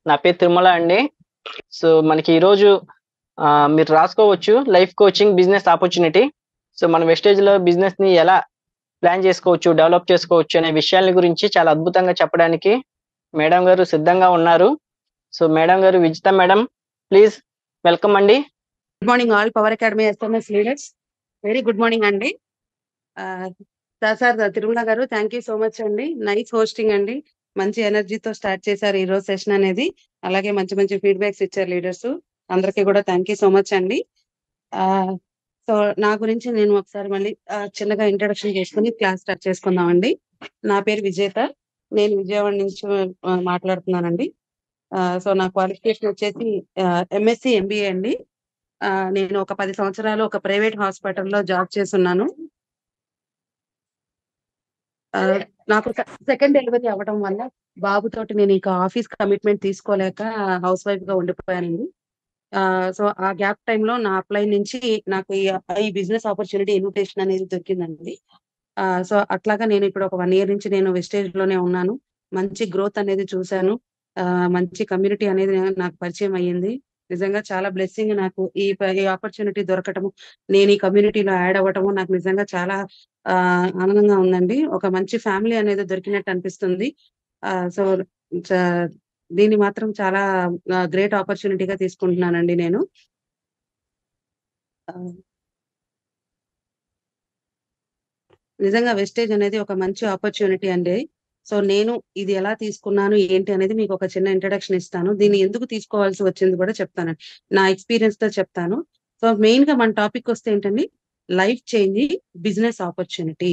నా పేరు తిరుమల అండి. సో, మనకి ఈరోజు మీరు రాసుకోవచ్చు life coaching business opportunity. So, మన వెస్టేజ్‌లో బిజినెస్‌ని ఎలా ప్లాన్ చేసుకోవచ్చు, డెవలప్ చేసుకోవచ్చు అనే విషయాల గురించి చాలా అద్భుతంగా చెప్పడానికి మేడం గారు సిద్ధంగా ఉన్నారు. సో, మేడం గారు విజిత మేడం ప్లీజ్ వెల్కమ్ అండి. Good morning all power academy SMS leaders. Very good morning అండి. సార్ తిరుమల గారు, థ్యాంక్ యూ సో మచ్ అండి. నైస్ హోస్టింగ్ అండి. మంచి ఎనర్జీతో స్టార్ట్ చేశారు ఈ రోజు సెషన్ అనేది. అలాగే మంచి మంచి ఫీడ్బ్యాక్స్ ఇచ్చారు లీడర్స్. అందరికీ కూడా థ్యాంక్ యూ సో మచ్ అండి. సో నా గురించి నేను ఒకసారి మళ్ళీ చిన్నగా ఇంట్రడక్షన్ చేసుకుని క్లాస్ స్టార్ట్ చేసుకుందామండి. నా పేరు విజేత. నేను విజయవాడ నుంచి మాట్లాడుతున్నానండి. సో నా క్వాలిఫికేషన్ వచ్చేసి ఎంఎస్సి ఎంబీఏ అండి. నేను ఒక 10 సంవత్సరాలు ఒక ప్రైవేట్ హాస్పిటల్లో జాబ్ చేస్తున్నాను. నాకు సెకండ్ డెలివరీ అవ్వడం వల్ల బాబుతోటి నేను ఇక ఆఫీస్ కమిట్మెంట్ తీసుకోలేక హౌస్ వైఫ్ గా ఉండిపోయానండి. సో ఆ గ్యాప్ టైంలో నా అప్లై నుంచి నాకు ఈ బిజినెస్ ఆపర్చునిటీ ఇన్విటేషన్ అనేది దొరికిందండి. సో అట్లాగా నేను ఇప్పుడు ఒక 1 ఇయర్ నుంచి నేను వెస్టేజ్ లోనే ఉన్నాను. మంచి గ్రోత్ అనేది చూశాను. మంచి కమ్యూనిటీ అనేది నాకు పరిచయం అయ్యింది. నిజంగా చాలా బ్లెస్సింగ్ నాకు ఈ ఆపర్చునిటీ దొరకటము, నేను ఈ కమ్యూనిటీలో యాడ్ అవ్వటము నాకు నిజంగా చాలా ఆనందంగా ఉందండి. ఒక మంచి ఫ్యామిలీ అనేది దొరికినట్టు అనిపిస్తుంది. సో దీన్ని మాత్రం చాలా గ్రేట్ ఆపర్చునిటీగా తీసుకుంటున్నానండి నేను. నిజంగా వెస్టేజ్ అనేది ఒక మంచి ఆపర్చునిటీ అండి. సో నేను ఇది ఎలా తీసుకున్నాను ఏంటి అనేది మీకు ఒక చిన్న ఇంట్రడక్షన్ ఇస్తాను. దీన్ని ఎందుకు తీసుకోవాల్సి వచ్చింది కూడా చెప్తానండి. నా ఎక్స్పీరియన్స్ తో చెప్తాను. సో మెయిన్ గా మన టాపిక్ వస్తే ఏంటండి, life changing business opportunity.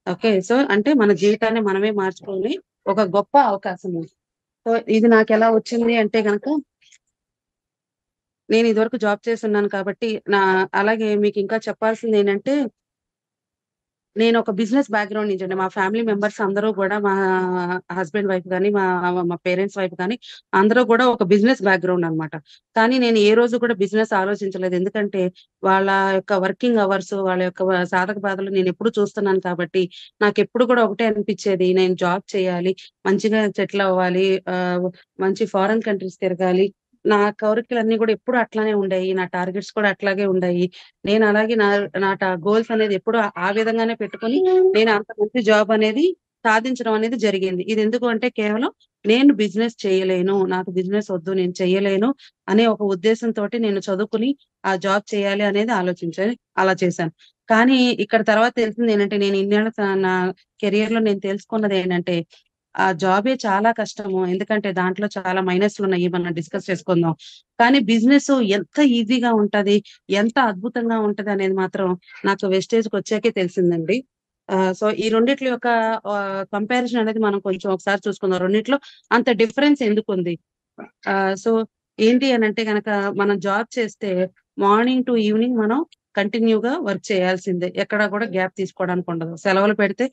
Okay, so అంటే మన జీవితాన్ని మనమే మార్చుకొని ఒక గొప్ప అవకాశం. సో ఇది నాకు ఎలా వచ్చింది అంటే గనక, నేను ఇదివరకు జాబ్ చేస్తున్నాను కాబట్టి అలాగే మీకు ఇంకా చెప్పాల్సింది ఏంటంటే, నేను ఒక బిజినెస్ బ్యాక్గ్రౌండ్ నుంచి అండి. మా ఫ్యామిలీ మెంబర్స్ అందరూ కూడా, మా హస్బెండ్ వైఫ్ కానీ, మా పేరెంట్స్ వైఫ్ కానీ అందరూ కూడా ఒక బిజినెస్ బ్యాక్గ్రౌండ్ అన్నమాట. కానీ నేను ఏ రోజు కూడా బిజినెస్ ఆలోచించలేదు. ఎందుకంటే వాళ్ళ యొక్క వర్కింగ్ అవర్స్, వాళ్ళ యొక్క సాధక బాధలు నేను ఎప్పుడు చూస్తున్నాను కాబట్టి నాకు ఎప్పుడు కూడా ఒకటే అనిపించేది, నేను జాబ్ చేయాలి, మంచిగా సెటిల్ అవ్వాలి, మంచి ఫారెన్ కంట్రీస్ తిరగాలి. నా కోరికలన్నీ కూడా ఎప్పుడు అట్లానే ఉండేవి. నా టార్గెట్స్ కూడా అట్లాగే ఉండేవి. నేను అలాగే నా గోల్స్ అనేది ఎప్పుడు ఆ విధంగానే పెట్టుకొని నేను అంత మంచి జాబ్ అనేది సాధించడం అనేది జరిగింది. ఇది ఎందుకు అంటే కేవలం నేను బిజినెస్ చేయలేను, నాకు బిజినెస్ వద్దు, నేను చెయ్యలేను అనే ఒక ఉద్దేశంతోటి నేను చదువుకుని ఆ జాబ్ చేయాలి అనేది ఆలోచించాను. అలా చేశాను. కానీ ఇక్కడ తర్వాత తెలిసింది ఏంటంటే, నేను ఇన్నేళ్ల నా కెరియర్ లో నేను తెలుసుకున్నది ఏంటంటే, ఆ జాబే చాలా కష్టము. ఎందుకంటే దాంట్లో చాలా మైనస్లు ఉన్నాయి, మనం డిస్కస్ చేసుకుందాం. కానీ బిజినెస్ ఎంత ఈజీగా ఉంటది, ఎంత అద్భుతంగా ఉంటది అనేది మాత్రం నాకు వెస్టేజ్‌కి వచ్చాకే తెలిసిందండి. సో ఈ రెండిట్ల యొక్క కంపారిజన్ అనేది మనం కొంచెం ఒకసారి చూసుకుందాం. రెండిట్లో అంత డిఫరెన్స్ ఎందుకుంది? సో ఏంటి అనంటే గనక, మనం జాబ్ చేస్తే మార్నింగ్ టు ఈవినింగ్ మనం కంటిన్యూగా వర్క్ చేయాల్సిందే. ఎక్కడా కూడా గ్యాప్ తీసుకోవడానికి ఉండదు. సెలవులు పెడితే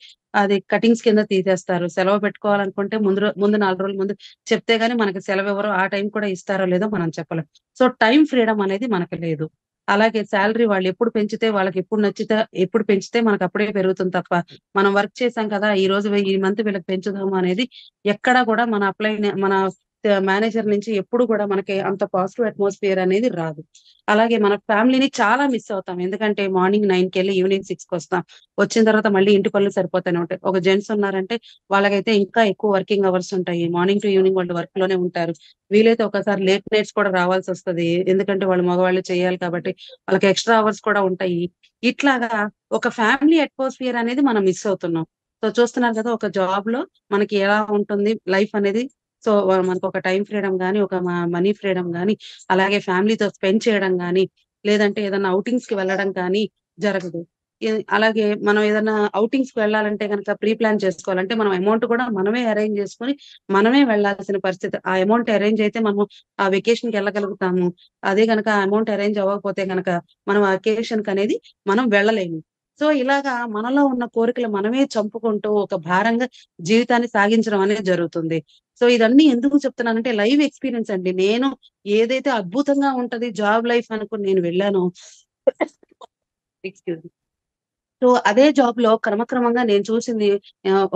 అది కటింగ్స్ కింద తీసేస్తారు. సెలవు పెట్టుకోవాలనుకుంటే ముందు 4 రోజుల ముందు చెప్తే గాని మనకి సెలవివ్వరు. ఆ టైం కూడా ఇస్తారో లేదో మనం చెప్పలేం. సో టైమ్ ఫ్రీడమ్ అనేది మనకు లేదు. అలాగే సాలరీ వాళ్ళు ఎప్పుడు పెంచితే, వాళ్ళకి ఎప్పుడు నచ్చితే ఎప్పుడు పెంచితే మనకు అప్పుడే పెరుగుతుంది తప్ప, మనం వర్క్ చేసాం కదా, ఈ మంత్ వీళ్ళకి పెంచుదాము అనేది ఎక్కడా కూడా మన మేనేజర్ నుంచి ఎప్పుడు కూడా మనకి అంత పాజిటివ్ అట్మాస్ఫియర్ అనేది రాదు. అలాగే మన ఫ్యామిలీని చాలా మిస్ అవుతాం. ఎందుకంటే మార్నింగ్ 9కి వెళ్ళి ఈవినింగ్ 6కి వస్తాం. వచ్చిన తర్వాత మళ్ళీ ఇంటి పనులు సరిపోతూనే ఉంటాయి. ఒక జెంట్స్ ఉన్నారంటే వాళ్ళకైతే ఇంకా ఎక్కువ వర్కింగ్ అవర్స్ ఉంటాయి. మార్నింగ్ టు ఈవినింగ్ వాళ్ళు వర్క్ లోనే ఉంటారు. వీలైతే ఒకసారి లేట్ నైట్స్ కూడా రావాల్సి వస్తది. ఎందుకంటే వాళ్ళు మగవాళ్ళు చేయాలి కాబట్టి వాళ్ళకి ఎక్స్ట్రా అవర్స్ కూడా ఉంటాయి. ఇట్లాగా ఒక ఫ్యామిలీ అట్మాస్ఫియర్ అనేది మనం మిస్ అవుతున్నాం. సో చూస్తున్నారు కదా, ఒక జాబ్ లో మనకి ఎలా ఉంటుంది లైఫ్ అనేది. సో మనకు ఒక టైం ఫ్రీడమ్ గానీ, ఒక మనీ ఫ్రీడమ్ గానీ, అలాగే ఫ్యామిలీతో స్పెండ్ చేయడం గానీ, లేదంటే ఏదైనా ఔటింగ్స్ కి వెళ్ళడం కానీ జరగదు. అలాగే మనం ఏదైనా ఔటింగ్స్ కి వెళ్ళాలంటే గనక ప్రీ ప్లాన్ చేసుకోవాలంటే మనం అమౌంట్ కూడా మనమే అరేంజ్ చేసుకొని మనమే వెళ్ళాల్సిన పరిస్థితి. ఆ అమౌంట్ అరేంజ్ అయితే మనం ఆ వెకేషన్ కి వెళ్ళగలుగుతాము. అదే గనక ఆ అమౌంట్ అరేంజ్ అవ్వకపోతే గనక మనం ఆ వెకేషన్ కి అనేది మనం వెళ్ళలేము. సో ఇలాగా మనలో ఉన్న కోరికలు మనమే చంపుకుంటూ ఒక భారంగా జీవితాన్ని సాగించడం అనేది జరుగుతుంది. సో ఇదన్నీ ఎందుకు చెప్తున్నానంటే లైవ్ ఎక్స్పీరియన్స్ అండి. నేను ఏదైతే అద్భుతంగా ఉంటది జాబ్ లైఫ్ అనుకుని నేను వెళ్ళానో, ఎక్స్‌క్యూజ్ మీ. సో అదే జాబ్ లో క్రమక్రమంగా నేను చూసింది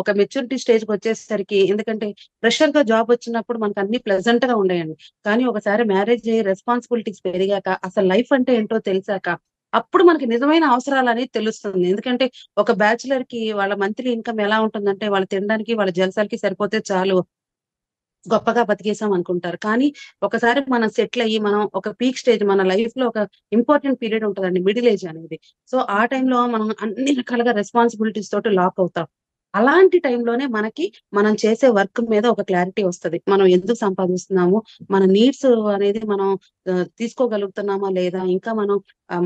ఒక మెచ్యూరిటీ స్టేజ్ కి వచ్చేసరికి, ఎందుకంటే ఫ్రెషర్ గా జాబ్ వచ్చినప్పుడు మనకు అన్ని ప్లెజెంట్ గా ఉండేయండి. కానీ ఒకసారి మ్యారేజ్ అయ్యి రెస్పాన్సిబిలిటీస్ పెరిగాక, అసలు లైఫ్ అంటే ఏంటో తెలిసాక, అప్పుడు మనకి నిజమైన అవసరాలు అనేది తెలుస్తుంది. ఎందుకంటే ఒక బ్యాచులర్ కి వాళ్ళ మంత్లీ ఇన్కమ్ ఎలా ఉంటుందంటే, వాళ్ళు తినడానికి వాళ్ళ జలసాలకి సరిపోతే చాలు, గొప్పగా బతికేసాం అనుకుంటారు. కానీ ఒకసారి మనం సెటిల్ అయ్యి, మనం ఒక పీక్ స్టేజ్ మన లైఫ్ లో ఒక ఇంపార్టెంట్ పీరియడ్ ఉంటదండి, మిడిల్ ఏజ్ అనేది. సో ఆ టైంలో మనం అన్ని రకాలుగా రెస్పాన్సిబిలిటీస్ తోటి లాక్ అవుతాం. అలాంటి టైంలోనే మనకి మనం చేసే వర్క్ మీద ఒక క్లారిటీ వస్తది. మనం ఎందుకు సంపాదిస్తున్నాము? మన నీడ్స్ అనేది మనం తీసుకోగలుగుతున్నామా లేదా? ఇంకా మనం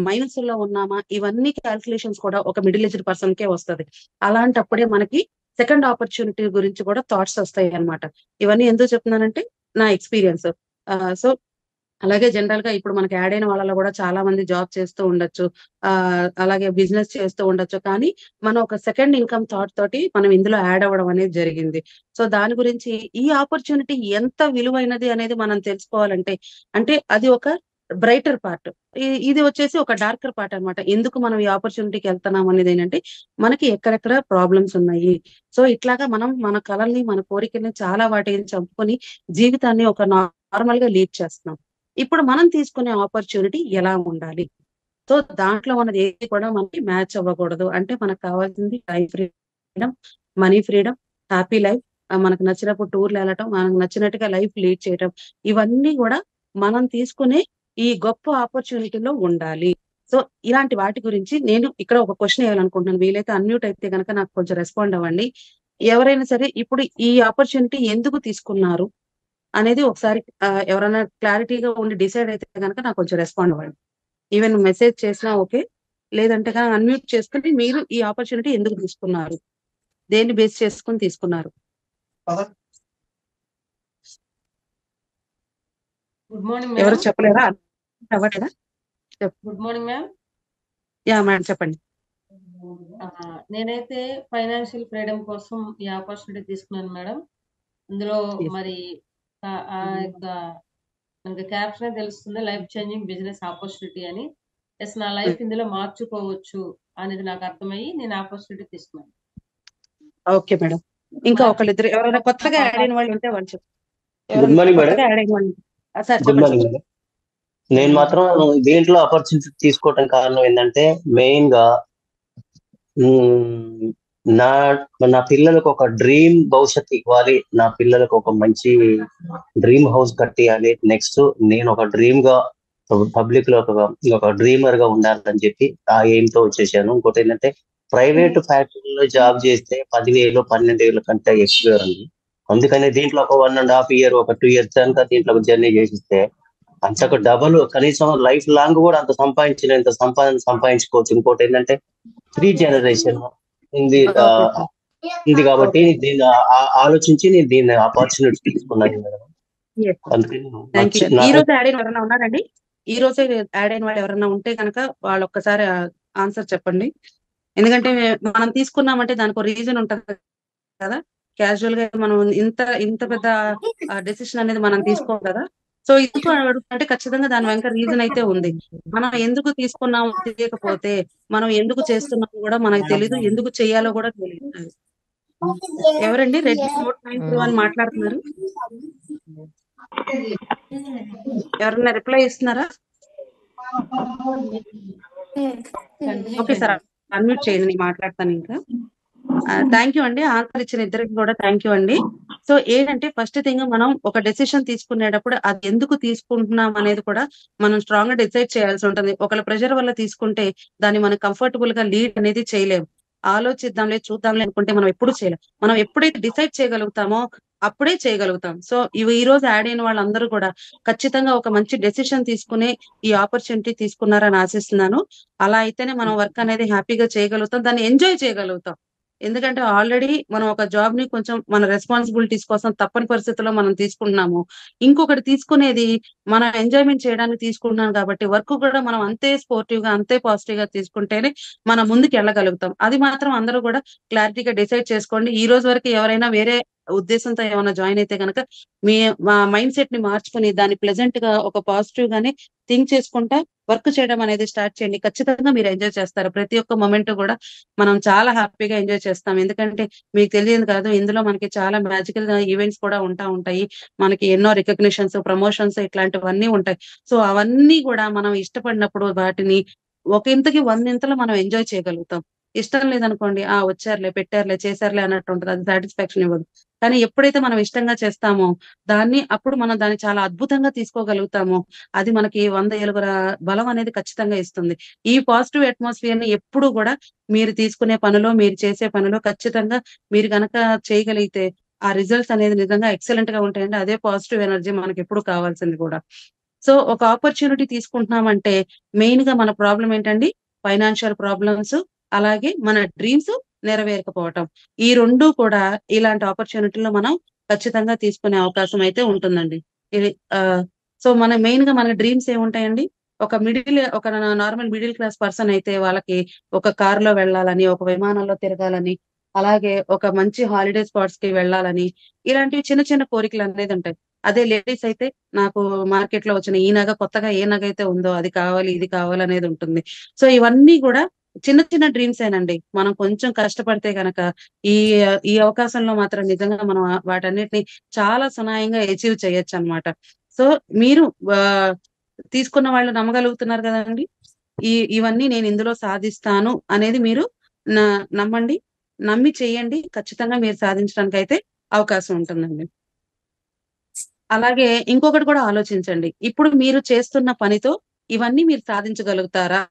మైనస్‌లో ఉన్నామా? ఇవన్నీ కాలిక్యులేషన్స్ కూడా ఒక మిడిల్ ఏజ్డ్ పర్సన్‌కే వస్తది. అలాంటప్పుడే మనకి సెకండ్ ఆపర్చునిటీ గురించి కూడా థాట్స్ వస్తాయన్నమాట. ఇవన్నీ ఎందుకు చెప్తున్నానంటే నా ఎక్స్‌పీరియన్స్. సో అలాగే జనరల్‌గా ఇప్పుడు మనకి యాడ్ అయిన వాళ్ళలో గూడా చాలా మంది జాబ్ చేస్తూ ఉండొచ్చు. అలాగే బిజినెస్ చేస్తూ ఉండొచ్చు. కానీ మనం ఒక సెకండ్ ఇన్‌కమ్ థాట్ తోటి మనం ఇందులో యాడ్ అవ్వడం అనేది జరిగింది. సో దాని గురించి ఈ ఆపర్చునిటీ ఎంత విలువైనది అనేది మనం తెలుసుకోవాలంటే, అంటే అది ఒక బ్రైటర్ పార్ట్. ఇది వచ్చేసి ఒక డార్కర్ పార్ట్ అన్నమాట. ఎందుకు మనం ఈ ఆపర్చునిటీకి ఎళ్తున్నాం అనేదేంటంటే, మనకి ఎక్కడెక్కడ ప్రాబ్లమ్స్ ఉన్నాయి. సో ఇట్లాగా మనం మన కలల్ని, మన కోరికల్ని చాలా వాటిని చంపుకొని జీవితాన్ని ఒక నార్మల్‌గా లీడ్ చేస్తున్నాం. ఇప్పుడు మనం తీసుకునే ఆపర్చునిటీ ఎలా ఉండాలి? సో, దాంట్లో ఉన్నది ఏది కూడా మనకి మ్యాచ్ అవ్వకూడదు. అంటే మనకు కావాల్సింది time freedom, money freedom, happy life, మనకు నచ్చినప్పుడు టూర్‌లెళ్ళటం, మనకు నచ్చినట్టుగా లైఫ్ లీడ్ చేయటం. ఇవన్నీ గూడా మనం తీసుకునే ఈ గొప్ప ఆపర్చునిటీలో ఉండాలి. సో, ఇలాంటి వాటి గురించి నేను ఇక్కడ ఒక క్వెషన్ ఎయాలనుకుంటున్నాను. వీలైతే అన్‌మ్యూట్ అయితే గనక నాకు కొంచెం రెస్పాండ్ అవ్వండి. ఎవరైనా సరే ఇప్పుడు ఈ ఆపర్చునిటీ ఎందుకు తీసుకున్నారు అనేది ఒకసారి ఎవరైనా క్లారిటీగా ఉండి డిసైడ్ అయితే గనక నాకు కొంచెం రెస్పాండ్ అవ్వండి. ఈవెన్ మెసేజ్ చేసినా ఓకే. లేదంటే గనక అన్‌మ్యూట్ చేసుకొని మీరు ఈ ఆపర్చునిటీ ఎందుకు తీసుకున్నారు? దేన్ని బేస్ చేసుకొని తీసుకున్నారు? గుడ్ మార్నింగ్ ఎవరు మ్యామ్. చెప్పలేరా? అవ్వట్లేదా? Good morning ma'am. Yeah! Madam చెప్పండి. నేనైతే ఫైనాన్షియల్ ఫ్రీడమ్ కోసం ఈ ఆపర్చునిటీ తీసుకున్నాను మేడం. ఇందులో యెస్. మరి యొక్క మనకి క్యాప్షనే తెలుస్తుంది, లైఫ్ చేంజింగ్ బిజినెస్ ఆపర్చునిటీ అని. యెస్, నా లైఫ్ ఇందులో మార్చుకోవచ్చు అనేది నాకు అర్థమయ్యి నేను ఆపర్చునిటీ తీసుకున్నాను. Okay madam. ఇంకా ఒకళ్ళిద్దరు ఎవరైనా కొత్తగా యాడ్ అయిన వాళ్ళు ఉంటే వాళ్ళు గుడ్ ఎవరైనా మార్నింగ్ మేడం. కొత్తగా యాడ్ అయిన వాళ్ళు సార్ గుడ్ చెప్పండి మార్నింగ్ సార్. మేడం. నేను మాత్రం దీంట్లో ఆపర్చునిటీ తీసుకోవటం కారణం ఏంటంటే మెయిన్ గా మ్, నా నా పిల్లలకు ఒక డ్రీమ్ భవిష్యత్తు ఇవ్వాలి, నా పిల్లలకు ఒక మంచి డ్రీమ్ హౌస్ కట్టియాలి, నెక్స్ట్ నేను ఒక డ్రీమ్ గా పబ్లిక్ లో ఒక డ్రీమర్ గా ఉండాలని చెప్పి ఆ ఎయిమ్ తో వచ్చేసాను. ఇంకోటి ఏంటంటే ప్రైవేట్ ఫ్యాక్టరీలో జాబ్ చేస్తే 10,000 12,000 కంటే ఎక్కువ ఉంది. అందుకని దీంట్లో ఒక 1.5 year ఒక 2 years కనుక దీంట్లో జర్నీ చేసిస్తే అంతకు డబల్ కనీసం లైఫ్ లాంగ్ కూడా అంత సంపాదించినంత సంపాదించుకోవచ్చు. ఇంకోటి ఏంటంటే 3 జనరేషన్ ఉంది ఓకే సార్. ఉంది కాబట్టి ఓకే. దీన్ని ఆలోచించి నేను దీన్ని ఆపర్చునిటీ తీసుకున్నాను మేడం. Yes sir. అందుకని థాంక్ యూ. ఈ నాకు రోజు యాడ్ అయిన ఎవరైనా ఉన్నారండి? ఈ రోజే యాడ్ అయిన వాళ్ళు ఎవరైనా ఉంటే గనక వాళ్ళు ఒక్కసారి ఆన్సర్ చెప్పండి. ఎందుకంటే మనం తీసుకున్నామంటే దానికో రీజన్ ఉంటది కదా! క్యాజువల్‌గా మనం ఇంత పెద్ద డెసిషన్ అనేది మనం తీసుకోం కదా! సో, ఎందుకు అడుగుతున్నా ఖచ్చితంగా దాని వెనక రీజన్ అయితే ఉంది. మనం ఎందుకు తీసుకున్నామో తెలియకపోతే, మనం ఎందుకు చేస్తున్నామో కూడా మనకు తెలీదు. ఎందుకు చేయాలో కూడా తెలీదు. ఎవరండి రెడ్‌మీ నోట్ 9 ప్రో అని మాట్లాడుతున్నారు? ఎవరైనా రిప్లై ఇస్తున్నారా? Okay sir. అన్‌మ్యూట్ చేయండి. నేను మాట్లాడతాను ఇంకా. థాంక్ యూ అండి. ఆన్సర్ ఇచ్చిన ఇద్దరికి కూడా థాంక్ యూ అండి. సో, ఏంటంటే ఫస్ట్ థింగ్ మనం ఒక డెసిషన్ తీసుకునేటప్పుడు అది ఎందుకు తీసుకుంటున్నాం అనేది కూడా మనం స్ట్రాంగ్‌గా డిసైడ్ చేయాల్సి ఉంటుంది. ఒకళ్ళ ప్రెషర్ వల్ల తీసుకుంటే దాన్ని మనం కంఫర్టబుల్‌గా లీడ్ అనేది చేయలేం. ఆలోచిద్దాంలే, చూద్దాంలే అనుకుంటే మనం ఎప్పుడు చేయలేం. మనం ఎప్పుడైతే డిసైడ్ చేయగలుగుతామో అప్పుడే చేయగలుగుతాం. సో, ఈ రోజు యాడ్ అయిన వాళ్ళందరూ కూడా ఖచ్చితంగా ఒక మంచి డెసిషన్ తీసుకుని ఈ ఆపర్చునిటీ తీసుకున్నారని ఆశిస్తున్నాను. అలా అయితేనే మనం వర్క్ అనేది హ్యాపీగా చేయగలుగుతాం. దాన్ని ఎంజాయ్ చేయగలుగుతాం. ఎందుకంటే ఆల్రెడీ మనం ఒక జాబ్‌ని కొంచెం మన రెస్పాన్సిబిలిటీస్ కోసం తప్పని పరిస్థితుల్లో మనం తీసుకుంటున్నాము. ఇంకొకటి తీసుకునేది మన ఎంజాయ్‌మెంట్ చేయడానికి తీసుకుంటున్నాం కాబట్టి వర్క్ కూడా మనం అంతే స్పోర్టివ్‌గా, అంతే పాజిటివ్‌గా తీసుకుంటేనే మనం ముందుకెళ్ళగలుగుతాం. అది మాత్రం అందరూ కూడా క్లారిటీగా డిసైడ్ చేసుకోండి. ఈ రోజు వరకు ఎవరైనా వేరే ఉద్దేశంతో ఏమైనా జాయిన్ అయితే కనుక మా మైండ్ సెట్ ని మార్చుకొని దాన్ని ప్లెజెంట్ గా ఒక పాజిటివ్ గానే థింక్ చేసుకుంటా వర్క్ చేయడం అనేది స్టార్ట్ చేయండి. ఖచ్చితంగా మీరు ఎంజాయ్ చేస్తారు. ప్రతి ఒక్క మొమెంట్ కూడా మనం చాలా హ్యాపీగా ఎంజాయ్ చేస్తాం. ఎందుకంటే మీకు తెలియదు కాదు, ఇందులో మనకి చాలా మ్యాజికల్ ఈవెంట్స్ కూడా ఉంటాయి. మనకి ఎన్నో రికగ్నిషన్స్, ప్రమోషన్స్ ఇట్లాంటివన్నీ ఉంటాయి. సో అవన్నీ కూడా మనం ఇష్టపడినప్పుడు వాటిని ఒక ఇంతకి 100 ఇంతలు మనం ఎంజాయ్ చేయగలుగుతాం. ఇష్టం లేదనుకోండి, వచ్చారులే, పెట్టారులే, చేశారులే అన్నట్టు ఉంటది. అది సాటిస్ఫాక్షన్ ఇవ్వదు. కానీ ఎప్పుడైతే మనం ఇష్టంగా చేస్తామో అప్పుడు మనం దాన్ని చాలా అద్భుతంగా తీసుకోగలుగుతామో అది మనకి 100 ఏలుగుల బలం అనేది ఖచ్చితంగా ఇస్తుంది. ఈ పాజిటివ్ అట్మాస్ఫియర్ ని ఎప్పుడు కూడా మీరు తీసుకునే పనిలో, మీరు చేసే పనిలో ఖచ్చితంగా మీరు గనక చేయగలిగితే ఆ రిజల్ట్స్ అనేది నిజంగా ఎక్సలెంట్ గా ఉంటాయండి. అదే పాజిటివ్ ఎనర్జీ మనకి ఎప్పుడు కావాల్సింది కూడా. సో ఒక ఆపర్చునిటీ తీసుకుంటున్నామంటే మెయిన్ గా మన ప్రాబ్లం ఏంటండి? ఫైనాన్షియల్ ప్రాబ్లమ్స్, అలాగే మన డ్రీమ్స్ నెరవేరకపోవటం. ఈ 2 కూడా ఇలాంటి ఆపర్చునిటీలో మనం ఖచ్చితంగా తీసుకునే అవకాశం అయితే ఉంటుందండి. ఇది సో మెయిన్ గా మన డ్రీమ్స్ ఏముంటాయండి? ఒక నార్మల్ మిడిల్ క్లాస్ పర్సన్ అయితే వాళ్ళకి ఒక కారులో వెళ్ళాలని, ఒక విమానంలో తిరగాలని, అలాగే ఒక మంచి హాలిడే స్పాట్స్ కి వెళ్ళాలని, ఇలాంటివి చిన్న చిన్న కోరికలు అనేది ఉంటాయి. అదే లేడీస్ అయితే నాకు మార్కెట్ లో వచ్చిన ఈ నగ కొత్తగా ఏ నగ అయితే ఉందో అది కావాలి, ఇది కావాలి అనేది ఉంటుంది. సో ఇవన్నీ కూడా చిన్న చిన్న డ్రీమ్స్ ఏనండి. మనం కొంచెం కష్టపడితే గనక ఈ ఈ అవకాశంలో మాత్రం నిజంగా మనం వాటన్నిటిని చాలా సునాయంగా అచీవ్ చేయొచ్చు అన్నమాట. సో మీరు తీసుకున్న వాళ్ళు నమ్మగలుగుతున్నారు కదండి, ఇవన్నీ నేను ఇందులో సాధిస్తాను అనేది మీరు నమ్మండి, నమ్మి చేయండి. ఖచ్చితంగా మీరు సాధించడానికి అయితే అవకాశం ఉంటుందండి. అలాగే ఇంకొకటి కూడా ఆలోచించండి. ఇప్పుడు మీరు చేస్తున్న పనితో ఇవన్నీ మీరు సాధించగలుగుతారా?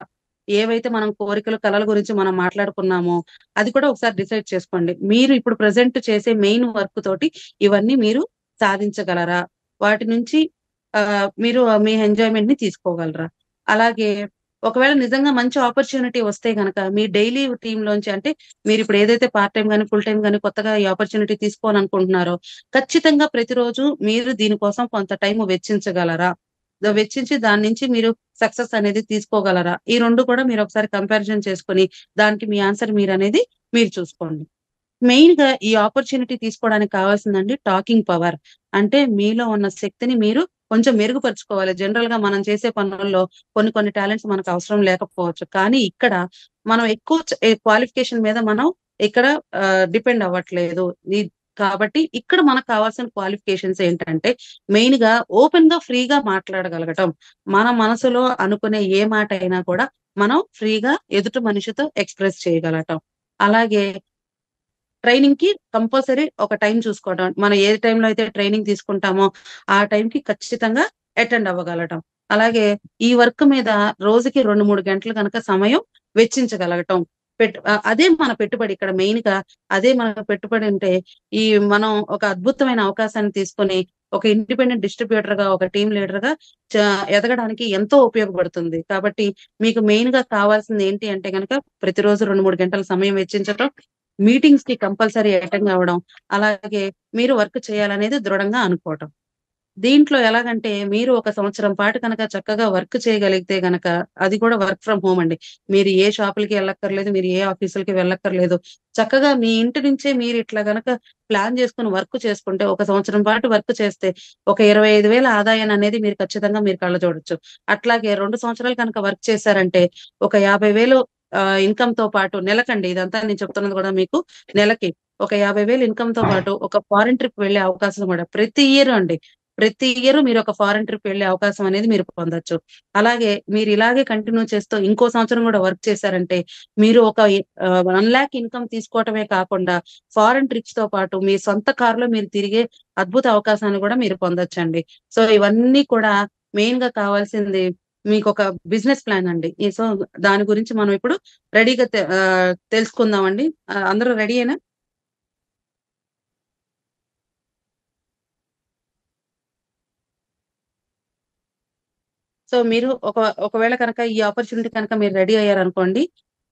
ఏవైతే మనం కోరికలు, కలల గురించి మనం మాట్లాడుకున్నామో అది కూడా ఒకసారి డిసైడ్ చేసుకోండి. మీరు ఇప్పుడు ప్రెజెంట్ చేసే మెయిన్ వర్క్ తోటి ఇవన్నీ మీరు సాధించగలరా? వాటి నుంచి మీరు మీ ఎంజాయ్‌మెంట్ ని తీసుకోగలరా? అలాగే ఒకవేళ నిజంగా మంచి ఆపర్చునిటీ వస్తే గనక మీ డైలీ టీమ్‌లోంచి, అంటే మీరిప్పుడు ఏదైతే పార్ట్ టైమ్ గాని, ఫుల్ టైమ్ గాని కొత్తగా ఈ ఆపర్చునిటీ తీసుకోవాలనుకుంటున్నారో ఖచ్చితంగా ప్రతిరోజు మీరు దీనికోసం కొంత టైం వెచ్చించగలరా? వెచ్చించి దాని నుంచి మీరు సక్సెస్ అనేది తీసుకోగలరా? ఈ 2 కూడా మీరు ఒకసారి కంపారిజన్ చేసుకొని దానికి మీ ఆన్సర్ మీరు చూసుకోండి. మెయిన్‌గా ఈ ఆపర్చునిటీ తీసుకోవడానికి కావాల్సిందండి టాకింగ్ పవర్. అంటే మీలో ఉన్న శక్తిని మీరు కొంచెం మెరుగుపరుచుకోవాలి. జనరల్‌గా మనం చేసే పనుల్లో కొన్ని టాలెంట్స్ మనకు అవసరం లేకపోవచ్చు. కానీ ఇక్కడ మనం ఎక్కువ క్వాలిఫికేషన్ మీద మనం ఇక్కడ డిపెండ్ అవ్వట్లేదు. కాబట్టి ఇక్కడ మనకు కావాల్సిన క్వాలిఫికేషన్స్ ఏంటంటే మెయిన్‌గా ఓపెన్‌గా, ఫ్రీగా మాట్లాడగలగటం. మన మనసులో అనుకునే ఏ మాట అయినా కూడా మనం ఫ్రీగా ఎదుటి మనిషితో ఎక్స్‌ప్రెస్ చేయగలగటం. అలాగే ట్రైనింగ్‌కి కంపల్సరీ ఒక టైం చూసుకోవడం. మనం ఏ టైంలో అయితే ట్రైనింగ్ తీసుకుంటామో ఆ టైంకి ఖచ్చితంగా అటెండ్ అవ్వగలగటం. అలాగే ఈ వర్క్ మీద రోజుకి 2, 3 గంటలు గనక సమయం వెచ్చించగలగటం. అదే మన పెట్టుబడి ఇక్కడ మెయిన్‌గా. అదే మన పెట్టుబడి అంటే మనం ఒక అద్భుతమైన అవకాశాన్ని తీసుకొని ఒక ఇండిపెండెంట్ డిస్ట్రిబ్యూటర్‌గా, ఒక టీమ్ లీడర్‌గా ఎదగడానికి ఎంతో ఉపయోగపడుతుంది. కాబట్టి మీకు మెయిన్‌గా కావాల్సింది ఏంటి అంటే గనక ప్రతిరోజు 2, 3 గంటల సమయం వెచ్చించటం, మీటింగ్స్‌కి కంపల్సరీ అటెండ్ అవ్వడం, అలాగే మీరు వర్క్ చేయాలనేది దృఢంగా అనుకోవటం. దీంట్లో ఎలాగంటే మీరు ఒక సంవత్సరం పాటు కనుక చక్కగా వర్క్ చేయగలిగితే గనక అది కూడా వర్క్ ఫ్రమ్ హోమ్ అండి. మీరు ఏ షాపులకి వెళ్ళక్కర్లేదు, మీరు ఏ ఆఫీసులకి వెళ్ళక్కర్లేదు. చక్కగా మీ ఇంటి నుంచే మీరు ఇట్లా గనక ప్లాన్ చేసుకొని వర్క్ చేసుకుంటే ఒక సంవత్సరం పాటు వర్క్ చేస్తే ఒక 25,000 ఆదాయాన్ని అనేది మీరు ఖచ్చితంగా మీరు కళ్ళ చూడొచ్చు. అట్లాగే 2 సంవత్సరాలు కనుక వర్క్ చేశారంటే ఒక 50,000 ఇన్‌కమ్‌తో పాటు నెలకండి, ఇదంతా నేను చెప్తున్నది కూడా మీకు నెలకి ఒక 50,000 ఇన్‌కమ్‌తో పాటు ఒక ఫారెన్ ట్రిప్ వెళ్ళే అవకాశం కూడా ప్రతి ఇయర్ అండి. ప్రతి ఇయర్ మీరు ఒక ఫారెన్ ట్రిప్ వెళ్ళే అవకాశం అనేది మీరు పొందొచ్చు. అలాగే మీరు ఇలాగే కంటిన్యూ చేస్తూ ఇంకో సంవత్సరం కూడా వర్క్ చేశారంటే మీరు ఒక 1,00,000 ఇన్‌కమ్ తీసుకోవటమే కాకుండా ఫారెన్ ట్రిప్స్‌తో పాటు మీ సొంత కారులో మీరు తిరిగే అద్భుత అవకాశాన్ని కూడా మీరు పొందొచ్చండి. సో ఇవన్నీ కూడా మెయిన్‌గా కావాల్సింది మీకొక బిజినెస్ ప్లాన్ అండి. సో దాని గురించి మనం ఇప్పుడు రెడీగా తెలుసుకుందామండి. అందరూ రెడీయేనా? సో మీరు ఒకవేళ కనుక ఈ ఆపర్చునిటీ కనుక మీరు రెడీ అయ్యారనుకోండి,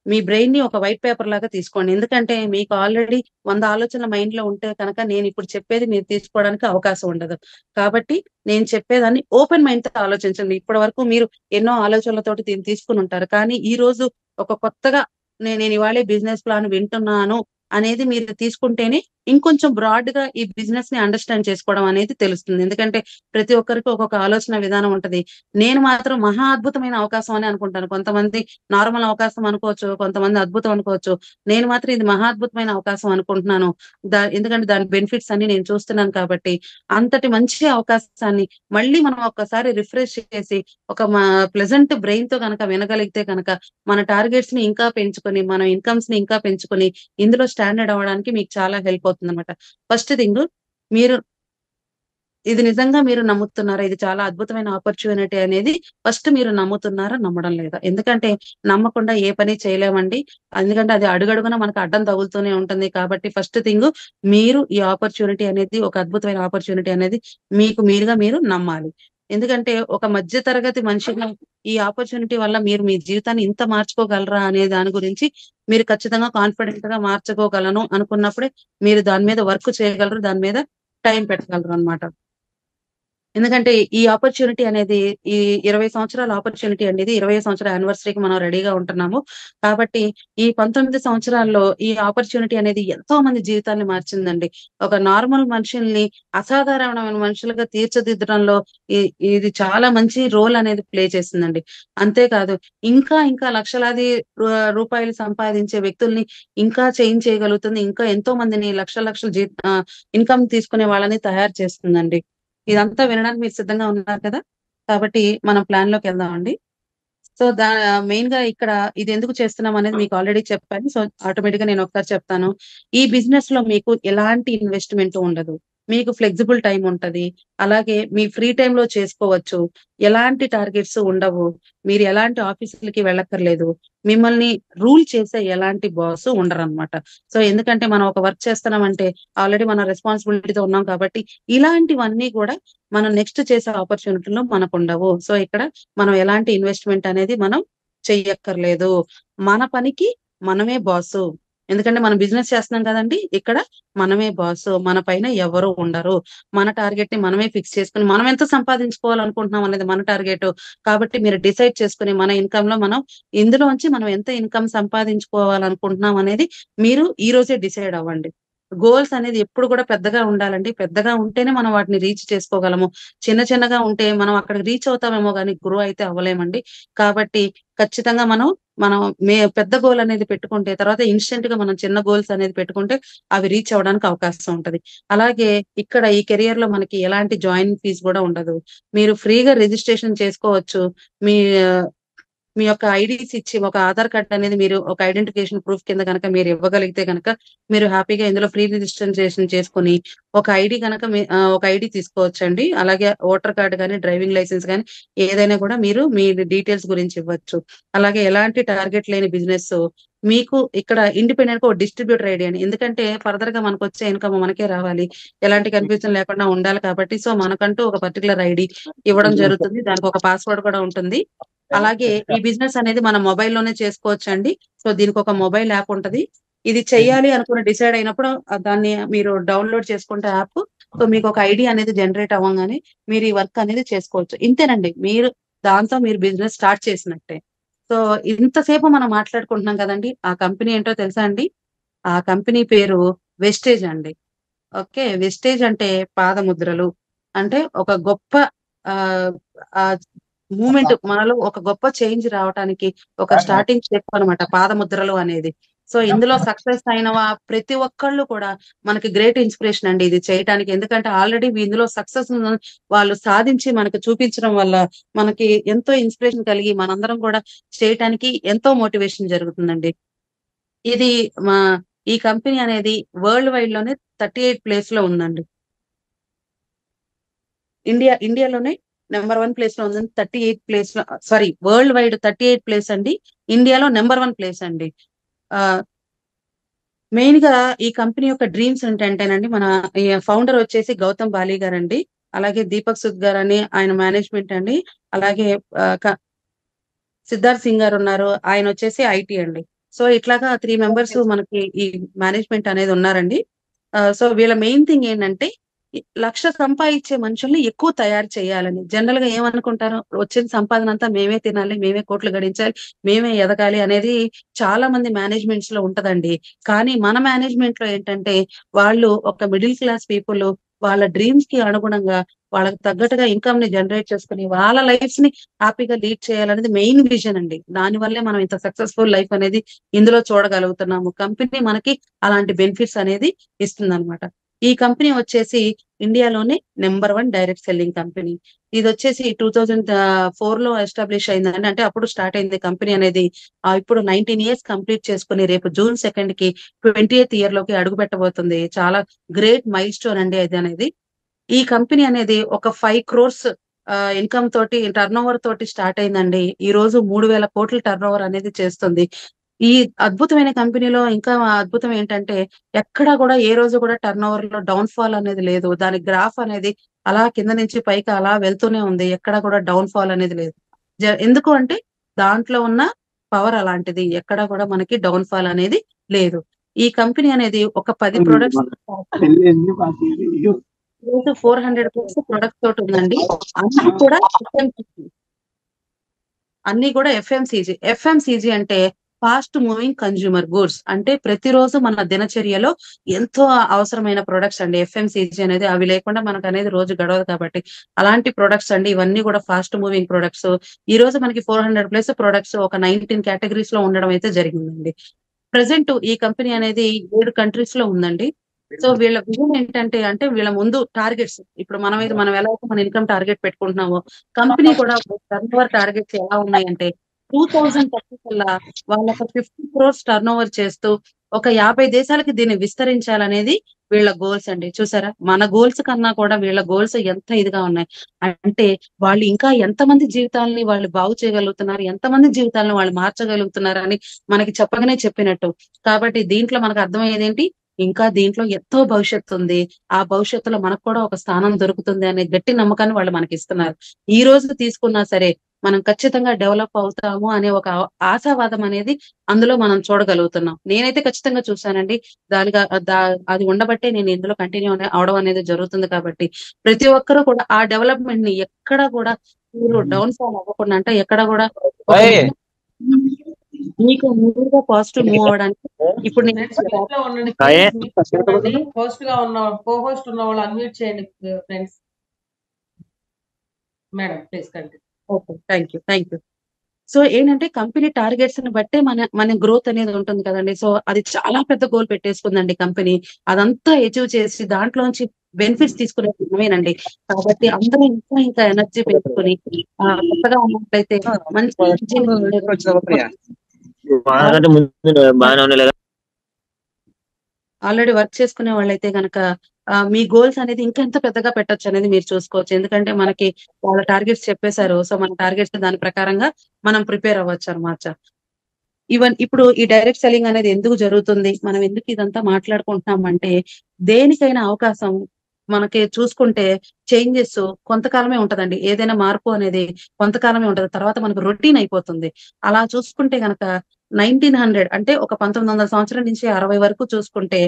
మీ బ్రెయిన్‌ని ఒక వైట్ పేపర్ లాగా తీసుకోండి. ఎందుకంటే మీకు ఆల్రెడీ 100 ఆలోచనలు మైండ్‌లో ఉంటే కనుక నేను ఇప్పుడు చెప్పేది మీరు తీసుకోవడానికి అవకాశం ఉండదు. కాబట్టి నేను చెప్పేదాన్ని ఓపెన్ మైండ్‌తో ఆలోచించండి. ఇప్పటి వరకు మీరు ఎన్నో ఆలోచనలతోటి దీన్ని తీసుకొని ఉంటారు. కానీ ఈరోజు ఒక కొత్తగా నేను ఇవాళే బిజినెస్ ప్లాన్ వింటున్నాను అనేది మీరు తీసుకుంటేనే ఇంకొంచెం బ్రాడ్ గా ఈ బిజినెస్ ని అండర్స్టాండ్ చేసుకోవడం అనేది తెలుస్తుంది. ఎందుకంటే ప్రతి ఒక్కరికి ఒక్కొక్క ఆలోచన విధానం ఉంటది. నేను మాత్రం మహా అద్భుతమైన అవకాశం అని అనుకుంటాను. కొంతమంది నార్మల్ అవకాశం అనుకోవచ్చు, కొంతమంది అద్భుతం అనుకోవచ్చు. నేను మాత్రం ఇది మహా అద్భుతమైన అవకాశం అనుకుంటున్నాను. ఎందుకంటే దాని బెనిఫిట్స్ అన్ని నేను చూస్తున్నాను కాబట్టి. అంతటి మంచి అవకాశాన్ని మళ్ళీ మనం ఒక్కసారి రిఫ్రెష్ చేసి ఒక ప్లెజెంట్ బ్రెయిన్ తో గనక వినగలిగితే గనక మన టార్గెట్స్ ని ఇంకా పెంచుకొని, మన ఇన్కమ్స్ ని ఇంకా పెంచుకొని ఇందులో స్టాండర్డ్ అవ్వడానికి మీకు చాలా హెల్ప్ అవుతుందన్నమాట. ఫస్ట్ థింగ్, మీరు ఇది నిజంగా మీరు నమ్ముతున్నారా? ఇది చాలా అద్భుతమైన ఆపర్చునిటీ అనేది ఫస్ట్ మీరు నమ్ముతున్నారా? నమ్మడం లేదా? ఎందుకంటే నమ్మకుండా ఏ పని చేయలేమండి. ఎందుకంటే అది అడుగడుగునా మనకు అడ్డం తగులుతూనే ఉంటుంది. కాబట్టి ఫస్ట్ థింగ్, మీరు ఈ ఆపర్చునిటీ అనేది ఒక అద్భుతమైన ఆపర్చునిటీ అనేది మీకు మీరుగా మీరు నమ్మాలి. ఎందుకంటే ఒక మధ్య తరగతి మనిషిగా ఈ ఆపర్చునిటీ వల్ల మీరు మీ జీవితాన్ని ఇంత మార్చుకోగలరా అనే దాని గురించి మీరు ఖచ్చితంగా కాన్ఫిడెంట్ గా మార్చుకోగలను అనుకున్నప్పుడే మీరు దాని మీద వర్క్ చేయగలరు. దాని మీద టైం పెట్టగలరు అన్నమాట. ఎందుకంటే ఈ ఆపర్చునిటీ అనేది ఈ 20 సంవత్సరాల ఆపర్చునిటీ అనేది 20 సంవత్సరాల యానివర్సరీకి మనం రెడీగా ఉంటున్నాము. కాబట్టి ఈ 19 సంవత్సరాల్లో ఈ ఆపర్చునిటీ అనేది ఎంతో మంది జీవితాన్ని మార్చిందండి. ఒక నార్మల్ మనుషుల్ని అసాధారణమైన మనుషులుగా తీర్చిదిద్దడంలో ఇది చాలా మంచి రోల్ అనేది ప్లే చేసిందండి. అంతేకాదు ఇంకా ఇంకా లక్షలాది రూపాయలు సంపాదించే వ్యక్తుల్ని ఇంకా చేంజ్ చేయగలుగుతుంది. ఇంకా ఎంతో మందిని లక్షల లక్షల ఇన్కమ్ తీసుకునే వాళ్ళని తయారు చేస్తుందండి. ఇదంతా వినడానికి మీరు సిద్ధంగా ఉన్నారు కదా! కాబట్టి మనం ప్లాన్ లోకి వెళ్దామండి. సో మెయిన్ గా ఇక్కడ ఇది ఎందుకు చేస్తున్నాం అనేది మీకు ఆల్రెడీ చెప్పాను. సో ఆటోమేటిక్ గా నేను ఒకసారి చెప్తాను. ఈ బిజినెస్ లో మీకు ఎలాంటి ఇన్వెస్ట్మెంట్ ఉండదు. మీకు ఫ్లెక్సిబుల్ టైం ఉంటది. అలాగే మీ ఫ్రీ టైమ్ లో చేసుకోవచ్చు. ఎలాంటి టార్గెట్స్ ఉండవు. మీరు ఎలాంటి ఆఫీసులకి వెళ్ళక్కర్లేదు. మిమ్మల్ని రూల్ చేసే ఎలాంటి బాస్ ఉండరన్నమాట. సో ఎందుకంటే మనం ఒక వర్క్ చేస్తున్నామంటే ఆల్రెడీ మనం రెస్పాన్సిబిలిటీతో ఉన్నాం కాబట్టి ఇలాంటివన్నీ కూడా మనం నెక్స్ట్ చేసే ఆపర్చునిటీలో మనకు ఉండవు. సో ఇక్కడ మనం ఎలాంటి ఇన్వెస్ట్మెంట్ అనేది మనం చెయ్యక్కర్లేదు. మన పనికి మనమే బాసు. ఎందుకంటే మనం బిజినెస్ చేస్తున్నాం కదండి. ఇక్కడ మనమే బాసు. మన పైన ఎవరు ఉండరు. మన టార్గెట్ ని మనమే ఫిక్స్ చేసుకుని మనం ఎంత సంపాదించుకోవాలనుకుంటున్నాం అనేది మన టార్గెట్. కాబట్టి మీరు డిసైడ్ చేసుకుని మన ఇన్కమ్ లో మనం ఇందులోంచి మనం ఎంత ఇన్కమ్ సంపాదించుకోవాలనుకుంటున్నాం అనేది మీరు ఈ రోజే డిసైడ్ అవ్వండి. గోల్స్ అనేది ఎప్పుడు కూడా పెద్దగా ఉండాలండి. పెద్దగా ఉంటేనే మనం వాటిని రీచ్ చేసుకోగలము. చిన్న చిన్నగా ఉంటే మనం అక్కడికి రీచ్ అవుతామేమో గానీ గ్రో అయితే అవ్వలేమండి. కాబట్టి ఖచ్చితంగా మనం పెద్ద గోల్ అనేది పెట్టుకుంటే తర్వాత ఇన్స్టెంట్ గా మనం చిన్న గోల్స్ అనేది పెట్టుకుంటే అవి రీచ్ అవ్వడానికి అవకాశం ఉంటది. అలాగే ఇక్కడ ఈ కెరియర్ లో మనకి ఎలాంటి జాయినింగ్ ఫీజు కూడా ఉండదు. మీరు ఫ్రీగా రిజిస్ట్రేషన్ చేసుకోవచ్చు. మీ మీ యొక్క ఐడీస్ ఇచ్చి ఒక ఆధార్ కార్డ్ అనేది మీరు ఒక ఐడెంటిఫికేషన్ ప్రూఫ్ కింద కనుక మీరు ఇవ్వగలిగితే కనుక మీరు హ్యాపీగా ఇందులో ఫ్రీ రిజిస్ట్రేషన్ చేసుకుని ఒక ఐడి కనుక ఒక ఐడి తీసుకోవచ్చండి. అలాగే ఓటర్ కార్డ్ కానీ డ్రైవింగ్ లైసెన్స్ కానీ ఏదైనా కూడా మీరు మీ డీటెయిల్స్ గురించి ఇవ్వచ్చు. అలాగే ఎలాంటి టార్గెట్ లేని బిజినెస్ మీకు ఇక్కడ ఇండిపెండెంట్ గా డిస్ట్రిబ్యూటర్ ఐడి అని. ఎందుకంటే ఫర్దర్ గా మనకు వచ్చే ఇన్కమ్ మనకే రావాలి. ఎలాంటి కన్ఫ్యూజన్ లేకుండా ఉండాలి కాబట్టి సో మనకంటూ ఒక పర్టికులర్ ఐడి ఇవ్వడం జరుగుతుంది. దానికి ఒక పాస్వర్డ్ కూడా ఉంటుంది. అలాగే ఈ బిజినెస్ అనేది మన మొబైల్ లోనే చేసుకోవచ్చండి. సో దీనికి ఒక మొబైల్ యాప్ ఉంటది. ఇది చెయ్యాలి అనుకుని డిసైడ్ అయినప్పుడు దాన్ని మీరు డౌన్లోడ్ చేసుకుంటే యాప్. సో మీకు ఒక ఐడి అనేది జనరేట్ అవ్వగానే మీరు ఈ వర్క్ అనేది చేసుకోవచ్చు. ఇంతేనండి. దాంతో మీరు బిజినెస్ స్టార్ట్ చేసినట్టే. సో ఇంతసేపు మనం మాట్లాడుకుంటున్నాం కదండి. ఆ కంపెనీ ఏంటో తెలుసా అండి? ఆ కంపెనీ పేరు వెస్టేజ్ అండి. ఓకే. వెస్టేజ్ అంటే పాదముద్రలు. అంటే ఒక గొప్ప మూమెంట్ మనలో ఒక గొప్ప చేంజ్ రావటానికి ఒక స్టార్టింగ్ స్టెప్ అన్నమాట పాదముద్రలు అనేది. సో ఇందులో సక్సెస్ అయిన ప్రతి ఒక్కళ్ళు కూడా మనకి గ్రేట్ ఇన్స్పిరేషన్ అండి ఇది చేయటానికి. ఎందుకంటే ఆల్రెడీ ఇందులో సక్సెస్ వాళ్ళు సాధించి మనకు చూపించడం వల్ల మనకి ఎంతో ఇన్స్పిరేషన్ కలిగి మనందరం కూడా చేయటానికి ఎంతో మోటివేషన్ జరుగుతుందండి. ఇది ఈ కంపెనీ అనేది వరల్డ్ వైడ్ లోనే 38 ప్లేస్ లో ఉందండి. ఇండియాలోనే నెంబర్ 1 ప్లేస్ లో ఉంది. 38 ప్లేస్ లో సారీ వరల్డ్ వైడ్ 38 ప్లేస్ అండి. ఇండియాలో నెంబర్ 1 ప్లేస్ అండి. మెయిన్ గా ఈ కంపెనీ యొక్క డ్రీమ్స్ ఏంటంటేనండి మన ఫౌండర్ వచ్చేసి గౌతమ్ బాలి గారండి. అలాగే దీపక్ సుద్ గారు అని ఆయన మేనేజ్మెంట్ అండి. అలాగే సిద్ధార్థ్ సింగ్ గారు ఉన్నారు. ఆయన వచ్చేసి ఐటీ అండి. సో ఇట్లాగా 3 మెంబర్స్ మనకి ఈ మేనేజ్మెంట్ అనేది ఉన్నారండి. సో వీళ్ళ మెయిన్ థింగ్ ఏంటంటే లక్ష సంపాదించే మనుషుల్ని ఎక్కువ తయారు చేయాలని జనరల్ గా ఏమనుకుంటారు, వచ్చిన సంపాదన అంతా మేమే తినాలి, మేమే కోట్లు గడించాలి, మేమే ఎదగాలి అనేది చాలా మంది మేనేజ్మెంట్స్ లో ఉంటదండి. కానీ మన మేనేజ్మెంట్ లో ఏంటంటే వాళ్ళు ఒక మిడిల్ క్లాస్ పీపుల్ వాళ్ళ డ్రీమ్స్ కి అనుగుణంగా వాళ్ళకి తగ్గట్టుగా ఇన్కమ్ ని జనరేట్ చేసుకుని వాళ్ళ లైఫ్స్ ని హ్యాపీగా లీడ్ చేయాలనేది మెయిన్ విజన్ అండి. దాని వల్లే మనం ఇంత సక్సెస్ఫుల్ లైఫ్ అనేది ఇందులో చూడగలుగుతున్నాము. కంపెనీ మనకి అలాంటి బెనిఫిట్స్ అనేది ఇస్తుంది. ఈ కంపెనీ వచ్చేసి ఇండియాలోనే నెంబర్ 1 డైరెక్ట్ సెల్లింగ్ కంపెనీ. ఇది వచ్చేసి 2004 లో ఎస్టాబ్లిష్ అయిందండి. అంటే అప్పుడు స్టార్ట్ అయింది కంపెనీ అనేది. ఇప్పుడు 19 ఇయర్స్ కంప్లీట్ చేసుకుని రేపు జూన్ 2 కి 20th ఇయర్ లోకి అడుగు పెట్టబోతుంది. చాలా గ్రేట్ మైల్ స్టోన్ అండి ఇది అనేది. ఈ కంపెనీ అనేది ఒక 5 crores ఇన్కమ్ తోటి టర్న్ ఓవర్ తోటి స్టార్ట్ అయిందండి. ఈ రోజు 3,000 కోట్ల టర్న్ ఓవర్ అనేది చేస్తుంది. ఈ అద్భుతమైన కంపెనీలో ఇంకా అద్భుతం ఏంటంటే ఎక్కడా కూడా ఏ రోజు కూడా టర్న్ ఓవర్ లో డౌన్ ఫాల్ అనేది లేదు. దాని గ్రాఫ్ అనేది అలా కింద నుంచి పైకి అలా వెళ్తూనే ఉంది. ఎక్కడా కూడా డౌన్ ఫాల్ అనేది లేదు. ఎందుకు అంటే దాంట్లో ఉన్న పవర్ అలాంటిది. ఎక్కడా కూడా మనకి డౌన్ ఫాల్ అనేది లేదు. ఈ కంపెనీ అనేది ఒక 10 ప్రొడక్ట్స్ రోజు 400 ప్రొడక్ట్స్ తోటి ఉందండి. అన్ని కూడా ఎఫ్ఎంసీజీ అంటే ఫాస్ట్ మూవింగ్ కన్జ్యూమర్ గూడ్స్. అంటే ప్రతిరోజు మన దినచర్యలో ఎంతో అవసరమైన ప్రొడక్ట్స్ అండి ఎఫ్ఎంసీజీ అనేది. అవి లేకుండా మనకు అనేది రోజు గడవదు కాబట్టి అలాంటి ప్రొడక్ట్స్ అండి. ఇవన్నీ కూడా ఫాస్ట్ మూవింగ్ ప్రొడక్ట్స్. ఈ రోజు మనకి 400+ ప్రొడక్ట్స్ ఒక 19 కేటగిరీస్ లో ఉండడం అయితే జరిగిందండి. ప్రెసెంట్ ఈ కంపెనీ అనేది 7 కంట్రీస్ లో ఉందండి. సో వీళ్ళ విజన్ ఏంటంటే అంటే వీళ్ళ ముందు టార్గెట్స్ ఇప్పుడు మనం ఎలా అయితే మన ఇన్కమ్ టార్గెట్ పెట్టుకుంటున్నామో కంపెనీ కూడా టర్న్ ఓవర్ టార్గెట్స్ ఎలా ఉన్నాయంటే 2030 కల్లా వాళ్ళ 50 crores టర్న్ ఓవర్ చేస్తూ ఒక 50 దేశాలకి దీన్ని విస్తరించాలనేది వీళ్ళ గోల్స్ అండి. చూసారా మన గోల్స్ కన్నా కూడా వీళ్ళ గోల్స్ ఎంత ఇదిగా ఉన్నాయి అంటే వాళ్ళు ఇంకా ఎంతమంది జీవితాలని వాళ్ళు బాగు చేయగలుగుతున్నారు, ఎంతమంది జీవితాలను వాళ్ళు మార్చగలుగుతున్నారు అని మనకి చెప్పగానే చెప్పినట్టు. కాబట్టి దీంట్లో మనకు అర్థమయ్యేది ఏంటి, ఇంకా దీంట్లో ఎంతో భవిష్యత్తు ఉంది. ఆ భవిష్యత్తులో మనకు కూడా ఒక స్థానం దొరుకుతుంది అనే గట్టి నమ్మకాన్ని వాళ్ళు మనకి ఇస్తున్నారు. ఈ రోజు తీసుకున్నా సరే మనం ఖచ్చితంగా డెవలప్ అవుతాము అనే ఒక ఆశావాదం అనేది అందులో మనం చూడగలుగుతున్నాం. నేనైతే ఖచ్చితంగా చూశానండి. దానిగా అది ఉండబట్టే నేను ఇందులో కంటిన్యూ అవడం అనేది జరుగుతుంది. కాబట్టి ప్రతి ఒక్కరూ కూడా ఆ డెవలప్మెంట్ ని ఎక్కడ కూడా మీరు డౌన్ ఫాల్ అవ్వకుండా అంటే ఎక్కడ కూడా మీకు మూడుగా పాజిటివ్ మూవ్ అవడానికి ఇప్పుడు నేను హోస్ట్ గా ఉన్న కో-హోస్ట్ ఉన్న వాళ్ళు అన్మ్యూట్ చేయండి friends. Madam please continue. Okay, thank you. So ఏంటంటే కంపెనీ టార్గెట్స్ ని బట్టే మన గ్రోత్ అనేది ఉంటుంది కదండి. సో అది చాలా పెద్ద గోల్ పెట్టేసుకుందండి కంపెనీ. అదంతా అచీవ్ చేసి దాంట్లోంచి బెనిఫిట్స్ తీసుకునే మనమేనండి. కాబట్టి అందరూ ఇంకా ఎనర్జీ పెంచుకొని కొత్తగా ఉన్నట్లయితే మంచి ఆల్రెడీ వర్క్ చేసుకునే వాళ్ళైతే గనక మీ గోల్స్ అనేది ఇంకెంత పెద్దగా పెట్టొచ్చు అనేది మీరు చూసుకోవచ్చు. ఎందుకంటే మనకి వాళ్ళ టార్గెట్స్ చెప్పేశారు. సో మన టార్గెట్స్ దాని ప్రకారంగా మనం ప్రిపేర్ అవ్వచ్చు అనమాట. ఇప్పుడు ఈ డైరెక్ట్ సెల్లింగ్ అనేది ఎందుకు జరుగుతుంది, మనం ఎందుకు ఇదంతా మాట్లాడుకుంటున్నాం అంటే దేనికైనా అవకాశం మనకి చూసుకుంటే చేంజెస్ కొంతకాలమే ఉంటదండి. ఏదైనా మార్పు అనేది కొంతకాలమే ఉంటది, తర్వాత మనకు రొటీన్ అయిపోతుంది. అలా చూసుకుంటే గనక 1900 అంటే ఒక 1900 సంవత్సరం నుంచి 60 వరకు చూసుకుంటే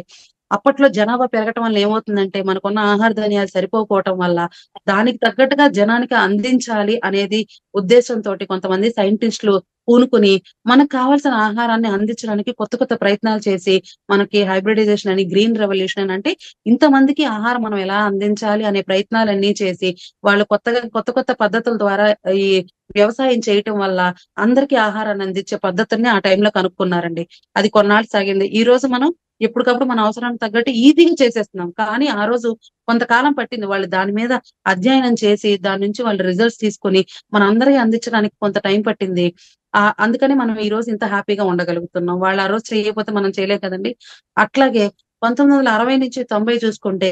అప్పట్లో జనాభా పెరగటం వల్ల ఏమవుతుందంటే మనకున్న ఆహార ధాన్యాలు సరిపోకపోవటం వల్ల దానికి తగ్గట్టుగా జనానికి అందించాలి అనేది ఉద్దేశంతో కొంతమంది సైంటిస్టులు పూనుకుని మనకు కావాల్సిన ఆహారాన్ని అందించడానికి కొత్త ప్రయత్నాలు చేసి మనకి హైబ్రిడైజేషన్ అని, గ్రీన్ రెవల్యూషన్ అని అంటే ఇంతమందికి ఆహారం మనం ఎలా అందించాలి అనే ప్రయత్నాలన్నీ చేసి వాళ్ళు కొత్త పద్ధతుల ద్వారా ఈ వ్యవసాయం చేయటం వల్ల అందరికీ ఆహారాన్ని అందించే పద్ధతుల్ని ఆ టైంలో కనుక్కున్నారండి. అది కొన్నాళ్ళు సాగింది. ఈ రోజు మనం ఎప్పటికప్పుడు మన అవసరానికి తగ్గట్టు ఈజీగా చేసేస్తున్నాం. కానీ ఆ రోజు కొంతకాలం పట్టింది. వాళ్ళు దాని మీద అధ్యయనం చేసి దాని నుంచి వాళ్ళు రిజల్ట్స్ తీసుకొని మన అందరికీ అందించడానికి కొంత టైం పట్టింది. అందుకని మనం ఈ రోజు ఇంత హ్యాపీగా ఉండగలుగుతున్నాం. వాళ్ళు ఆ రోజు చేయకపోతే మనం చేయలేం కదండి. అట్లాగే 1960 నుంచి 90 చూసుకుంటే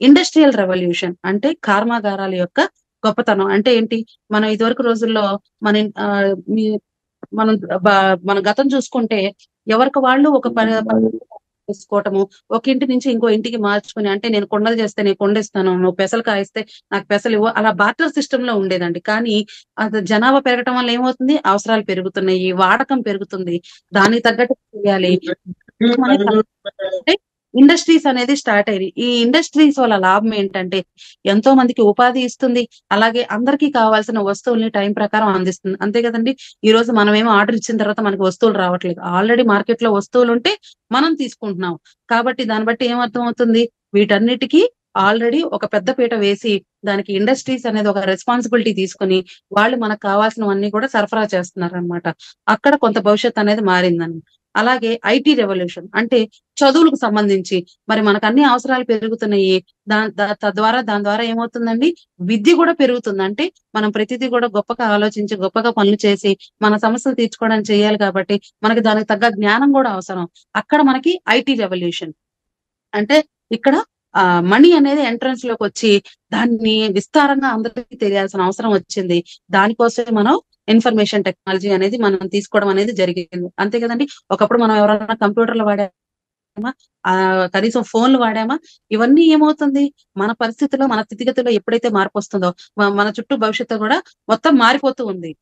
ఇండస్ట్రియల్ రెవల్యూషన్ అంటే కర్మాగారాల యొక్క గొప్పతనం అంటే ఏంటి, మనం ఇదివరకు రోజుల్లో మన గతం చూసుకుంటే ఎవరికి వాళ్ళు ఒక చేసుకోవటము, ఒక ఇంటి నుంచి ఇంకో ఇంటికి మార్చుకుని అంటే నేను కొండలు చేస్తే నేను కొండిస్తాను, నువ్వు పెసలు కాయిస్తే నాకు పెసలు ఇవ్వు, అలా బార్టర్ సిస్టమ్ లో ఉండేదండి. కానీ అది జనాభా పెరగటం వల్ల ఏమవుతుంది, అవసరాలు పెరుగుతున్నాయి, వాడకం పెరుగుతుంది, దానికి తగ్గట్టు చేయాలి. అంటే ఇండస్ట్రీస్ అనేది స్టార్ట్ అయ్యాయి. ఈ ఇండస్ట్రీస్ వల్ల లాభం ఏంటంటే ఎంతో మందికి ఉపాధి ఇస్తుంది. అలాగే అందరికీ కావాల్సిన వస్తువుల్ని టైం ప్రకారం అందిస్తుంది. అంతే కదండి. ఈ రోజు మనమేమో ఆర్డర్ ఇచ్చిన తర్వాత మనకి వస్తువులు రావట్లేదు. ఆల్రెడీ మార్కెట్ లో వస్తువులు ఉంటే మనం తీసుకుంటున్నాం. కాబట్టి దాన్ని బట్టి ఏమర్థం అవుతుంది, వీటన్నిటికీ ఆల్రెడీ ఒక పెద్ద పీట వేసి దానికి ఇండస్ట్రీస్ అనేది ఒక రెస్పాన్సిబిలిటీ తీసుకుని వాళ్ళు మనకు కావాల్సినవన్నీ కూడా సరఫరా చేస్తున్నారన్నమాట. అక్కడ కొంత భవిష్యత్ అనేది మారిందని. అలాగే ఐటీ రెవల్యూషన్ అంటే చదువులకు సంబంధించి మరి మనకు అన్ని అవసరాలు పెరుగుతున్నాయి. దాని ద్వారా ఏమవుతుందండి, విద్య కూడా పెరుగుతుంది. అంటే మనం ప్రతిదీ కూడా గొప్పగా ఆలోచించి గొప్పగా పనులు చేసి మన సమస్యలు తీర్చుకోవడానికి చేయాలి కాబట్టి మనకి దానికి తగ్గ జ్ఞానం కూడా అవసరం. అక్కడ మనకి ఐటీ రెవల్యూషన్ అంటే ఇక్కడ మనీ అనేది ఎంట్రన్స్ లోకి వచ్చి దాన్ని విస్తారంగా అందరికీ తెలియాల్సిన అవసరం వచ్చింది. దానికోసమే మనం ఇన్ఫర్మేషన్ టెక్నాలజీ అనేది మనం తీసుకోవడం అనేది జరిగింది. అంతే కదండి. ఒకప్పుడు మనం ఎవరైనా కంప్యూటర్లు వాడామా, కనీసం ఫోన్లు వాడామా, ఇవన్నీ ఏమవుతుంది, మన పరిస్థితిలో మన స్థితిగతిలో ఎప్పుడైతే మార్పు వస్తుందో మన చుట్టూ భవిష్యత్తు కూడా మొత్తం మారిపోతూ ఉంది.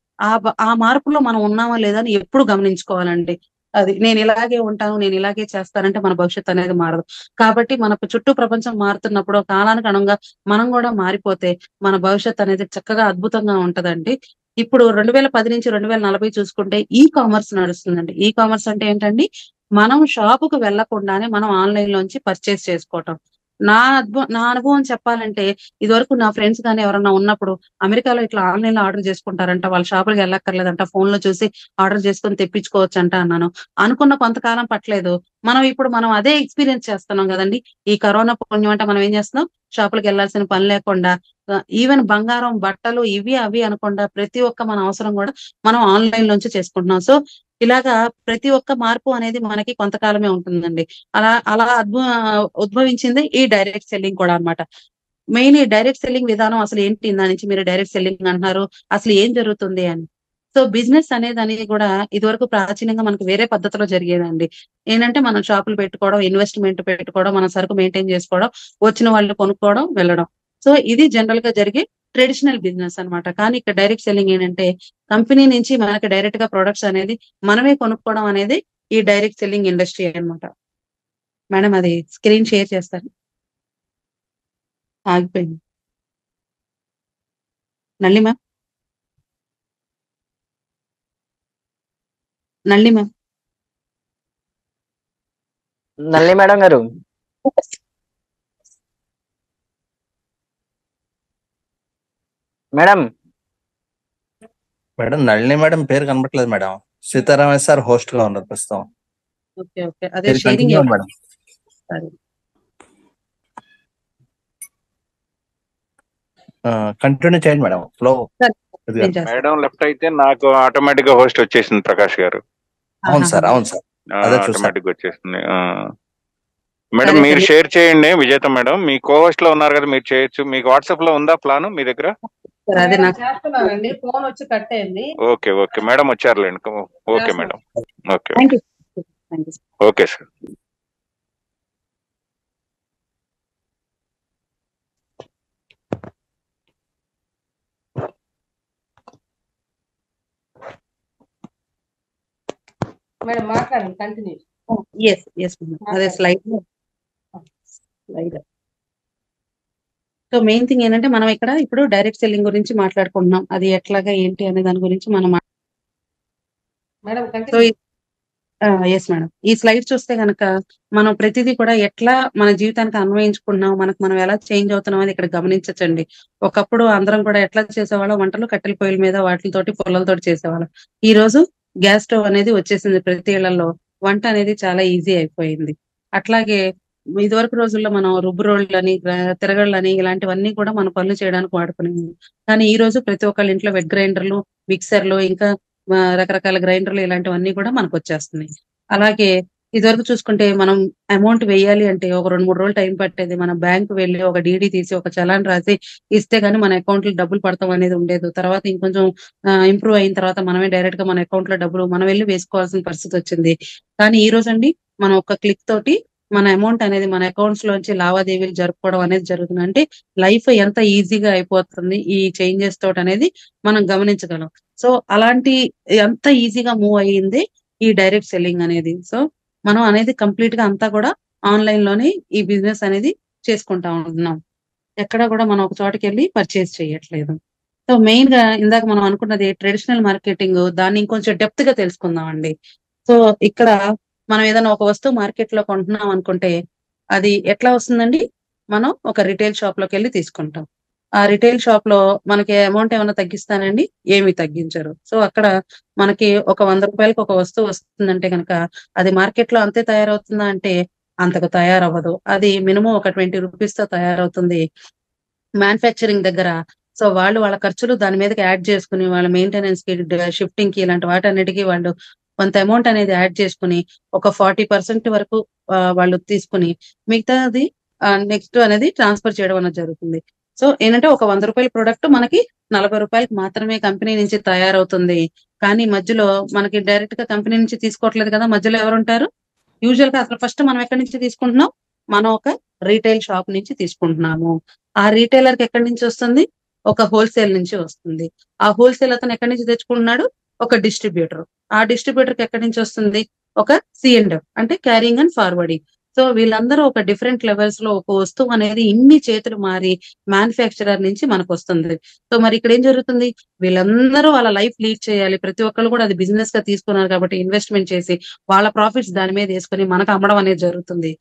ఆ మార్పులో మనం ఉన్నామా లేదా అని ఎప్పుడు గమనించుకోవాలండి. అది నేను ఇలాగే ఉంటాను, నేను ఇలాగే చేస్తానంటే మన భవిష్యత్తు అనేది మారదు. కాబట్టి మన చుట్టూ ప్రపంచం మారుతున్నప్పుడు కాలానికి అనుగుణంగా మనం కూడా మారిపోతే మన భవిష్యత్తు అనేది చక్కగా అద్భుతంగా ఉంటదండి. ఇప్పుడు 2010 నుంచి 2040 చూసుకుంటే ఈ కామర్స్ నడుస్తుందండి. ఈ కామర్స్ అంటే ఏంటండి, మనం షాపుకు వెళ్లకుండానే మనం ఆన్లైన్ లోంచి పర్చేస్ చేసుకోవటం. నా అనుభవం చెప్పాలంటే ఇదివరకు నా ఫ్రెండ్స్ కానీ ఎవరన్నా ఉన్నప్పుడు అమెరికాలో ఇట్లా ఆన్లైన్ లో ఆర్డర్ చేసుకుంటారంట, వాళ్ళ షాపులకు వెళ్ళక్కర్లేదంట, ఫోన్ లో చూసి ఆర్డర్ చేసుకొని తెప్పించుకోవచ్చు అంట అన్నాను. అనుకున్న కొంతకాలం పట్టలేదు. మనం అదే ఎక్స్పీరియన్స్ చేస్తున్నాం కదండి. ఈ కరోనా పుణ్యం అంటే మనం ఏం చేస్తున్నాం, షాపులకు వెళ్లాల్సిన పని లేకుండా ఈవెన్ బంగారం, బట్టలు ఇవి అవి అనకుండా ప్రతి ఒక్క మన అవసరం కూడా మనం ఆన్లైన్ లోంచి చేసుకుంటున్నాం. సో ఇలాగా ప్రతి ఒక్క మార్పు అనేది మనకి కొంతకాలమే ఉంటుందండి. అలా అలా ఉద్భవించింది ఈ డైరెక్ట్ సెల్లింగ్ కూడా అన్నమాట. మెయిన్ ఈ డైరెక్ట్ సెల్లింగ్ విధానం అసలు ఏంటి, దాని నుంచి మీరు డైరెక్ట్ సెల్లింగ్ అంటున్నారు, అసలు ఏం జరుగుతుంది అని. సో బిజినెస్ అనేది కూడా ఇదివరకు ప్రాచీనంగా మనకు వేరే పద్ధతిలో జరిగేదండి. ఏంటంటే మనం షాపులు పెట్టుకోవడం, ఇన్వెస్ట్మెంట్ పెట్టుకోవడం, మన సరుకు మెయింటైన్ చేసుకోవడం, వచ్చిన వాళ్ళు కొనుక్కోవడం, వెళ్ళడం. సో ఇది జనరల్ గా జరిగే ట్రెడిషనల్ బిజినెస్ అన్నమాట. కానీ ఇక్కడ డైరెక్ట్ సెల్లింగ్ ఏంటంటే కంపెనీ నుంచి మనకి డైరెక్ట్ గా ప్రొడక్ట్స్ అనేది మనమే కొనుక్కోవడం అనేది ఈ డైరెక్ట్ సెల్లింగ్ ఇండస్ట్రీ అన్నమాట. మేడం అది స్క్రీన్ షేర్ చేస్తాను. ఆగిపోయింది. నల్లి మ్యామ్, నల్లి మ్యామ్. నల్లి మేడం గారు, మేడం మేడం నళిని మేడం పేరు కనబట్లేదు మేడం. సీతారామయ్య సార్ హోస్ట్ గా ఉన్నారు ప్రస్తుతం. ఓకే ఓకే, అదే మీరు షేరింగ్ continue మేడం. కంటిన్యూ చేయండి మేడం, ఫ్లో. మేడం లెఫ్ట్ అయితే నాకు ఆటోమేటిక్ గా హోస్ట్ వచ్చేసింది ప్రకాష్ గారు. అవును సార్, అవును సార్, అదే చూసాను. ఆటోమేటిక్ వచ్చేసింది. మేడం మీరు షేర్ చేయండి. విజేత మేడం మీ కోహోస్ట్ లో ఉన్నారు కదా, మీరు చేయొచ్చు. మీకు వాట్సాప్ లో ఉందా ప్లాన్ మీ దగ్గర? చేస్తున్నానండి, ఫోన్ వచ్చి కట్ అయింది. ఓకే ఓకే మేడం వచ్చారులేండి. Okay madam, okay okay sir. Madam మాట్లాడండి, కంటిన్యూ. అదే స్లైడ్. సో మెయిన్ థింగ్ ఏంటంటే మనం ఇక్కడ ఇప్పుడు డైరెక్ట్ సెల్లింగ్ గురించి మాట్లాడుకుంటున్నాం. అది ఎట్లాగా ఏంటి అనే దాని గురించి మనం madam so continue. Yes madam, ఈ స్లైడ్ చూస్తే కనుక మనం ప్రతిదీ కూడా ఎట్లా మన జీవితానికి అన్వయించుకుంటున్నాం, మనం ఎలా చేంజ్ అవుతున్నాం అని ఇక్కడ గమనించచ్చండి. ఒకప్పుడు అందరం కూడా ఎట్లా చేసేవాళ్ళం, వంటలు కట్టెల పొయ్యిల మీద వాటితోటి పుల్లలతోటి చేసేవాళ్ళం. ఈ రోజు గ్యాస్ స్టవ్ అనేది వచ్చేసింది ప్రతి ఇళ్లలో. వంట అనేది చాలా ఈజీ అయిపోయింది. అట్లాగే ఇదివరకు రోజుల్లో మనం రుబ్బు రోళ్ళని, తిరగళ్ళని ఇలాంటివన్నీ కూడా మన పనులు చేయడానికి వాడుకునేది. కానీ ఈ రోజు ప్రతి ఒక్కళ్ళ ఇంట్లో వెట్ గ్రైండర్లు, మిక్సర్లు, ఇంకా రకరకాల గ్రైండర్లు ఇలాంటివన్నీ కూడా మనకు వచ్చేస్తున్నాయి. అలాగే ఇదివరకు చూసుకుంటే మనం అమౌంట్ వేయాలి అంటే ఒక 2-3 రోజులు టైం పట్టేది. మనం బ్యాంకు వెళ్ళి ఒక డీడీ తీసి ఒక చలాన్ రాసి ఇస్తే గానీ మన అకౌంట్ లో డబ్బులు పడతాం అనేది ఉండేది. తర్వాత ఇంకొంచెం ఇంప్రూవ్ అయిన తర్వాత మనమే డైరెక్ట్ గా మన అకౌంట్ లో డబ్బులు మనం వెళ్ళి వేసుకోవాల్సిన పరిస్థితి వచ్చింది. కానీ ఈ రోజు అండి మనం ఒక క్లిక్ తోటి మన అమౌంట్ అనేది మన అకౌంట్స్ లోంచి లావాదేవీలు జరుపుకోవడం అనేది జరుగుతుంది. అంటే లైఫ్ ఎంత ఈజీగా అయిపోతుంది ఈ చేంజెస్ తోటి అనేది మనం గమనించగలం. సో అలాంటి ఎంత ఈజీగా మూవ్ అయ్యింది ఈ డైరెక్ట్ సెల్లింగ్ అనేది. సో మనం అనేది కంప్లీట్ గా అంతా కూడా ఆన్లైన్ లోనే ఈ బిజినెస్ అనేది చేసుకుంటా ఉంటున్నాం. ఎక్కడ కూడా మనం ఒక చోటకి వెళ్ళి పర్చేస్ చేయట్లేదు. సో మెయిన్ గా ఇందాక మనం అనుకున్నది ట్రెడిషనల్ మార్కెటింగ్, దాన్ని ఇంకొంచెం డెప్త్ గా తెలుసుకుందాం అండి. సో ఇక్కడ మనం ఏదైనా ఒక వస్తువు మార్కెట్ లో కొంటున్నాం అనుకుంటే అది ఎట్లా వస్తుందండి? మనం ఒక రిటైల్ షాప్ లోకి వెళ్ళి తీసుకుంటాం. ఆ రిటైల్ షాప్ లో మనకి అమౌంట్ ఏమైనా తగ్గిస్తానండి? ఏమి తగ్గించరు. సో అక్కడ మనకి ఒక 100 రూపాయలకి ఒక వస్తువు వస్తుందంటే కనుక అది మార్కెట్ లో అంతే తయారవుతుందా అంటే అంతకు తయారవ్వదు. అది మినిమం ఒక 20 రూపీస్ తో తయారవుతుంది. మ్యానుఫ్యాక్చరింగ్ దగ్గర సో వాళ్ళు వాళ్ళ ఖర్చులు దాని మీదకి యాడ్ చేసుకుని వాళ్ళ మెయింటెనెన్స్ కి, షిఫ్టింగ్ కి ఇలాంటి వాటన్నిటికీ వాళ్ళు కొంత అమౌంట్ అనేది యాడ్ చేసుకుని ఒక 40% వరకు వాళ్ళు తీసుకుని మిగతాది నెక్స్ట్ అనేది ట్రాన్స్ఫర్ చేయడం అనేది జరుగుతుంది. సో ఏంటంటే ఒక 100 రూపాయల ప్రొడక్ట్ మనకి 40 రూపాయలకి మాత్రమే కంపెనీ నుంచి తయారవుతుంది. కానీ మధ్యలో మనకి డైరెక్ట్ గా కంపెనీ నుంచి తీసుకోవట్లేదు కదా, మధ్యలో ఎవరుంటారు? యూజువల్ గా అసలు ఫస్ట్ మనం ఎక్కడి నుంచి తీసుకుంటున్నాం? మనం ఒక రీటైల్ షాప్ నుంచి తీసుకుంటున్నాము. ఆ రీటైలర్ కి ఎక్కడి నుంచి వస్తుంది? ఒక హోల్సేల్ నుంచి వస్తుంది. ఆ హోల్సేల్ అతను ఎక్కడి నుంచి తెచ్చుకుంటున్నాడు? ఒక డిస్ట్రిబ్యూటర్. ఆ డిస్ట్రిబ్యూటర్ కి ఎక్కడి నుంచి వస్తుంది? ఒక C&F అంటే క్యారింగ్ అండ్ ఫార్వర్డింగ్. సో వీళ్ళందరూ ఒక డిఫరెంట్ లెవెల్స్ లో ఒక వస్తువు అనేది ఇన్ని చేతులు మారి మ్యానుఫ్యాక్చరర్ నుంచి మనకు వస్తుంది. సో మరి ఇక్కడ ఏం జరుగుతుంది? వీళ్ళందరూ వాళ్ళ లైఫ్ లీడ్ చేయాలి. ప్రతి ఒక్కళ్ళు కూడా అది బిజినెస్ గా తీసుకున్నారు కాబట్టి ఇన్వెస్ట్మెంట్ చేసి వాళ్ళ ప్రాఫిట్స్ దాని మీద వేసుకొని మనకు అమ్మడం అనేది జరుగుతుంది.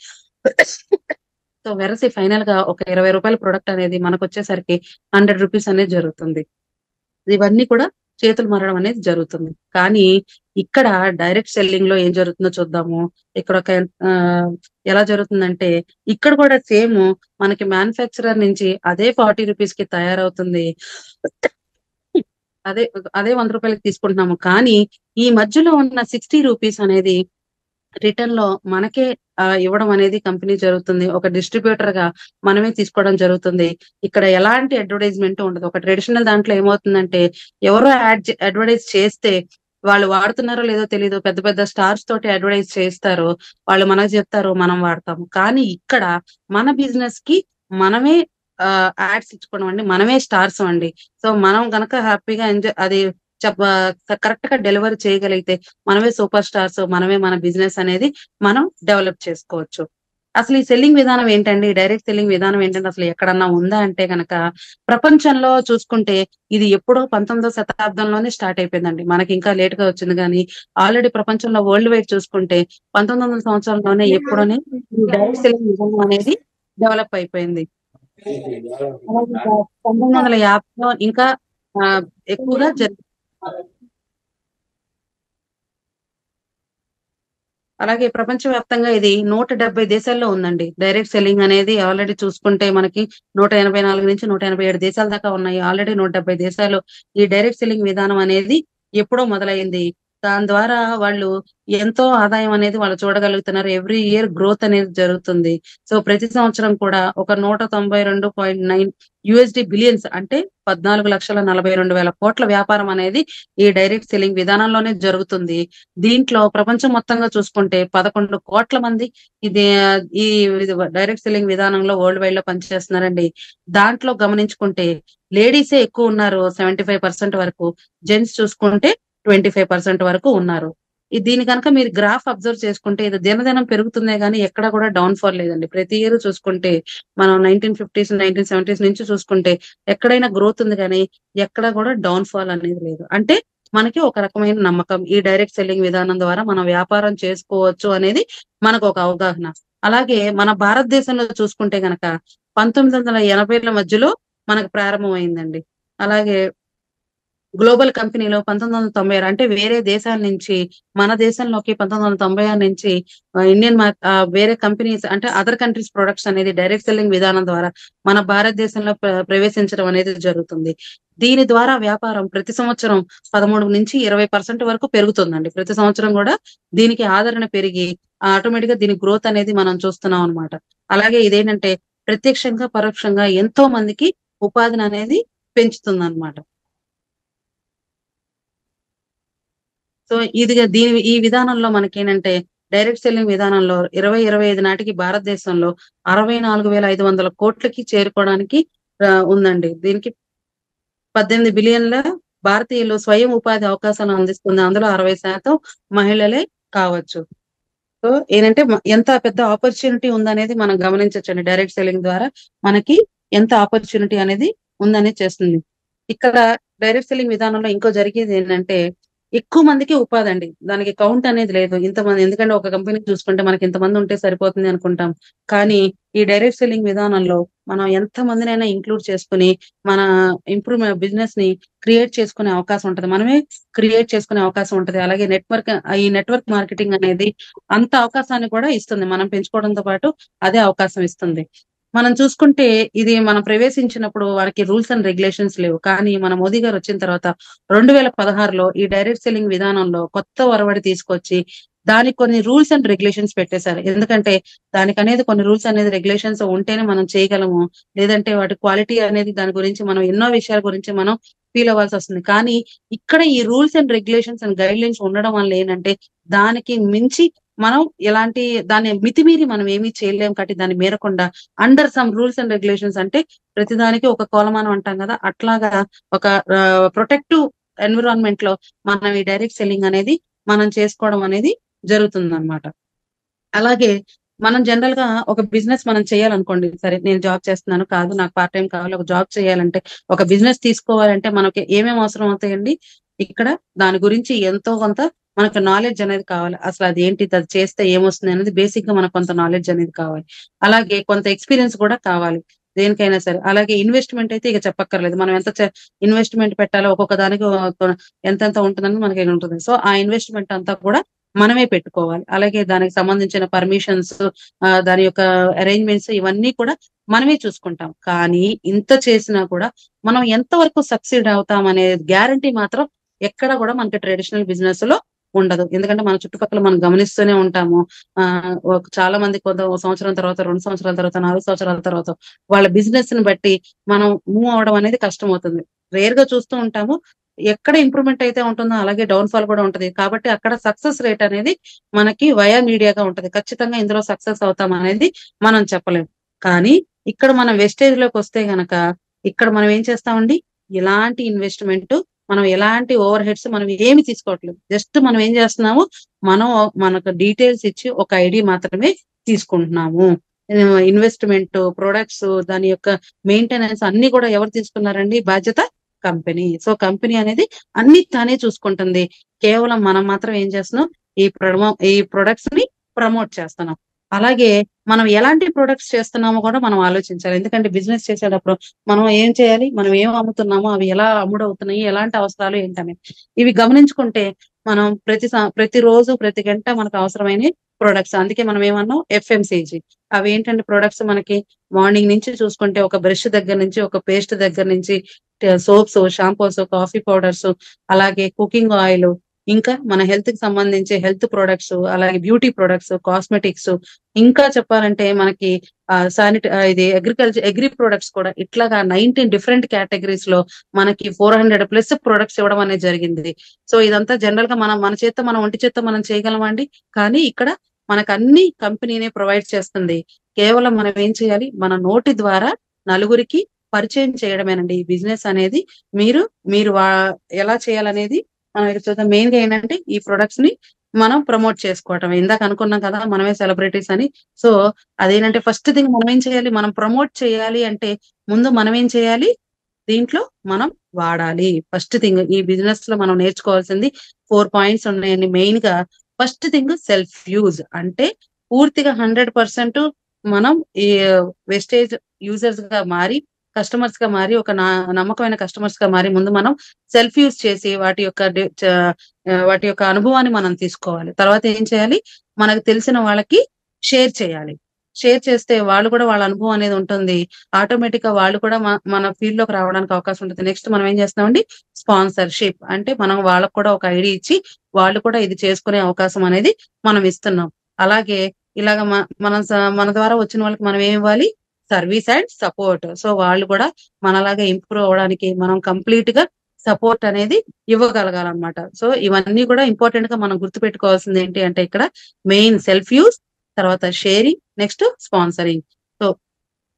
సో వెరసి ఫైనల్ గా ఒక 20 రూపాయల ప్రొడక్ట్ అనేది మనకు వచ్చేసరికి 100 రూపీస్ అనేది జరుగుతుంది. ఇవన్నీ కూడా చేతులు మారడం అనేది జరుగుతుంది. కానీ ఇక్కడ డైరెక్ట్ సెల్లింగ్ లో ఏం జరుగుతుందో చూద్దాము. ఇక్కడ ఒక ఎలా జరుగుతుందంటే ఇక్కడ కూడా సేమ్ మనకి మ్యానుఫ్యాక్చరర్ నుంచి అదే 40 రూపీస్ కి తయారవుతుంది. అదే అదే 100 రూపాయలకి తీసుకుంటున్నాము. కానీ ఈ మధ్యలో ఉన్న 60 రూపీస్ అనేది రిటర్న్ లో మనకే ఇవ్వడం అనేది కంపెనీ జరుగుతుంది. ఒక డిస్ట్రిబ్యూటర్ గా మనమే తీసుకోవడం జరుగుతుంది. ఇక్కడ ఎలాంటి అడ్వర్టైజ్మెంట్ ఉండదు. ఒక ట్రెడిషనల్ దాంట్లో ఏమవుతుందంటే ఎవరో అడ్వర్టైజ్ చేస్తే వాళ్ళు వాడుతున్నారో లేదో తెలియదు. పెద్ద పెద్ద స్టార్స్ తోటి అడ్వర్టైజ్ చేస్తారు. వాళ్ళు మనకు చెప్తారు, మనం వాడతాము. కానీ ఇక్కడ మన బిజినెస్ కి మనమే యాడ్స్ ఇచ్చుకోవడం అండి. మనమే స్టార్స్ అండి. సో మనం గనక హ్యాపీగా ఎంజాయ్ అది కరెక్ట్ గా డెలివరీ చేయగలిగితే మనమే సూపర్ స్టార్స్, మనమే మన బిజినెస్ అనేది మనం డెవలప్ చేసుకోవచ్చు. అసలు ఈ సెల్లింగ్ విధానం ఏంటండి? డైరెక్ట్ సెల్లింగ్ విధానం ఏంటంటే అసలు ఎక్కడన్నా ఉందా అంటే గనక ప్రపంచంలో చూసుకుంటే ఇది ఎప్పుడో 19వ శతాబ్దంలోనే స్టార్ట్ అయిపోయిందండి. మనకి ఇంకా లేట్ గా వచ్చింది. కానీ ఆల్రెడీ ప్రపంచంలో వరల్డ్ వైడ్ చూసుకుంటే 1900 సంవత్సరంలోనే ఎప్పుడోనే ఈ డైరెక్ట్ సెల్లింగ్ విధానం అనేది డెవలప్ అయిపోయింది. 1950లో ఇంకా ఎక్కువగా అలాగే ప్రపంచవ్యాప్తంగా ఇది 170 దేశాల్లో ఉందండి. డైరెక్ట్ సెల్లింగ్ అనేది ఆల్రెడీ చూసుకుంటే మనకి 184 నుంచి 187 దేశాల దాకా ఉన్నాయి. ఆల్రెడీ 170 దేశాలు ఈ డైరెక్ట్ సెల్లింగ్ విధానం అనేది ఎప్పుడో మొదలైంది. దాని ద్వారా వాళ్ళు ఎంతో ఆదాయం అనేది వాళ్ళు చూడగలుగుతున్నారు. ఎవ్రీ ఇయర్ గ్రోత్ అనేది జరుగుతుంది. సో ప్రతి సంవత్సరం కూడా ఒక 192.9 USD బిలియన్స్ అంటే 14,42,000 కోట్ల వ్యాపారం అనేది ఈ డైరెక్ట్ సెల్లింగ్ విధానంలోనే జరుగుతుంది. దీంట్లో ప్రపంచం మొత్తంగా చూసుకుంటే 11 కోట్ల మంది ఇది ఈ డైరెక్ట్ సెల్లింగ్ విధానంలో వరల్డ్ వైడ్ లో పనిచేస్తున్నారండి. దాంట్లో గమనించుకుంటే లేడీసే ఎక్కువ ఉన్నారు, 75% వరకు. జెంట్స్ చూసుకుంటే 25% వరకు ఉన్నారు. దీని కనుక మీరు గ్రాఫ్ అబ్జర్వ్ చేసుకుంటే ఇది దినదినం పెరుగుతుందే గానీ ఎక్కడ కూడా డౌన్ ఫాల్ లేదండి. ప్రతి ఇయర్ చూసుకుంటే మనం 1950s 1970s నుంచి చూసుకుంటే ఎక్కడైనా గ్రోత్ ఉంది కానీ ఎక్కడ కూడా డౌన్ ఫాల్ అనేది లేదు. అంటే మనకి ఒక రకమైన నమ్మకం ఈ డైరెక్ట్ సెల్లింగ్ విధానం ద్వారా మనం వ్యాపారం చేసుకోవచ్చు అనేది మనకు ఒక అవగాహన. అలాగే మన భారతదేశంలో చూసుకుంటే గనక 1980ల మధ్యలో మనకు ప్రారంభమైందండి. అలాగే గ్లోబల్ కంపెనీలో 1996 అంటే వేరే దేశాల నుంచి మన దేశంలోకి 1996 నుంచి ఇండియన్ వేరే కంపెనీస్ అంటే అదర్ కంట్రీస్ ప్రొడక్ట్స్ అనేది డైరెక్ట్ సెల్లింగ్ విధానం ద్వారా మన భారతదేశంలో ప్రవేశించడం అనేది జరుగుతుంది. దీని ద్వారా వ్యాపారం ప్రతి సంవత్సరం 13 నుంచి 20% వరకు పెరుగుతుందండి. ప్రతి సంవత్సరం కూడా దీనికి ఆదరణ పెరిగి ఆటోమేటిక్ గా దీని గ్రోత్ అనేది మనం చూస్తున్నాం అనమాట. అలాగే ఇదేంటంటే ప్రత్యక్షంగా పరోక్షంగా ఎంతో మందికి ఉపాధిని అనేది పెంచుతుంది అనమాట. సో ఈ విధానంలో మనకేంటంటే డైరెక్ట్ సెల్లింగ్ విధానంలో 2025 నాటికి భారతదేశంలో 64,500 కోట్లకి చేరుకోవడానికి ఉందండి. దీనికి 18 బిలియన్ల భారతీయులు స్వయం ఉపాధి అవకాశాలను అందిస్తుంది. అందులో 60% మహిళలే కావచ్చు. సో ఏంటంటే ఎంత పెద్ద ఆపర్చునిటీ ఉందనేది మనం గమనించవచ్చండి. డైరెక్ట్ సెల్లింగ్ ద్వారా మనకి ఎంత ఆపర్చునిటీ అనేది ఉందనేది చేస్తుంది. ఇక్కడ డైరెక్ట్ సెల్లింగ్ విధానంలో ఇంకో జరిగేది ఏంటంటే ఎక్కువ మందికి ఉపాధి అండి. దానికి కౌంట్ అనేది లేదు. ఇంతమంది, ఎందుకంటే ఒక కంపెనీ చూసుకుంటే మనకి ఇంతమంది ఉంటే సరిపోతుంది అనుకుంటాం. కానీ ఈ డైరెక్ట్ సెల్లింగ్ విధానంలో మనం ఎంత మందినైనా ఇంక్లూడ్ చేసుకుని మన బిజినెస్ ని క్రియేట్ చేసుకునే అవకాశం ఉంటది. మనమే క్రియేట్ చేసుకునే అవకాశం ఉంటది. అలాగే ఈ నెట్వర్క్ మార్కెటింగ్ అనేది అంత అవకాశాన్ని కూడా ఇస్తుంది. మనం పెంచుకోవడంతో పాటు అదే అవకాశం ఇస్తుంది. మనం చూసుకుంటే ఇది మనం ప్రవేశించినప్పుడు వారికి రూల్స్ అండ్ రెగ్యులేషన్స్ లేవు. కానీ మన మోదీ గారు వచ్చిన తర్వాత 2016లో ఈ డైరెక్ట్ సెల్లింగ్ విధానంలో కొత్త ఒరవడి తీసుకొచ్చి దానికి కొన్ని రూల్స్ అండ్ రెగ్యులేషన్స్ పెట్టేశారు. ఎందుకంటే దానికి అనేది కొన్ని రూల్స్ అనేది రెగ్యులేషన్స్ ఉంటేనే మనం చేయగలము. లేదంటే వాటి క్వాలిటీ అనేది దాని గురించి మనం ఎన్నో విషయాల గురించి మనం ఫీల్ అవ్వాల్సి వస్తుంది. కానీ ఇక్కడ ఈ rules and regulations and guide lines ఉండడం వల్ల ఏంటంటే దానికి మించి మనం ఎలాంటి దాన్ని మితిమీరి మనం ఏమీ చేయలేం. కాబట్టి దాన్ని మీరకుండా under some rules and regulations, అంటే ప్రతిదానికి ఒక కొలమానం అంటాం కదా, అట్లాగా ఒక ప్రొటెక్టివ్ ఎన్విరాన్మెంట్ లో మనం ఈ డైరెక్ట్ సెల్లింగ్ అనేది మనం చేసుకోవడం అనేది జరుగుతుంది. అలాగే మనం జనరల్ గా ఒక బిజినెస్ మనం చేయాలనుకోండి, సరే నేను జాబ్ చేస్తున్నాను కాదు, నాకు పార్ట్ టైం కావాలి, ఒక జాబ్ చేయాలంటే, ఒక బిజినెస్ తీసుకోవాలంటే మనకి ఏమేమి అవసరం అవుతాయండి? ఇక్కడ దాని గురించి ఎంతో కొంత మనకు నాలెడ్జ్ అనేది కావాలి. అసలు అది ఏంటి, అది చేస్తే ఏమొస్తుంది అనేది బేసిక్ గా మనకు కొంత నాలెడ్జ్ అనేది కావాలి. అలాగే కొంత ఎక్స్పీరియన్స్ కూడా కావాలి దేనికైనా సరే. అలాగే ఇన్వెస్ట్మెంట్ అయితే ఇక చెప్పక్కర్లేదు. మనం ఎంత ఇన్వెస్ట్మెంట్ పెట్టాలో ఒక్కొక్క దానికి ఎంతెంత ఉంటుందని మనకి ఉంటుంది. సో ఆ ఇన్వెస్ట్మెంట్ అంతా కూడా మనమే పెట్టుకోవాలి. అలాగే దానికి సంబంధించిన పర్మిషన్స్, దాని యొక్క అరేంజ్మెంట్స్ ఇవన్నీ కూడా మనమే చూసుకుంటాం. కానీ ఇంత చేసినా కూడా మనం ఎంతవరకు సక్సీడ్ అవుతాం అనే గ్యారంటీ మాత్రం ఎక్కడ కూడా మనకి ట్రెడిషనల్ బిజినెస్ లో ఉండదు. ఎందుకంటే మన చుట్టుపక్కల మనం గమనిస్తూనే ఉంటాము. చాలా మంది కొంత సంవత్సరం తర్వాత, 2 సంవత్సరాల తర్వాత, 4 సంవత్సరాల తర్వాత వాళ్ళ బిజినెస్ ని బట్టి మనం మూవ్ అవడం అనేది కష్టం అవుతుంది. రేర్ గా చూస్తూ ఉంటాము. ఎక్కడ ఇంప్రూవ్మెంట్ అయితే ఉంటుందో అలాగే డౌన్ ఫాల్ కూడా ఉంటది. కాబట్టి అక్కడ సక్సెస్ రేట్ అనేది మనకి వయా మీడియాగా ఉంటది. ఖచ్చితంగా ఇందులో సక్సెస్ అవుతాం అనేది మనం చెప్పలేము. కానీ ఇక్కడ మనం వెస్టేజ్ లోకి వస్తే గనక ఇక్కడ మనం ఏం చేస్తామండి, ఇలాంటి ఇన్వెస్ట్మెంట్, మనం ఎలాంటి ఓవర్ హెడ్స్ మనం ఏమి తీసుకోవట్లేదు. జస్ట్ మనం ఏం చేస్తున్నాము, మనం మనకు డీటెయిల్స్ ఇచ్చి ఒక ఐడి మాత్రమే తీసుకుంటున్నాము. ఇన్వెస్ట్మెంట్, ప్రొడక్ట్స్, దాని యొక్క మెయింటెనెన్స్ అన్ని కూడా ఎవరు తీసుకున్నారండి? బాధ్యత కంపెనీ. సో కంపెనీ అనేది అన్ని తానే చూసుకుంటుంది. కేవలం మనం మాత్రం ఏం చేస్తున్నాం, ఈ ప్రొడక్ట్స్ ని ప్రమోట్ చేస్తున్నాం. అలాగే మనం ఎలాంటి ప్రొడక్ట్స్ చేస్తున్నామో కూడా మనం ఆలోచించాలి. ఎందుకంటే బిజినెస్ చేసేటప్పుడు మనం ఏం చేయాలి, మనం ఏం అమ్ముతున్నామో అవి ఎలా అమ్ముడవుతున్నాయి, ఎలాంటి అవసరాలు ఏంటనే ఇవి గమనించుకుంటే మనం ప్రతిరోజు ప్రతి గంట మనకు అవసరమైన ప్రొడక్ట్స్, అందుకే మనం ఏమన్నాం FMCG. అవి ఏంటంటే ప్రొడక్ట్స్ మనకి మార్నింగ్ నుంచి చూసుకుంటే ఒక బ్రష్ దగ్గర నుంచి, ఒక పేస్ట్ దగ్గర నుంచి, సోప్స్, షాంపూస్, కాఫీ పౌడర్స్, అలాగే కుకింగ్ ఆయిల్, ఇంకా మన హెల్త్ కి సంబంధించి హెల్త్ ప్రొడక్ట్స్, అలాగే బ్యూటీ ప్రొడక్ట్స్, కాస్మెటిక్స్, ఇంకా చెప్పాలంటే మనకి ఇది అగ్రి ప్రొడక్ట్స్ కూడా ఇట్లాగా 19 డిఫరెంట్ కేటగిరీస్ లో మనకి 400+ ప్రొడక్ట్స్ ఇవ్వడం అనేది జరిగింది. సో ఇదంతా జనరల్ గా మన చేత్తో, మన ఒంటి చేత్తో మనం చేయగలమండి. కానీ ఇక్కడ మనకు అన్ని కంపెనీనే ప్రొవైడ్ చేస్తుంది. కేవలం మనం ఏం చేయాలి, మన నోటి ద్వారా నలుగురికి పరిచయం చేయడమేనండి ఈ బిజినెస్ అనేది. మీరు ఎలా చేయాలనేది మనం చూద్దాం. మెయిన్ గా ఏంటంటే ఈ ప్రొడక్ట్స్ ని మనం ప్రమోట్ చేసుకోవటం. ఇందాక అనుకున్నాం కదా మనమే సెలబ్రిటీస్ అని. సో అదేంటంటే ఫస్ట్ థింగ్ మనం ఏం చేయాలి, మనం ప్రమోట్ చేయాలి అంటే ముందు మనం ఏం చేయాలి, దీంట్లో మనం వాడాలి. ఫస్ట్ థింగ్ ఈ బిజినెస్ లో మనం నేర్చుకోవాల్సింది 4 పాయింట్స్ ఉన్నాయండి. మెయిన్ గా ఫస్ట్ థింగ్ సెల్ఫ్ యూజ్, అంటే పూర్తిగా 100% మనం ఈ వెస్టేజ్ యూజర్స్ గా మారి, కస్టమర్స్ గా మారి, ఒక నమ్మకమైన కస్టమర్స్ గా మారి ముందు మనం సెల్ఫ్ యూజ్ చేసి వాటి యొక్క అనుభవాన్ని మనం తీసుకోవాలి. తర్వాత ఏం చేయాలి, మనకు తెలిసిన వాళ్ళకి షేర్ చేయాలి. షేర్ చేస్తే వాళ్ళు కూడా వాళ్ళ అనుభవం అనేది ఉంటుంది. ఆటోమేటిక్ గా వాళ్ళు కూడా మన ఫీల్డ్ లోకి రావడానికి అవకాశం ఉంటుంది. నెక్స్ట్ మనం ఏం చేస్తామండి, స్పాన్సర్షిప్, అంటే మనం వాళ్ళకు కూడా ఒక ఐడి ఇచ్చి వాళ్ళు కూడా ఇది చేసుకునే అవకాశం అనేది మనం ఇస్తున్నాం. అలాగే ఇలాగ మన ద్వారా వచ్చిన వాళ్ళకి మనం ఏం ఇవ్వాలి, సర్వీస్ అండ్ సపోర్ట్. సో వాళ్ళు కూడా మనలాగా ఇంప్రూవ్ అవ్వడానికి మనం కంప్లీట్ గా సపోర్ట్ అనేది ఇవ్వగలగాలన్నమాట. సో ఇవన్నీ కూడా ఇంపార్టెంట్ గా మనం గుర్తుపెట్టుకోవాల్సింది ఏంటి అంటే ఇక్కడ మెయిన్ సెల్ఫ్ యూజ్, తర్వాత sharing, next sponsoring. So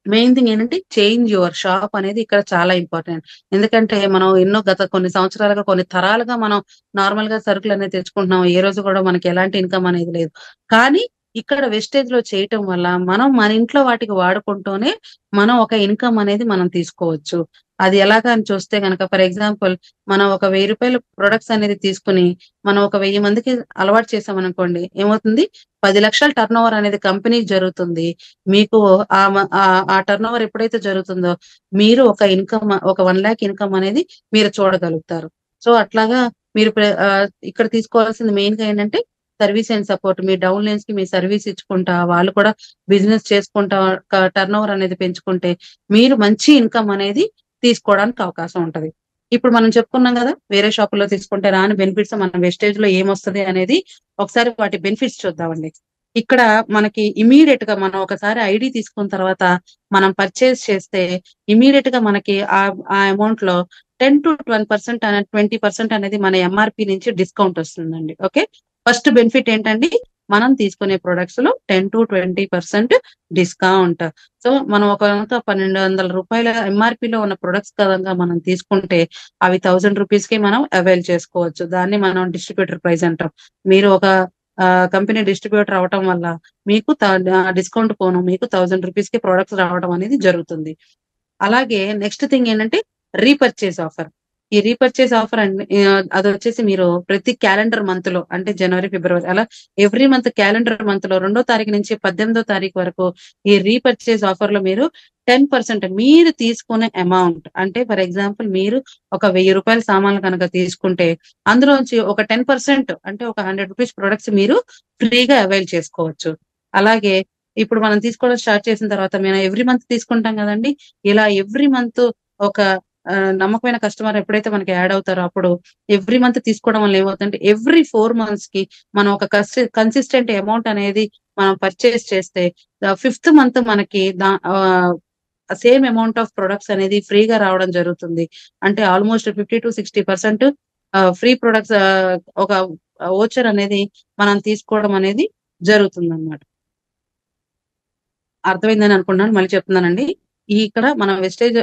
main thing ఏంటంటే చేంజ్ యువర్ షాప్ అనేది ఇక్కడ చాలా ఇంపార్టెంట్. ఎందుకంటే మనం గత కొన్ని సంవత్సరాలుగా, కొన్ని తరాలుగా మనం నార్మల్ గా సరుకులు అనేది తెచ్చుకుంటున్నాం. ఏ రోజు కూడా మనకి ఎలాంటి ఇన్కమ్ అనేది లేదు. కానీ ఇక్కడ వెస్టేజ్ లో చేయటం వల్ల మనం మన ఇంట్లో వాటికి వాడుకుంటూనే మనం ఒక ఇన్కమ్ అనేది మనం తీసుకోవచ్చు. అది ఎలాగా అని చూస్తే గనక ఫర్ ఎగ్జాంపుల్ మనం ఒక 1000 రూపాయల ప్రొడక్ట్స్ అనేది తీసుకుని మనం ఒక 1000 మందికి అలవాటు చేసామనుకోండి, ఏమవుతుంది 10 లక్షల టర్న్ ఓవర్ అనేది కంపెనీకి జరుగుతుంది. మీకు ఆ టర్న్ ఓవర్ ఎప్పుడైతే జరుగుతుందో మీరు ఒక ఇన్కమ్ ఒక 1 లాక్ ఇన్కమ్ అనేది మీరు చూడగలుగుతారు. సో అట్లాగా మీరు ఇక్కడ తీసుకోవాల్సింది మెయిన్ గా ఏంటంటే service and support. Me down lines కి మీ సర్వీస్ ఇచ్చుకుంటా వాళ్ళు కూడా బిజినెస్ చేసుకుంటా టర్న్ ఓవర్ అనేది పెంచుకుంటే మీరు మంచి ఇన్కమ్ అనేది తీసుకోవడానికి అవకాశం ఉంటది. ఇప్పుడు మనం చెప్పుకున్నాం కదా, వేరే షాపుల్లో తీసుకుంటే రాని బెనిఫిట్స్ మన వెస్టేజ్ లో ఏమొస్తుంది అనేది ఒకసారి వాటి బెనిఫిట్స్ చూద్దామండి. ఇక్కడ మనకి ఇమీడియట్ గా మనం ఒకసారి ఐడి తీసుకున్న తర్వాత మనం పర్చేస్ చేస్తే ఇమీడియట్ గా మనకి ఆ అమౌంట్ లో 10 to 12% 20% అనేది మన ఎంఆర్పి నుంచి డిస్కౌంట్ వస్తుందండి. ఓకే, ఫస్ట్ బెనిఫిట్ ఏంటండి, మనం తీసుకునే ప్రొడక్ట్స్ లో 10 to 20% డిస్కౌంట్. సో మనం ఒక 1200 రూపాయల ఎంఆర్పి లో ఉన్న ప్రొడక్ట్స్ కనుక మనం తీసుకుంటే అవి 1000 రూపీస్ కి మనం అవైల్ చేసుకోవచ్చు. దాన్ని మనం డిస్ట్రిబ్యూటర్ ప్రైస్ అంటాం. మీరు ఒక కంపెనీ డిస్ట్రిబ్యూటర్ అవటం వల్ల మీకు డిస్కౌంట్ పోను మీకు 1000 రూపీస్ కి ప్రొడక్ట్స్ రావడం అనేది జరుగుతుంది. అలాగే నెక్స్ట్ థింగ్ ఏంటంటే రీపర్చేస్ ఆఫర్. ఈ రీపర్చేస్ ఆఫర్ అది వచ్చేసి మీరు ప్రతి క్యాలెండర్ మంత్ లో అంటే జనవరి ఫిబ్రవరి అలా ఎవ్రీ మంత్ క్యాలెండర్ మంత్ లో 2వ తారీఖు నుంచి 18వ తారీఖు వరకు ఈ రీపర్చేస్ ఆఫర్ లో మీరు 10% మీరు తీసుకునే అమౌంట్ అంటే ఫర్ ఎగ్జాంపుల్ మీరు ఒక 1000 రూపాయల సామాన్లు కనుక తీసుకుంటే అందులోంచి ఒక 10% అంటే ఒక 100 రూపీస్ ప్రొడక్ట్స్ మీరు ఫ్రీగా అవైల్ చేసుకోవచ్చు. అలాగే ఇప్పుడు మనం తీసుకోవడం స్టార్ట్ చేసిన తర్వాత మేము ఎవ్రీ మంత్ తీసుకుంటాం కదండి, ఇలా ఎవ్రీ మంత్ ఒక నమ్మకమైన కస్టమర్ ఎప్పుడైతే మనకి యాడ్ అవుతారో అప్పుడు ఎవ్రీ మంత్ తీసుకోవడం వల్ల ఏమవుతుందంటే ఎవ్రీ 4 months కి మనం ఒక కన్సిస్టెంట్ అమౌంట్ అనేది మనం పర్చేస్ చేస్తే 5th మంత్ మనకి సేమ్ అమౌంట్ ఆఫ్ ప్రొడక్ట్స్ అనేది ఫ్రీగా రావడం జరుగుతుంది. అంటే ఆల్మోస్ట్ 50 to 60% ఫ్రీ ప్రొడక్ట్స్ ఒక ఓచర్ అనేది మనం తీసుకోవడం అనేది జరుగుతుంది అన్నమాట. అర్థమైందని అనుకుంటున్నాను, మళ్ళీ చెప్తున్నానండి. ఇక్కడ మనం వెస్టేజ్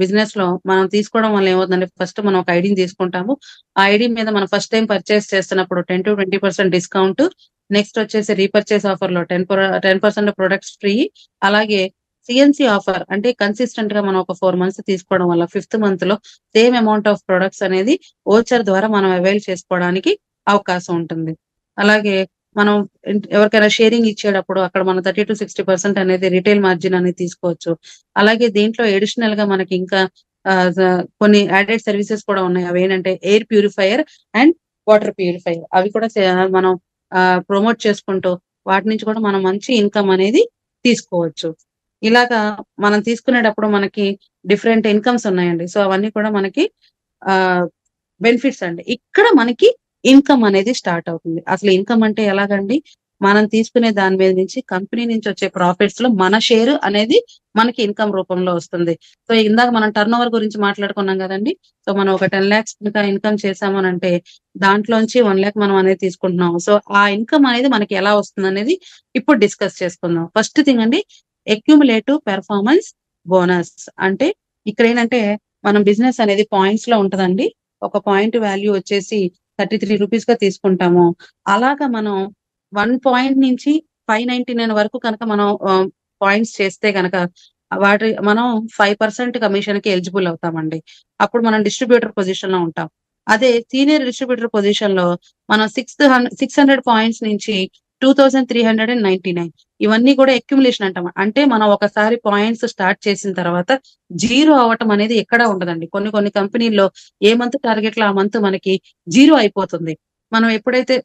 బిజినెస్ లో మనం తీసుకోవడం వల్ల ఏమవుతుందంటే ఫస్ట్ మనం ఒక ఐడిని తీసుకుంటాము. ఆ ఐడి మీద మనం ఫస్ట్ టైం పర్చేస్ చేస్తున్నప్పుడు 10 to 20% డిస్కౌంట్. నెక్స్ట్ వచ్చేసి రీపర్చేస్ ఆఫర్ లో 10% ప్రొడక్ట్స్ ఫ్రీ. అలాగే సిఎన్సి ఆఫర్ అంటే కన్సిస్టెంట్ గా మనం ఒక 4 months తీసుకోవడం వల్ల 5th month లో సేమ్ అమౌంట్ ఆఫ్ ప్రొడక్ట్స్ అనేది ఓచర్ ద్వారా మనం అవైల్ చేసుకోవడానికి అవకాశం ఉంటుంది. అలాగే మనం ఎవరికైనా షేరింగ్ ఇచ్చేటప్పుడు అక్కడ మనం 30 to 60% అనేది రిటైల్ మార్జిన్ అనేది తీసుకోవచ్చు. అలాగే దీంట్లో అడిషనల్ గా మనకి ఇంకా కొన్ని యాడెడ్ సర్వీసెస్ కూడా ఉన్నాయి. అవి ఏంటంటే air purifier and water purifier. అవి కూడా మనం ప్రమోట్ చేసుకుంటూ వాటి నుంచి కూడా మనం మంచి ఇన్కమ్ అనేది తీసుకోవచ్చు. ఇలాగా మనం తీసుకునేటప్పుడు మనకి డిఫరెంట్ ఇన్కమ్స్ ఉన్నాయండి. సో అవన్నీ కూడా మనకి బెనిఫిట్స్ అండి. ఇక్కడ మనకి ఇన్కమ్ అనేది స్టార్ట్ అవుతుంది. అసలు ఇన్కమ్ అంటే ఎలాగండి, మనం తీసుకునే దాని మీద నుంచి కంపెనీ నుంచి వచ్చే ప్రాఫిట్స్ లో మన షేర్ అనేది మనకి ఇన్కమ్ రూపంలో వస్తుంది. సో ఇందాక మనం టర్న్ ఓవర్ గురించి మాట్లాడుకున్నాం కదండి. సో మనం ఒక 10 lakhs ఇన్కమ్ చేసామని అంటే దాంట్లోంచి 1 lakh మనం అనేది తీసుకుంటున్నాం. సో ఆ ఇన్కమ్ అనేది మనకి ఎలా వస్తుంది అనేది ఇప్పుడు డిస్కస్ చేసుకుందాం. ఫస్ట్ థింగ్ అండి, అక్యుములేటివ్ పెర్ఫార్మెన్స్ బోనస్. అంటే ఇక్కడ ఏంటంటే మనం బిజినెస్ అనేది పాయింట్స్ లో ఉంటదండి. ఒక పాయింట్ వాల్యూ వచ్చేసి 33 రూపీస్ గా తీసుకుంటాము. అలాగా మనం 1 point నుంచి 599 వరకు కనుక మనం పాయింట్స్ చేస్తే కనుక మనం 5% కమిషన్ కి ఎలిజిబుల్ అవుతామండి. అప్పుడు మనం డిస్ట్రిబ్యూటర్ పొజిషన్ లో ఉంటాం. అదే సీనియర్ డిస్ట్రిబ్యూటర్ పొజిషన్ లో మనం 600 పాయింట్స్ నుంచి 2399 ఇవన్నీ కూడా అక్యుములేషన్ అంటాం. అంటే మనం ఒకసారి పాయింట్స్ స్టార్ట్ చేసిన తర్వాత జీరో అవటం అనేది ఎక్కడా ఉండదండి. కొన్ని కంపెనీల్లో ఏ మంత్ టార్గెట్ లో ఆ మంత్ మనకి జీరో అయిపోతుంది. మనం ఎప్పుడైతే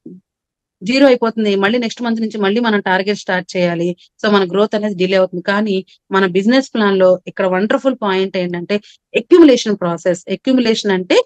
జీరో అయిపోతుంది మళ్ళీ నెక్స్ట్ మంత్ నుంచి మళ్ళీ మనం టార్గెట్ స్టార్ట్ చేయాలి. సో మన గ్రోత్ అనేది డిలే అవుతుంది. కానీ మన బిజినెస్ ప్లాన్ లో ఇక్కడ వండర్ఫుల్ పాయింట్ ఏంటంటే ఎక్యుములేషన్ ప్రాసెస్. ఎక్యుములేషన్ అంటే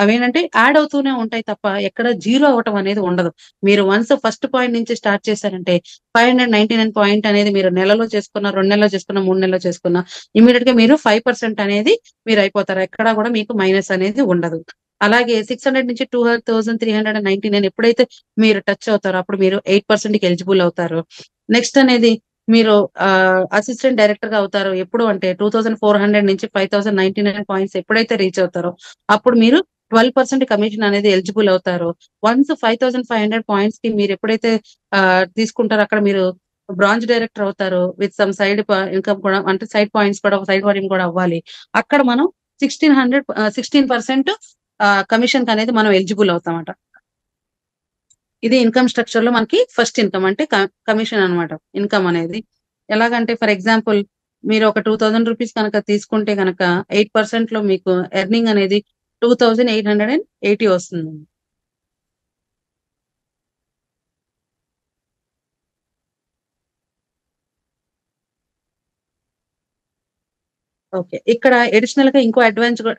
అవేంటంటే యాడ్ అవుతూనే ఉంటాయి తప్ప ఎక్కడ జీరో అవటం అనేది ఉండదు. మీరు వన్స్ ఫస్ట్ పాయింట్ నుంచి స్టార్ట్ చేశారంటే 599 పాయింట్ అనేది మీరు నెలలో చేసుకున్న, 2 నెలల్లో చేసుకున్న, 3 నెలల్లో చేసుకున్న ఇమీడియట్ గా మీరు 5% అనేది మీరు అయిపోతారు. ఎక్కడా కూడా మీకు మైనస్ అనేది ఉండదు. అలాగే 600 నుంచి 2399 ఎప్పుడైతే మీరు టచ్ అవుతారో అప్పుడు మీరు 8% కి ఎలిజిబుల్ అవుతారు. నెక్స్ట్ అనేది మీరు అసిస్టెంట్ డైరెక్టర్ గా అవుతారు. ఎప్పుడు అంటే 2400 నుంచి 5099 పాయింట్స్ ఎప్పుడైతే రీచ్ అవుతారో అప్పుడు మీరు 12% కమిషన్ అనేది ఎలిజిబుల్ అవుతారు. వన్స్ 5500 పాయింట్స్ కి మీరు ఎప్పుడైతే తీసుకుంటారో అక్కడ మీరు బ్రాంచ్ డైరెక్టర్ అవుతారు. విత్ సమ్ సైడ్ ఇన్కమ్ కూడా, అంటే సైడ్ పాయింట్స్ కూడా, ఒక సైడ్ వర్డింగ్ కూడా అవ్వాలి. అక్కడ మనం 16% కమిషన్ అనేది మనం ఎలిజిబుల్ అవుతామట. ఇది ఇన్కమ్ స్ట్రక్చర్ లో మనకి ఫస్ట్ ఇన్కమ్ అంటే కమిషన్ అన్నమాట. ఇన్కమ్ అనేది ఎలాగంటే, ఫర్ ఎగ్జాంపుల్ మీరు ఒక 2000 రూపీస్ కనుక తీసుకుంటే కనుక 8% లో మీకు ఎర్నింగ్ అనేది 2880 వస్తుంది. ఓకే, ఇక్కడ అడిషనల్ గా ఇంకో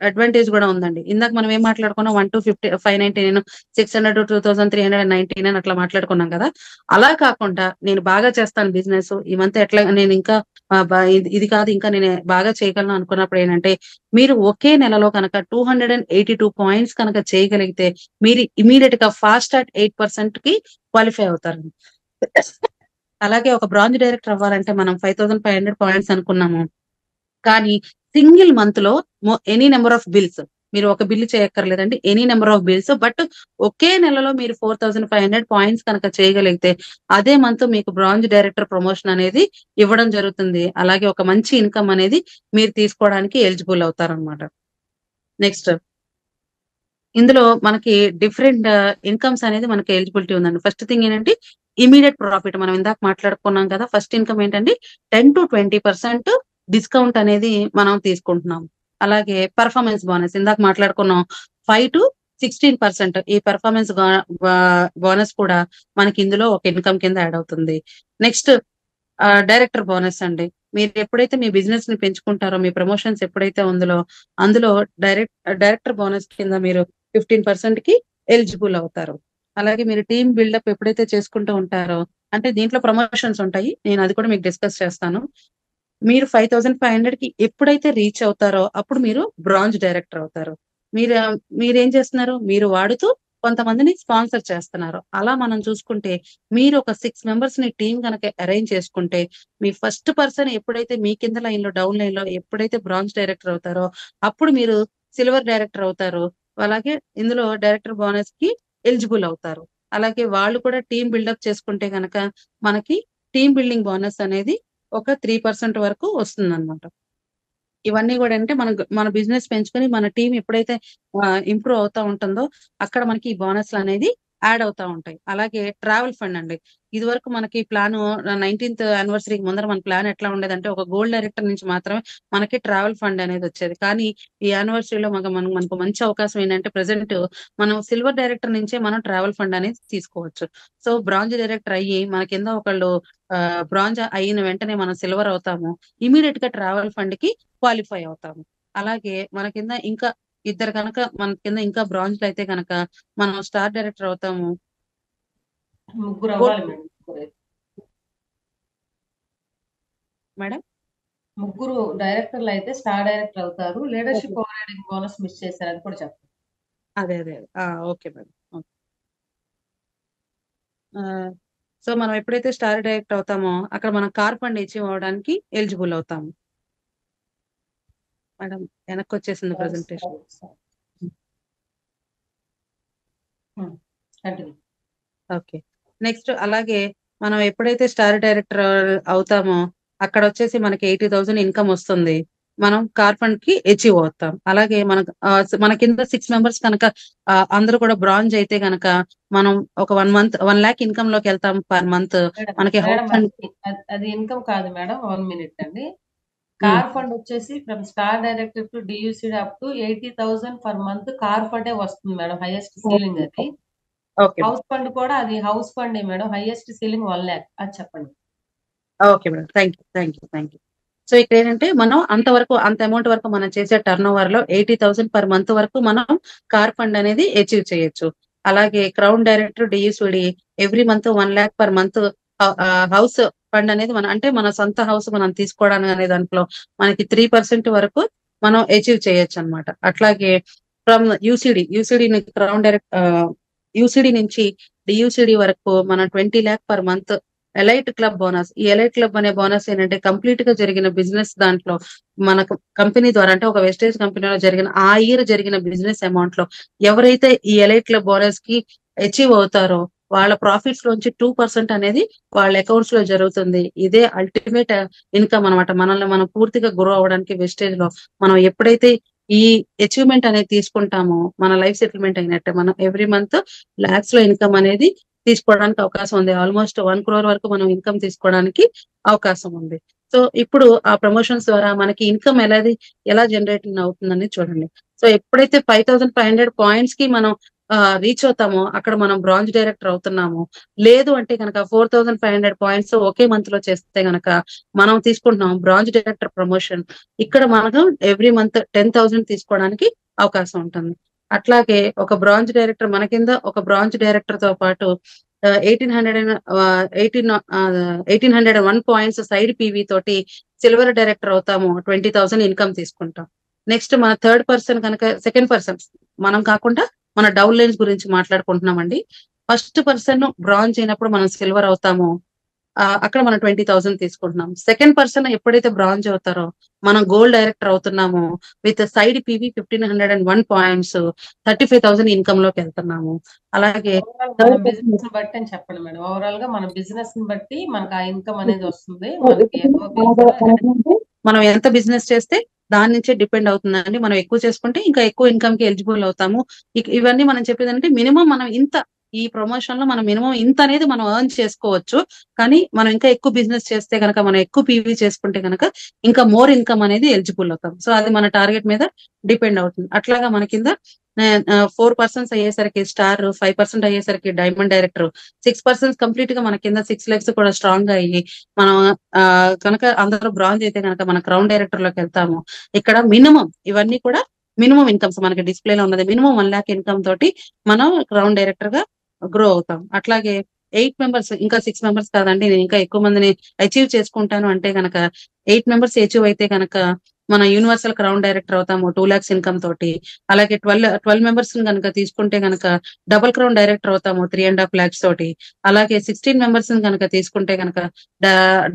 అడ్వాంటేజ్ కూడా ఉందండి. ఇందాక మనం ఏం మాట్లాడుకున్నాం, 1 to 50, 599, 600 to 2399 అట్లా మాట్లాడుకున్నాం కదా. అలా కాకుండా నేను బాగా చేస్తాను బిజినెస్ ఈ మంత్, ఎట్లా నేను ఇంకా ఇది కాదు ఇంకా నేను బాగా చేయగలను అనుకున్నప్పుడు ఏంటంటే, మీరు ఒకే నెలలో కనుక 282 పాయింట్స్ కనుక చేయగలిగితే మీరు ఇమీడియట్ గా ఫాస్ట్ స్టార్ట్ 8% కి క్వాలిఫై అవుతారు. అలాగే ఒక బ్రాంచ్ డైరెక్టర్ అవ్వాలంటే మనం 5500 పాయింట్స్ అనుకున్నాము, కానీ సింగిల్ మంత్ లో ఎనీ నెంబర్ ఆఫ్ బిల్స్, మీరు ఒక బిల్లు చేయక్కర్లేదండి, any number of bills, but ఒకే నెలలో మీరు 4500 పాయింట్స్ కనుక చేయగలిగితే అదే మంత్ మీకు బ్రాంచ్ డైరెక్టర్ ప్రమోషన్ అనేది ఇవ్వడం జరుగుతుంది. అలాగే ఒక మంచి ఇన్కమ్ అనేది మీరు తీసుకోవడానికి ఎలిజిబుల్ అవుతారనమాట. నెక్స్ట్ ఇందులో మనకి డిఫరెంట్ ఇన్కమ్స్ అనేది మనకి ఎలిజిబిలిటీ ఉందండి. ఫస్ట్ థింగ్ ఏంటంటే ఇమీడియట్ ప్రాఫిట్, మనం ఇందాక మాట్లాడుకున్నాం కదా. ఫస్ట్ ఇన్కమ్ ఏంటంటే 10 to 20% డిస్కౌంట్ అనేది మనం తీసుకుంటున్నాం. అలాగే పర్ఫార్మెన్స్ బోనస్ ఇందాక మాట్లాడుకున్నాం, 5 to 16%. ఈ పర్ఫార్మెన్స్ బోనస్ కూడా మనకి ఇందులో ఒక ఇన్కమ్ కింద యాడ్ అవుతుంది. నెక్స్ట్ డైరెక్టర్ బోనస్ అండి. మీరు ఎప్పుడైతే మీ బిజినెస్ ని పెంచుకుంటారో, మీ ప్రమోషన్స్ ఎప్పుడైతే అందులో డైరెక్టర్ బోనస్ కింద మీరు 15% కి ఎలిజిబుల్ అవుతారు. అలాగే మీరు టీమ్ బిల్డప్ ఎప్పుడైతే చేసుకుంటూ ఉంటారో, అంటే దీంట్లో ప్రమోషన్స్ ఉంటాయి, నేను అది కూడా మీకు డిస్కస్ చేస్తాను. మీరు 5500 కి ఎప్పుడైతే రీచ్ అవుతారో అప్పుడు మీరు బ్రాంచ్ డైరెక్టర్ అవుతారు. మీరేం చేస్తున్నారు, మీరు వాడుతూ కొంతమందిని స్పాన్సర్ చేస్తున్నారు. అలా మనం చూసుకుంటే మీరు ఒక 6 మెంబర్స్ ని టీం కనుక అరేంజ్ చేసుకుంటే, మీ ఫస్ట్ పర్సన్ ఎప్పుడైతే మీ కింద లైన్ లో, డౌన్ లైన్ లో ఎప్పుడైతే బ్రాంచ్ డైరెక్టర్ అవుతారో అప్పుడు మీరు సిల్వర్ డైరెక్టర్ అవుతారు. అలాగే ఇందులో డైరెక్టర్ బోనస్ కి ఎలిజిబుల్ అవుతారు. అలాగే వాళ్ళు కూడా టీం బిల్డప్ చేసుకుంటే గనక మనకి టీం బిల్డింగ్ బోనస్ అనేది ఒక 3% వరకు వస్తుంది అనమాట. ఇవన్నీ కూడా అంటే మన బిజినెస్ పెంచుకొని మన టీం ఎప్పుడైతే ఇంప్రూవ్ అవుతా ఉంటుందో అక్కడ మనకి ఈ బోనస్లు అనేది యాడ్ అవుతా ఉంటాయి. అలాగే ట్రావెల్ ఫండ్ అండి. ఇది వరకు మనకి ప్లాన్ 19th యానివర్సరీకి ముందర మన ప్లాన్ ఎట్లా ఉండేదంటే, ఒక గోల్డ్ డైరెక్టర్ నుంచి మాత్రమే మనకి ట్రావెల్ ఫండ్ అనేది వచ్చేది. కానీ ఈ యానివర్సరీలో మనకు మంచి అవకాశం ఏంటంటే, ప్రెసెంట్ మనం సిల్వర్ డైరెక్టర్ నుంచే మనం ట్రావెల్ ఫండ్ అనేది తీసుకోవచ్చు. సో బ్రాంజ్ డైరెక్టర్ అయ్యి మన కింద ఒకళ్ళు బ్రాంజ్ అయిన వెంటనే మనం సిల్వర్ అవుతాము, ఇమీడియట్ గా ట్రావెల్ ఫండ్ కి క్వాలిఫై అవుతాము. అలాగే మన కింద ఇంకా ఇద్దరు కనుక మన కింద ఇంకా బ్రాంచ్లు అయితే కనుక మనం స్టార్ డైరెక్టర్ అవుతాము. ముగ్గురు అవ్వాలి మేడం. ముగ్గురు డైరెక్టర్లు అయితే స్టార్ డైరెక్టర్ అవుతారు. Leadership over riding bonus miss చేశారు, అది కూడా చెప్పండి. అదే ఓకే మేడం. సో మనం ఎప్పుడైతే స్టార్ డైరెక్టర్ అవుతామో అక్కడ మనం కార్ ఫండ్ అచీవ్ అవడానికి ఎలిజిబుల్ అవుతాము. మేడం వెనక్కి వచ్చేసింది ప్రెజెంటేషన్. ఓకే, నెక్స్ట్ అలాగే మనం ఎప్పుడైతే స్టార్ డైరెక్టర్ అవుతామో అక్కడ వచ్చేసి మనకి 80,000 ఇన్కమ్ వస్తుంది. మనం కార్ ఫండ్ కి అచీవ్ అవుతాం. అలాగే మన కింద 6 మెంబర్స్ కనుక అందరూ కూడా బ్రాంజ్ అయితే కనుక మనం ఒక 1 month 1 lakh ఇన్కమ్ లోకి వెళ్తాం పర్ మంత్. మనకి హౌస్ ఫండ్ అది ఇన్కమ్ కాదు మేడం, 1 minute అండి. కార్ ఫండ్ వచ్చేసి ఫ్రమ్ స్టార్ డైరెక్టర్ టు డియూసీడ్ up to 80,000 per month car ఫండే వస్తుంది మేడం, హైయెస్ట్ సీలింగ్ అది. హౌస్ ఫండ్ కూడా అది house fund madam, highest ceiling 1 lakh. అది చెప్పండి. Okay madam, thank you. So ఇక్కడ ఏంటంటే మనం అంత అమౌంట్ వరకు మనం చేసే టర్న్ ఓవర్ లో 80,000 పర్ మంత్ వరకు మనం కార్ ఫండ్ అనేది అచీవ్ చేయొచ్చు. అలాగే క్రౌన్ డైరెక్టర్ డియూసీడి every month 1 lakh per month house fund అనేది మన సొంత హౌస్ మనం తీసుకోవడానికి అనే దాంట్లో మనకి 3% వరకు మనం అచీవ్ చేయొచ్చు అనమాట. అట్లాగే from UCD crown direct UCD నుంచి డియూసీడీ వరకు మనం 20 lakh per month elite club bonus. ఈ ఎలైట్ క్లబ్ అనే బోనస్ ఏంటంటే కంప్లీట్ గా జరిగిన బిజినెస్ దాంట్లో మనకు కంపెనీ ద్వారా అంటే ఒక వెస్టేజ్ కంపెనీలో జరిగిన ఆ ఇయర్ జరిగిన బిజినెస్ అమౌంట్ లో ఎవరైతే ఈ ఎలైట్ క్లబ్ బోనస్ కి అచీవ్ అవుతారో వాళ్ళ ప్రాఫిట్స్ లోంచి 2% అనేది వాళ్ళ అకౌంట్స్ లో జరుగుతుంది. ఇదే అల్టిమేట్ ఇన్కమ్ అన్నమాట. మనల్ని మనం పూర్తిగా గ్రో అవ్వడానికి వెస్టేజ్ లో మనం ఎప్పుడైతే ఈ అచీవ్మెంట్ అనేది తీసుకుంటామో మన లైఫ్ సెటిల్మెంట్ అయినట్టే. మనం ఎవ్రీ మంత్ లాక్స్ లో ఇన్కమ్ అనేది తీసుకోవడానికి అవకాశం ఉంది. ఆల్మోస్ట్ 1 crore వరకు మనం ఇన్కమ్ తీసుకోవడానికి అవకాశం ఉంది. సో ఇప్పుడు ఆ ప్రమోషన్స్ ద్వారా మనకి ఇన్కమ్ ఎలా జనరేట్ అవుతుందని చూడండి. సో ఎప్పుడైతే 5500 పాయింట్స్ కి మనం రీచ్ అవుతామో అక్కడ మనం బ్రాంజ్ డైరెక్టర్ అవుతున్నాము. లేదు అంటే కనుక 4500 పాయింట్స్ ఒకే మంత్ లో చేస్తే గనక మనం తీసుకుంటున్నాం బ్రాంజ్ డైరెక్టర్ ప్రమోషన్. ఇక్కడ మనకు ఎవ్రీ మంత్ 10,000 తీసుకోవడానికి అవకాశం ఉంటుంది. అట్లాగే ఒక బ్రాంజ్ డైరెక్టర్ మన కింద ఒక బ్రాంజ్ డైరెక్టర్ తో పాటు 1801 పాయింట్స్ సైడ్ పీవీ తోటి సిల్వర్ డైరెక్టర్ అవుతాము. 20,000 ఇన్కమ్ తీసుకుంటాం. నెక్స్ట్ మన థర్డ్ పర్సన్ కనుక సెకండ్ పర్సన్ మనం కాకుండా మన డౌన్ లైన్స్ గురించి మాట్లాడుకుంటున్నామండి. ఫస్ట్ పర్సన్ బ్రాంజ్ అయినప్పుడు మనం సిల్వర్ అవుతాము. అక్కడ మనం 20,000 తీసుకుంటున్నాం. సెకండ్ పర్సన్ ఎప్పుడైతే బ్రాంజ్ అవుతారో మనం గోల్డ్ డైరెక్టర్ అవుతున్నాము. With side PV 1501 points 35,000 income లోకి వెళ్తున్నాము. అలాగే మన బిజినెస్ బట్టి అని చెప్పండి మేడం. ఓవరాల్ గా మన బిజినెస్ ని బట్టి మనకు ఆ ఇన్కమ్ అనేది వస్తుంది. మనకి మనం ఎంత బిజినెస్ చేస్తే దాని నుంచే డిపెండ్ అవుతుందండి. మనం ఎక్కువ చేసుకుంటే ఇంకా ఎక్కువ ఇన్కమ్ కి ఎలిజిబుల్ అవుతాము. ఇవన్నీ మనం చెప్పేదంటే మినిమం మనం ఇంత ఈ ప్రమోషన్ లో మనం మినిమం ఇంత అనేది మనం ఎర్న్ చేసుకోవచ్చు. కానీ మనం ఇంకా ఎక్కువ బిజినెస్ చేస్తే కనుక మనం ఎక్కువ పీవీ చేసుకుంటే కనుక ఇంకా మోర్ ఇన్కమ్ అనేది ఎలిజిబుల్ అవుతాం. సో అది మన టార్గెట్ మీద డిపెండ్ అవుతుంది. అట్లాగా మన కింద 4% అయ్యేసరికి స్టార్, 5% అయ్యేసరికి డైమండ్ డైరెక్టర్, 6% కంప్లీట్ గా మన కింద 6 లెగ్స్ కూడా స్ట్రాంగ్ గా అయ్యి మనం కనుక అందరూ బ్రాంజ్ అయితే కనుక మన క్రౌన్ డైరెక్టర్ లోకి వెళ్తాము. ఇక్కడ మినిమం ఇవన్నీ కూడా మినిమం ఇన్కమ్స్ మనకి డిస్ప్లేలో ఉన్నది. మినిమం 1 lakh ఇన్కమ్ తోటి మనం క్రౌన్ డైరెక్టర్ గా గ్రో అవుతాం. అట్లాగే 8 మెంబర్స్ ఇంకా 6 మెంబర్స్ కాదండి, నేను ఇంకా ఎక్కువ మందిని అచీవ్ చేసుకుంటాను అంటే కనుక 8 మెంబర్స్ అచీవ్ అయితే కనుక మన యూనివర్సల్ క్రౌన్ డైరెక్టర్ అవుతాము 2 lakhs ఇన్కమ్ తోటి. అలాగే 12 మెంబర్స్ కనుక తీసుకుంటే కనుక డబుల్ క్రౌన్ డైరెక్టర్ అవుతాము 3.5 lakhs తోటి. అలాగే 16 మెంబర్స్ కనుక తీసుకుంటే కనుక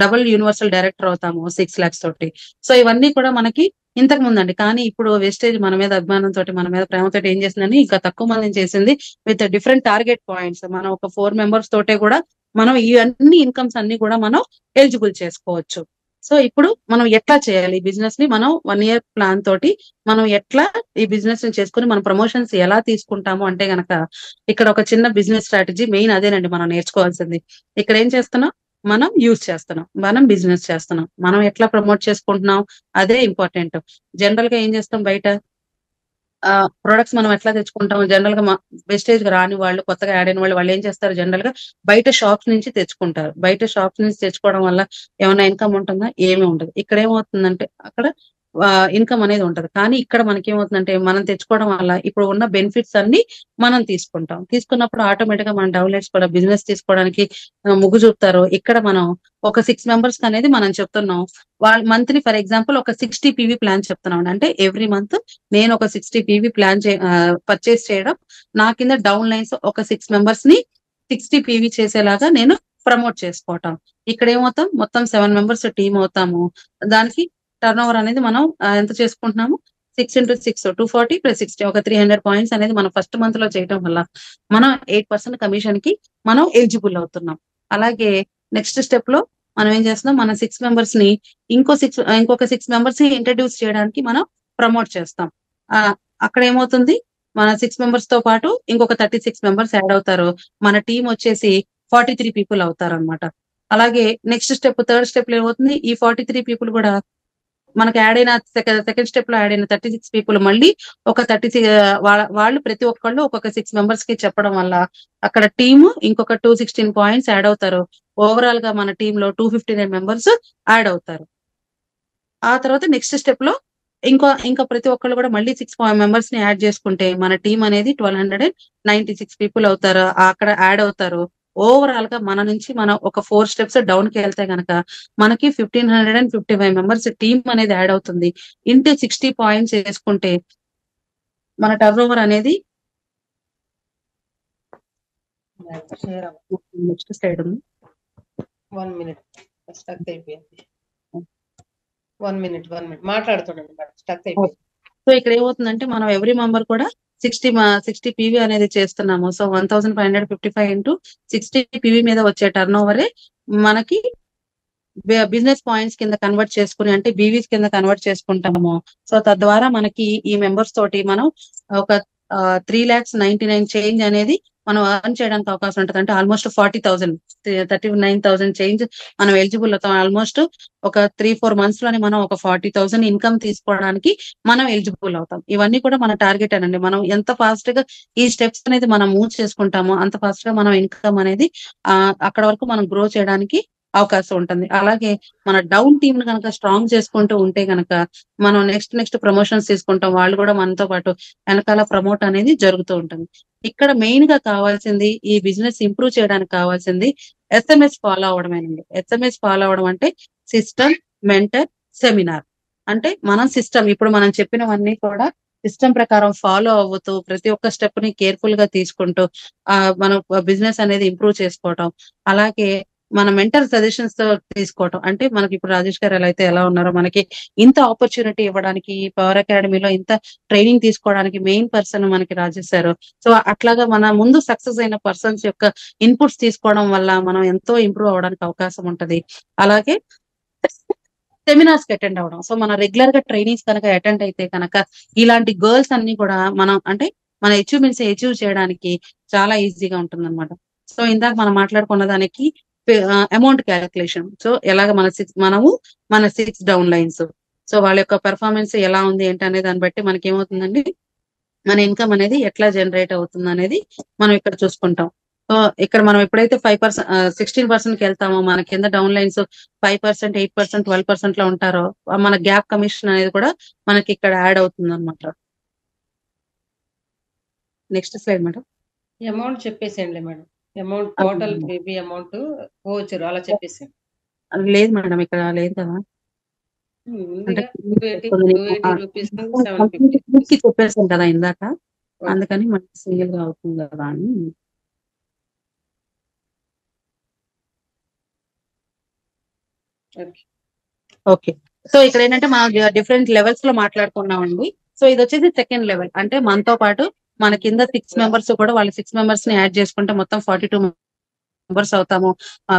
డబుల్ యూనివర్సల్ డైరెక్టర్ అవుతాము 6 lakhs తోటి. సో ఇవన్నీ కూడా మనకి ఇంతకు ముందండి. కానీ ఇప్పుడు వేస్టేజ్ మన మీద అభిమానంతో మన మీద ప్రేమతో ఏం చేసిందని ఇంకా తక్కువ మందిని చేసింది విత్ డిఫరెంట్ టార్గెట్ పాయింట్స్. మనం ఒక 4 మెంబర్స్ తోటే కూడా మనం ఈ అన్ని ఇన్కమ్స్ అన్ని కూడా మనం ఎలిజిబుల్ చేసుకోవచ్చు. సో ఇప్పుడు మనం ఎట్లా చేయాలి బిజినెస్ ని? మనం 1 year ప్లాన్ తోటి మనం ఎట్లా ఈ బిజినెస్ ని చేసుకుని మనం ప్రమోషన్స్ ఎలా తీసుకుంటాము అంటే గనక ఇక్కడ ఒక చిన్న బిజినెస్ స్ట్రాటజీ మెయిన్ అదేనండి మనం నేర్చుకోవాల్సింది. ఇక్కడ ఏం చేస్తున్నాం, మనం యూజ్ చేస్తున్నాం, మనం బిజినెస్ చేస్తున్నాం, మనం ఎట్లా ప్రమోట్ చేసుకుంటున్నాం అదే ఇంపార్టెంట్. జనరల్ గా ఏం చేస్తాం, బయట ప్రొడక్ట్స్ మనం ఎట్లా తెచ్చుకుంటాం జనరల్ గా వెస్టేజ్ రాని వాళ్ళు, కొత్తగా యాడ్ అయిన వాళ్ళు ఏం చేస్తారు, జనరల్ గా బయట షాప్స్ నుంచి తెచ్చుకుంటారు. బయట షాప్స్ నుంచి తెచ్చుకోవడం వల్ల ఏమైనా ఇన్కమ్ ఉంటుందా? ఏమీ ఉండదు. ఇక్కడ ఏమవుతుందంటే అక్కడ ఇన్కమ్ అనేది ఉంటది. కానీ ఇక్కడ మనకి ఏమవుతుందంటే మనం తెచ్చుకోవడం వల్ల ఇప్పుడు ఉన్న బెనిఫిట్స్ అన్ని మనం తీసుకుంటాం. తీసుకున్నప్పుడు ఆటోమేటిక్ గా మన డౌన్లైట్స్ కూడా బిజినెస్ తీసుకోవడానికి మొగ్గు చూపుతారు. ఇక్కడ మనం ఒక 6 మెంబర్స్ అనేది మనం చెప్తున్నాం. వాళ్ళ మంత్లీ ఫర్ ఎగ్జాంపుల్ ఒక 60 పీవీ ప్లాన్ చెప్తున్నాం అంటే ఎవ్రీ మంత్ నేను ఒక 60 పీవీ ప్లాన్ పర్చేస్ చేయడం, నా కింద డౌన్ లైన్స్ ఒక 6 మెంబర్స్ ని 60 పీవీ చేసేలాగా నేను ప్రమోట్ చేసుకోవటం. ఇక్కడ ఏమవుతాం, మొత్తం 7 మెంబర్స్ టీమ్ అవుతాము. దానికి టర్న్ ఓవర్ అనేది మనం ఎంత చేసుకుంటున్నాము, 6 into 6 240 + 60 ఒక 300 పాయింట్స్ అనేది మనం ఫస్ట్ మంత్ లో చేయడం వల్ల మనం 8% కమిషన్ కి మనం ఎలిజిబుల్ అవుతున్నాం. అలాగే నెక్స్ట్ స్టెప్ లో మనం ఏం చేస్తున్నాం, మన 6 మెంబర్స్ ని ఇంకొక 6 మెంబర్స్ ని ఇంట్రడ్యూస్ చేయడానికి మనం ప్రమోట్ చేస్తాం. అక్కడ ఏమవుతుంది, మన 6 మెంబర్స్ తో పాటు ఇంకొక 36 మెంబర్స్ యాడ్ అవుతారు. మన టీం వచ్చేసి 43 పీపుల్ అవుతారు అనమాట. అలాగే నెక్స్ట్ స్టెప్ థర్డ్ స్టెప్ లో ఏమవుతుంది, ఈ 43 పీపుల్ కూడా మనకి యాడ్ అయిన సెకండ్ స్టెప్ లో యాడ్ అయిన 36 పీపుల్ మళ్ళీ ఒక 36 వాళ్ళు ప్రతి ఒక్కళ్ళు ఒక్కొక్క 6 మెంబర్స్ కి చెప్పడం వల్ల అక్కడ టీమ్ ఇంకొక 216 పాయింట్స్ యాడ్ అవుతారు. ఓవరాల్ గా మన టీమ్ లో 259 మెంబర్స్ యాడ్ అవుతారు. ఆ తర్వాత నెక్స్ట్ స్టెప్ లో ఇంకా ప్రతి ఒక్కళ్ళు కూడా మళ్ళీ 6 మెంబర్స్ ని యాడ్ చేసుకుంటే మన టీం అనేది 1296 పీపుల్ అవుతారు, అక్కడ యాడ్ అవుతారు. ఓవరాల్ గా మన నుంచి మనం ఒక 4 స్టెప్స్ డౌన్ కి వెళ్తే గనక మనకి 1555 మెంబర్స్ టీం అనేది యాడ్ అవుతుంది. ఇంటూ 60 పాయింట్స్ వేసుకుంటే మన టర్న్ ఓవర్ అనేది నెక్స్ట్ సైడ్ ఉంది. 1 మినిట్ స్టక్ అయిపోయింది. 1 మినిట్ మాట్లాడుతుండండి మేడం. స్టక్ అయిపోయింది. సో ఇక్కడ ఏమవుతుందంటే మనం ఎవ్రీ మెంబర్ కూడా 60 పీవీ అనేది చేస్తున్నాము. సో 1555 ఇంటూ 60 పీవీ మీద వచ్చే టర్న్ ఓవరే మనకి బిజినెస్ పాయింట్స్ కింద కన్వర్ట్ చేసుకుని అంటే బీవీస్ కింద కన్వర్ట్ చేసుకుంటాము. సో తద్వారా మనకి ఈ మెంబర్స్ తోటి మనం ఒక 3,99,000 చేంజ్ అనేది మనం ఎర్న్ చేయడానికి అవకాశం ఉంటుంది. అంటే ఆల్మోస్ట్ 40,000 39,000 చేంజ్ మనం ఎలిజిబుల్ అవుతాం. ఆల్మోస్ట్ ఒక 3-4 months లోనే మనం ఒక 40,000 ఇన్కమ్ తీసుకోవడానికి మనం ఎలిజిబుల్ అవుతాం. ఇవన్నీ కూడా మన టార్గెట్ అనండి. మనం ఎంత ఫాస్ట్ గా ఈ స్టెప్స్ అనేది మనం మూవ్ చేసుకుంటామో అంత ఫాస్ట్ గా మనం ఇన్కమ్ అనేది అక్కడ వరకు మనం గ్రో చేయడానికి అవకాశం ఉంటుంది. అలాగే మన డౌన్ టీమ్ కనుక స్ట్రాంగ్ చేసుకుంటూ ఉంటే కనుక మనం నెక్స్ట్ ప్రమోషన్స్ తీసుకుంటాం. వాళ్ళు కూడా మనతో పాటు వెనకాల ప్రమోట్ అనేది జరుగుతూ ఉంటుంది. ఇక్కడ మెయిన్ గా కావాల్సింది ఈ బిజినెస్ ఇంప్రూవ్ చేయడానికి కావాల్సింది SMS ఫాలో అవడమేనండి. SMS ఫాలో అవడం అంటే సిస్టమ్, మెంటర్, సెమినార్. అంటే మనం సిస్టమ్ ఇప్పుడు మనం చెప్పినవన్నీ కూడా సిస్టమ్ ప్రకారం ఫాలో అవుతూ ప్రతి ఒక్క స్టెప్ ని కేర్ఫుల్ గా తీసుకుంటూ మనం బిజినెస్ అనేది ఇంప్రూవ్ చేసుకోవటం. అలాగే మన మెంటర్ సజెషన్స్ తో తీసుకోవటం. అంటే మనకి ఇప్పుడు రాజేష్ గారు ఎలా అయితే ఎలా ఉన్నారో మనకి ఇంత ఆపర్చునిటీ ఇవ్వడానికి పవర్ అకాడమీలో ఇంత ట్రైనింగ్ తీసుకోవడానికి మెయిన్ పర్సన్ మనకి రాజేష్ గారు. సో అట్లాగా మన ముందు సక్సెస్ అయిన పర్సన్స్ యొక్క ఇన్పుట్స్ తీసుకోవడం వల్ల మనం ఎంతో ఇంప్రూవ్ అవడానికి అవకాశం ఉంటది. అలాగే సెమినార్స్ కి అటెండ్ అవడం. సో మన రెగ్యులర్ గా ట్రైనింగ్స్ కనుక అటెండ్ అయితే కనుక ఇలాంటి గర్ల్స్ అన్ని కూడా మనం అంటే మన అచీవ్మెంట్స్ అచీవ్ చేయడానికి చాలా ఈజీగా ఉంటుంది అనమాట. సో ఇందాక మనం మాట్లాడుకున్న దానికి అమౌంట్ క్యాలిక్యులేషన్. సో ఎలాగ మన 6 డౌన్ లైన్స్ సో వాళ్ళ యొక్క పెర్ఫార్మెన్స్ ఎలా ఉంది ఏంటనే దాన్ని బట్టి మనకి ఏమవుతుందండి మన ఇన్కమ్ అనేది ఎట్లా జనరేట్ అవుతుంది అనేది మనం ఇక్కడ చూసుకుంటాం. సో ఇక్కడ మనం ఎప్పుడైతే 16% కి వెళ్తామో మన కింద డౌన్ లైన్స్ 5%, 8%, 12% లో ఉంటారో మన గ్యాప్ కమిషన్ అనేది కూడా మనకి ఇక్కడ యాడ్ అవుతుంది అనమాట. Next slide madam. అమౌంట్ చెప్పేసేయండి madam. Amount total PV amount voucher అలా చెప్పేసేయండి. లేదు మేడం ఇక్కడ లేదు కదా. అంటే 280 రూపీస్ 750 చెప్పేసాను కదా ఇందాక, అందుకని మనకి సింగిల్ గా అవుతుంది కదా అని. ఓకే. సో ఇక్కడ ఏంటంటే మనం డిఫరెంట్ లెవెల్స్ లో మాట్లాడుకున్నామండి. సో ఇది వచ్చేసి సెకండ్ లెవెల్. అంటే మనతో పాటు మన కింద 6 మెంబర్స్ కూడా వాళ్ళ 6 మెంబర్స్ ని యాడ్ చేసుకుంటే మొత్తం 42 మెంబర్స్ అవుతాము.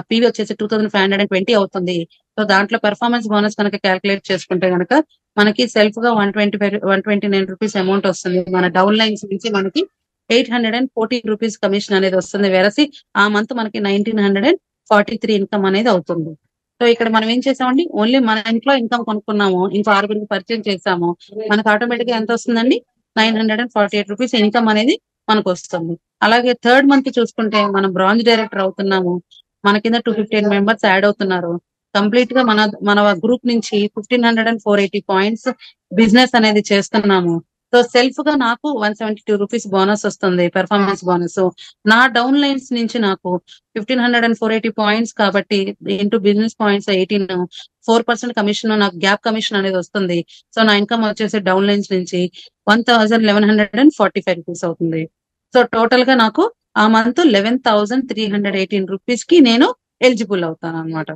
పీవీ వచ్చేసి 2,520 అవుతుంది. సో దాంట్లో పెర్ఫార్మెన్స్ బోనస్ కనుక క్యాల్కులేట్ చేసుకుంటే కనుక మనకి సెల్ఫ్ గా 129 రూపీస్ అమౌంట్ వస్తుంది. మన డౌన్ లైన్స్ నుంచి మనకి 814 రూపీస్ కమిషన్ అనేది వస్తుంది. వెరసి ఆ మంత్ మనకి 1,943 ఇన్కమ్ అనేది అవుతుంది. సో ఇక్కడ మనం ఏం చేసామండి, ఓన్లీ మన ఇంట్లో ఇన్కమ్ కొనుక్కున్నాము, ఇంకో 6 పరిచయం చేసాము, మనకు ఆటోమేటిక్ గా ఎంత వస్తుందండి 948 రూపీస్ ఇన్కమ్ అనేది మనకు వస్తుంది. అలాగే థర్డ్ మంత్ చూసుకుంటే మనం బ్రాంజ్ డైరెక్టర్ అవుతున్నాము. మన కింద 215 మెంబర్స్ యాడ్ అవుతున్నారు. కంప్లీట్ గా మన గ్రూప్ నుంచి 1,580 పాయింట్స్ బిజినెస్ అనేది చేస్తున్నాము. సో సెల్ఫ్ గా నాకు 172 రూపీస్ బోనస్ వస్తుంది, పెర్ఫార్మెన్స్ బోనస్. నా డౌన్ లైన్స్ నుంచి నాకు 1,580 పాయింట్స్ కాబట్టి ఇంటూ బిజినెస్ పాయింట్స్ 18 4% కమిషన్ నాకు గ్యాప్ కమిషన్ అనేది వస్తుంది. సో నా ఇన్కమ్ వచ్చేసి డౌన్ లైన్స్ నుంచి 1,145 రూపీస్ అవుతుంది. సో టోటల్ గా నాకు ఆ మంత్ 11,318 రూపీస్ కి నేను ఎలిజిబుల్ అవుతాను అనమాట.